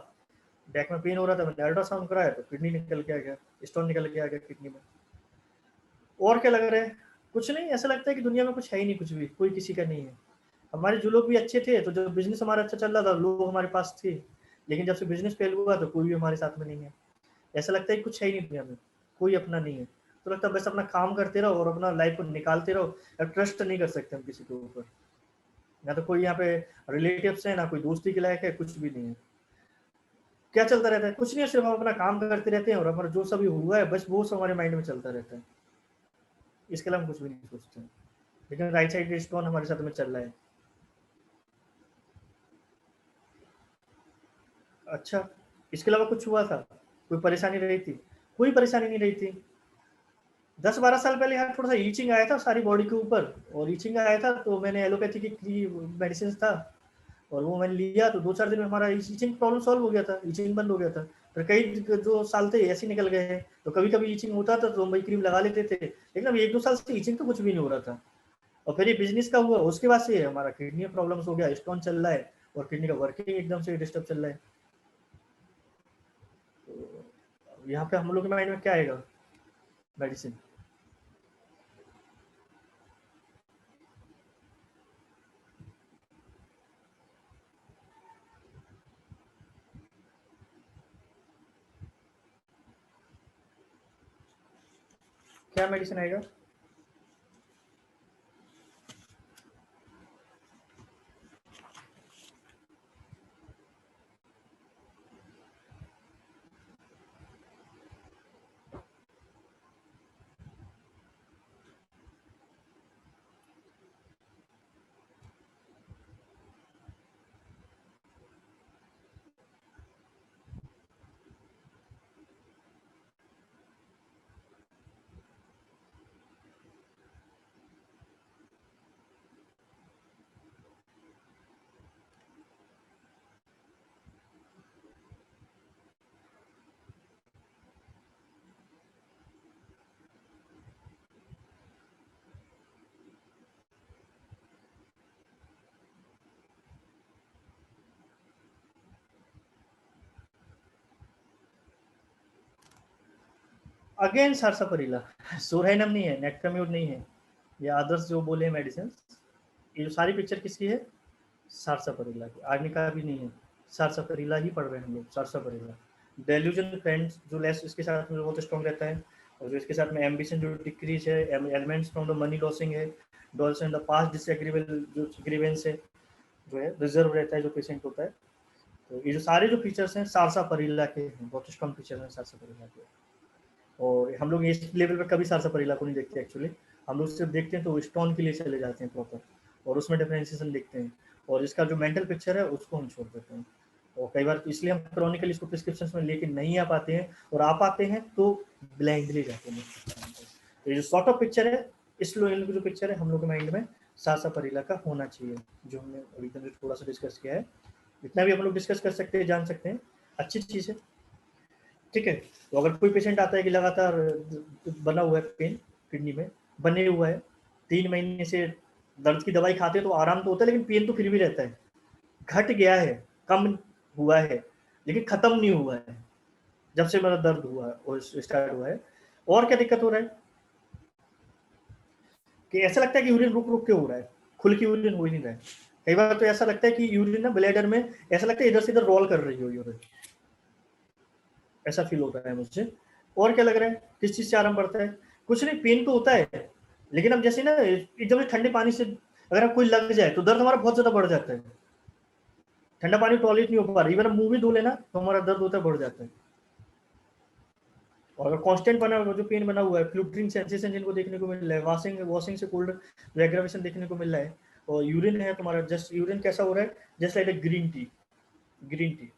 बैक में पेन हो रहा था, मैंने अल्ट्रासाउंड कराया तो किडनी निकल के आ गया, स्टोन निकल के आ गया किडनी में। और क्या लग रहा है? कुछ नहीं, ऐसा लगता है कि दुनिया में कुछ है ही नहीं, कुछ भी कोई किसी का नहीं है। हमारे जो लोग भी अच्छे थे, तो जब बिजनेस हमारा अच्छा चल रहा था लोग हमारे पास थे, लेकिन जब से बिजनेस फेल हुआ तो कोई भी हमारे साथ में नहीं है। ऐसा लगता है कि कुछ है ही नहीं दुनिया में, कोई अपना नहीं है। तो लगता है बस अपना काम करते रहो और अपना लाइफ को निकालते रहो, और ट्रस्ट नहीं कर सकते हम किसी के ऊपर, ना तो कोई यहाँ पे रिलेटिव्स है, ना कोई दोस्ती के लायक है, कुछ भी नहीं है। क्या चलता रहता है? कुछ नहीं है, सिर्फ हम अपना काम करते रहते हैं और हमारा जो सभी हुआ है बस वो सब हमारे माइंड में चलता रहता है, इसके अलावा हम कुछ भी नहीं सोचते हैं। लेकिन राइट साइड स्टोन हमारे साथ में चल रहा है। अच्छा, इसके अलावा कुछ हुआ था? कोई परेशानी रही थी? कोई परेशानी नहीं रही थी। 10-12 साल पहले यहाँ थोड़ा सा ईचिंग आया था सारी बॉडी के ऊपर, और ईचिंग आया था तो मैंने एलोपैथी की मेडिसिन था और वो मैंने लिया तो 2-4 दिन में हमारा ईचिंग प्रॉब्लम सॉल्व हो गया था, ईचिंग बंद हो गया था। फिर कई जो साल थे ऐसे निकल गए हैं, तो कभी कभी ईचिंग होता था तो हम क्रीम लगा लेते थे, लेकिन अब 1-2 साल से ईचिंग तो कुछ भी नहीं हो रहा था। और फिर ये बिजनेस का हुआ, उसके बाद से हमारा किडनी में प्रॉब्लम्स हो गया, स्टोन चल रहा है और किडनी का वर्किंग एकदम से डिस्टर्ब चल रहा है। तो यहाँ पे हम लोग के माइंड में क्या आएगा? मेडिसिन। क्या मेडिसिन आएगा? अगेन सारसापरिला, सोरैनम नहीं है, नेक्ट्राम्यूड नहीं है, या अदर्स जो बोले मेडिसिन, ये जो सारी पिक्चर किसकी है? सारसापरिला की। आर्निका भी नहीं है, सारसापरिला ही पढ़ रहे हैं हम लोग, सारसापरिला। डेल्यूजन फ्रेंड्स जो लेस इसके साथ में बहुत स्ट्रॉन्ग रहता है, और जो इसके साथ में एम्बिशन जो डिक्रीज है, elements from the money losing है, डॉल्स इन द पास्ट डिसएग्रीबल जो ग्रीवेंस है, जो है रिजर्व रहता है जो पेशेंट होता है। तो ये जो सारे जो फीचर्स हैं सारसापरिला के हैं, बहुत स्ट्रॉन्ग फीचर हैं सारसापरिला के। और हम लोग इस लेवल पे कभी सारसापरिला को नहीं देखते एक्चुअली, हम लोग सिर्फ देखते हैं तो स्टोन के लिए चले जाते हैं प्रॉपर, और उसमें डिफरेंशिएशन देखते हैं, और इसका जो मेंटल पिक्चर है उसको हम छोड़ देते हैं। और कई बार इसलिए हम क्रॉनिकली इसको प्रिस्क्रिप्शन में लेके नहीं आ पाते हैं, और आ पाते हैं तो ब्लाइंडली जाते हैं। तो ये जो सॉर्ट ऑफ पिक्चर है, इस लोग जो पिक्चर है हम लोग के माइंड में सासा परिला का होना चाहिए, जो हमने अभी तक थोड़ा सा डिस्कस किया है। इतना भी हम लोग डिस्कस कर सकते हैं, जान सकते हैं, अच्छी चीज़ है। ठीक है, तो अगर कोई पेशेंट आता है कि लगातार बना हुआ है पेन किडनी में, बने हुआ है, 3 महीने से दर्द की दवाई खाते हैं तो आराम तो होता है, लेकिन पेन तो फिर भी रहता है, घट गया है, कम हुआ है, लेकिन खत्म नहीं हुआ है जब से मेरा दर्द हुआ है और स्टार्ट हुआ है। और क्या दिक्कत हो रहा है कि ऐसा लगता है कि यूरिन रुक रुक के हो रहा है, खुल के यूरिन हो ही नहीं रहा है। कई बार तो ऐसा लगता है कि यूरिन ना ब्लैडर में ऐसा लगता है इधर से इधर रोल कर रही हो यूरिन, ऐसा फील होता है मुझे। और क्या लग रहा है, किस चीज़ से आराम पड़ता है? कुछ नहीं, पेन तो होता है, लेकिन अब जैसे ना एकदम ठंडे पानी से अगर कोई लग जाए तो दर्द हमारा बहुत ज़्यादा बढ़ जाता है। ठंडा पानी टॉयलेट नहीं हो पा रहा, इवन मुंह भी धो लेना तो हमारा दर्द होता है, बढ़ जाता है। और अगर कांस्टेंट बना हुआ जो पेन बना हुआ है, फ्लूटरिंग सेंसेशन जिनको देखने को मिल रहा है, वॉशिंग से कोल्ड एग्रावेशन देखने को मिल रहा है, और यूरिन है तुम्हारा, जस्ट यूरिन कैसा हो रहा है, just like a green tea.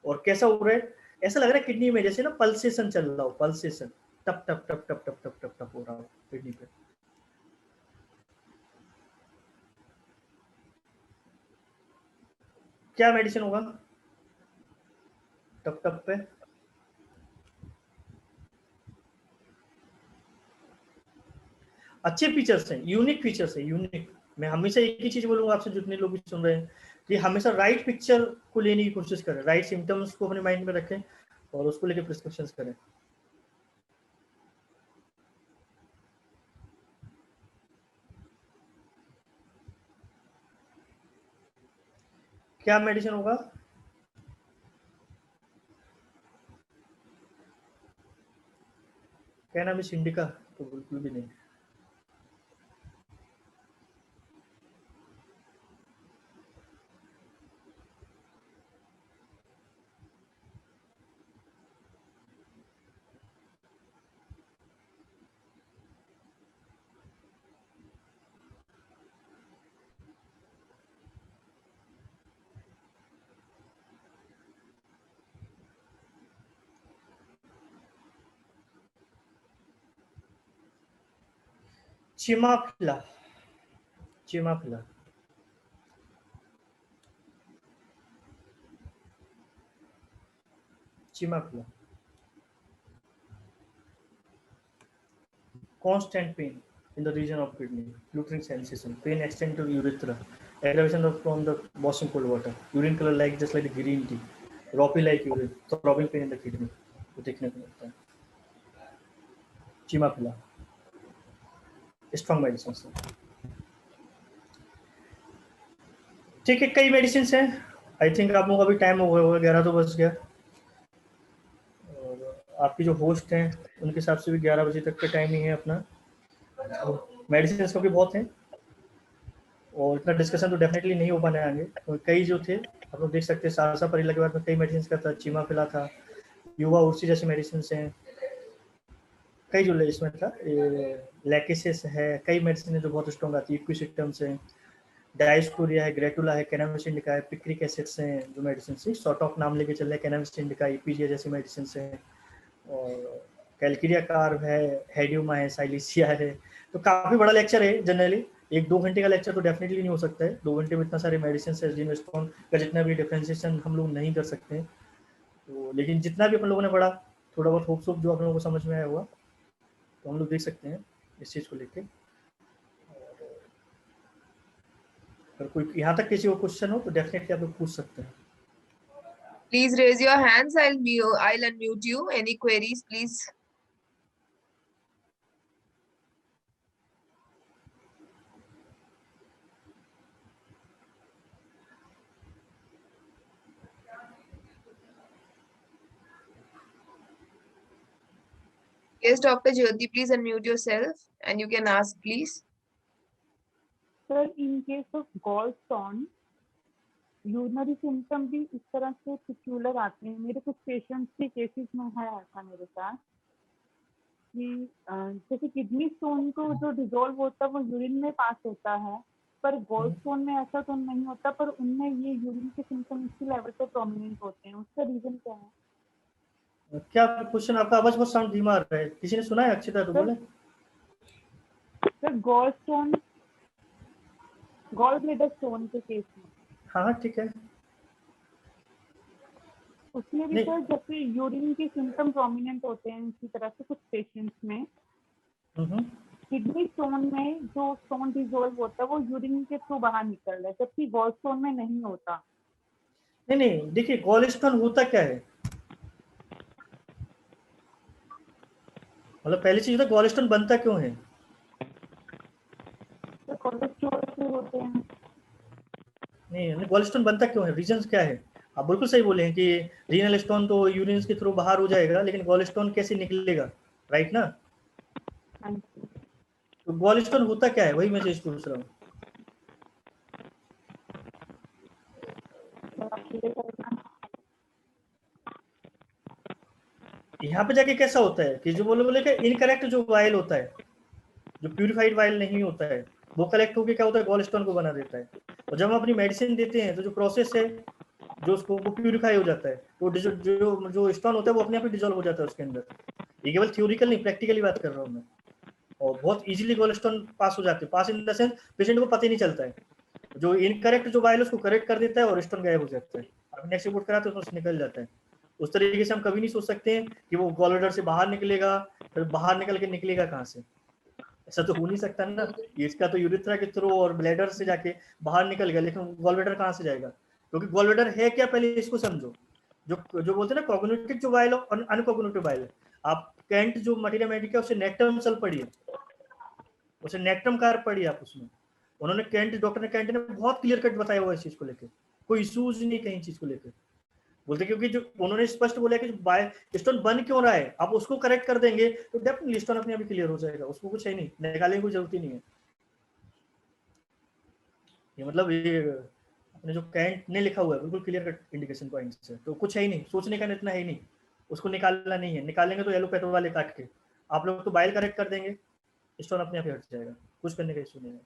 और कैसा हो रहा है, ऐसा लग रहा है किडनी में जैसे ना पल्सेशन चल रहा हो, पल्सेशन, टप टप टप टप टप टप टप टप हो रहा हो किडनी पे। क्या मेडिसिन होगा टप टप पे? अच्छे फीचर्स हैं, यूनिक फीचर्स है, यूनिक। मैं हमेशा एक ही चीज बोलूंगा आपसे, जितने लोग भी सुन रहे हैं, कि हमेशा राइट पिक्चर को लेने की कोशिश करें, राइट सिम्टम्स को अपने माइंड में रखें और उसको लेके प्रिस्क्रिप्शन करें। क्या मेडिसिन होगा? क्या नाम है, सिंडिका? तो बिल्कुल भी नहीं। चिमाफिला, चिमाफिला। चिमाफिला। Constant pain in the region of kidney, fluttering sensation, pain extend to urethra, aggravation of from the washing cold water, urine color like just like the green tea, ropey like urine, throbbing pain in the kidney, तो देखने को मिलता है। चिमाफिला स्ट्रॉन्ग मेडिसिन है। ठीक है, कई मेडिसिन हैं। आई थिंक आप लोगों का भी टाइम हो गया होगा, 11 तो बज गया, और आपकी जो होस्ट हैं उनके हिसाब से भी 11 बजे तक का टाइम ही है अपना। मेडिसिन क्योंकि बहुत हैं और इतना डिस्कशन तो डेफिनेटली नहीं हो पाने आएंगे, तो कई जो थे आप लोग देख सकते हैं, सासा परिला के बाद में कई मेडिसिन का था, चिमाफिला था, युवा उर्सी जैसे मेडिसिन हैं, कई जो इसमें था, लैकेसिस है, कई मेडिसिन है जो बहुत स्ट्रॉन्ग आती है, इक्विसिटम्स हैं, डायस्कोरिया है, ग्रेटुला है, कैनाबिस इंडिका है, पिक्रिक एसिड्स हैं जो मेडिसिन से शॉर्ट ऑफ नाम लेके चल रहे हैं, कैनाबिस इंडिका, ईपीजीए जैसी मेडिसिन हैं, और कैलकिरिया कार्ब है, हेडियोमा है, साइलिसिया है। तो काफ़ी बड़ा लेक्चर है जनरली, 1-2 घंटे का लेक्चर तो डेफिनेटली नहीं हो सकता है, 2 घंटे में इतना सारे मेडिसिन है जिनमें स्टोन का जितना भी डिफ्रेंशिएशन हम लोग नहीं कर सकते हैं। तो लेकिन जितना भी अपन लोगों ने पढ़ा, थोड़ा बहुत होप सोप जो आप लोगों को समझ में आया हुआ, तो हम लोग देख सकते हैं इस चीज़ को लेके। अगर कोई यहाँ तक किसी को क्वेश्चन हो तो डेफिनेटली आप लोग पूछ सकते हैं। Please raise your hands. I'll unmute you. Any queries, please? Yes, Dr. Jyoti, please unmute yourself and you can ask, please. Sir, in case of gallstone, urinary symptom भी इस तरह से पिक्यूलर आते हैं। मेरे कुछ पेशेंट्स के केसेस में है ऐसा मेरे साथ कि जैसे किडनी स्टोन को जो डिजोल्व होता है वो यूरिन में पास होता है, पर गॉल स्टोन में ऐसा तो नहीं होता, पर उनमें ये यूरिन के सिम्टम इसी लेवल पे प्रोमिनेंट होते हैं। उसका रीजन क्या है? क्या क्वेश्चन? आपका आवाज बहुत साउंड धीमा आ रहा है, किसी ने सुना है? अक्षिता तो बोले। सर गॉल ब्लैडर स्टोन के केस में हाँ ठीक है। उसमें भी नहीं। सर जब से यूरिन के सिम्टम प्रोमिनेंट होते हैं इसी तरह से कुछ पेशेंट्स में, किडनी स्टोन में जो स्टोन डिसॉल्व होता है वो यूरिन के थ्रू बाहर निकल रहा है, जबकि गॉल स्टोन में नहीं होता। नहीं देखिए, गॉल स्टोन होता क्या है, मतलब पहली चीज तो गॉल स्टोन बनता क्यों है? तो कोलेस्ट्रॉल से होते हैं। नहीं, गॉल स्टोन बनता क्यों है, रीजंस क्या है? आप बिल्कुल सही बोले हैं कि रीनल स्टोन तो यूरिन के थ्रू बाहर हो जाएगा, लेकिन गॉल स्टोन कैसे निकलेगा, राइट ना? हाँ जी। तो गॉल स्टोन होता क्या है, वही मैं चीज पूछ रहा हूँ। यहाँ पे जाके कैसा होता है कि जो बोले कि इनकरेक्ट जो वाइल होता है, जो प्यूरिफाइड वाइल नहीं होता है, वो कलेक्ट होकर क्या होता है, गॉल स्टोन को बना देता है। और जब हम अपनी मेडिसिन देते हैं तो जो प्रोसेस है, जो उसको वो प्यूरिफाई हो जाता है, तो जो स्टोन होता है वो अपने आप ही डिजोल्व हो जाता है उसके अंदर। ये केवल थ्योरिकल नहीं, प्रैक्टिकली बात कर रहा हूँ मैं। और बहुत इजीली गॉल स्टोन पास हो जाते हैं, पास इन द सेंस पेशेंट को पता ही नहीं चलता है। जो इनकरेक्ट जो वाइल उसको करेक्ट कर देता है और स्टोन गायब हो जाता है। आप नेक्स्ट रिपोर्ट कराते हो तो उससे निकल जाता है। उस तरीके से हम कभी नहीं सोच सकते हैं कि वो गॉल ब्लैडर से बाहर निकलेगा, फिर बाहर निकल के निकलेगा कहाँ से, ऐसा तो हो नहीं सकता ना। इसका तो यूरिथ्रा के थ्रू और ब्लैडर से जाके बाहर निकल गया, लेकिन गॉल ब्लैडर कहाँ से जाएगा? क्योंकि गॉल ब्लैडर है क्या, पहले इसको समझो। जो बोलते हैं ना कॉग्निटिव जो वाइल और अनकॉग्निटिव वाइल, आप कैंट जो मटीरिया मेडिका उससे नेक्टम सल पढ़िए, उसे नेक्टम कार पढ़िए आप उसमें। उन्होंने डॉक्टर कैंट ने बहुत क्लियर कट बताया हुआ इस चीज को लेकर, कोई इशूज नहीं कहीं चीज को लेकर। बोलते क्योंकि जो उन्होंने स्पष्ट बोला कि स्टोन बन क्यों रहा है, आप उसको करेक्ट कर देंगे तो डेफिनेटली स्टोन अपने आप ही क्लियर हो जाएगा, उसको कुछ है नहीं, निकालने की कोई जरूरत ही नहीं है। ये मतलब ये अपने जो कैंट ने लिखा हुआ है बिल्कुल क्लियर कट इंडिकेशन पॉइंट्स है, तो कुछ है ही नहीं, सोचने का इतना है ही नहीं, उसको निकालना नहीं है। निकालेंगे तो एलोपैथो वाले काट के, आप लोग तो बाइल करेक्ट कर देंगे, स्टोन अपने आप ही हट जाएगा, कुछ करने का इशू नहीं है।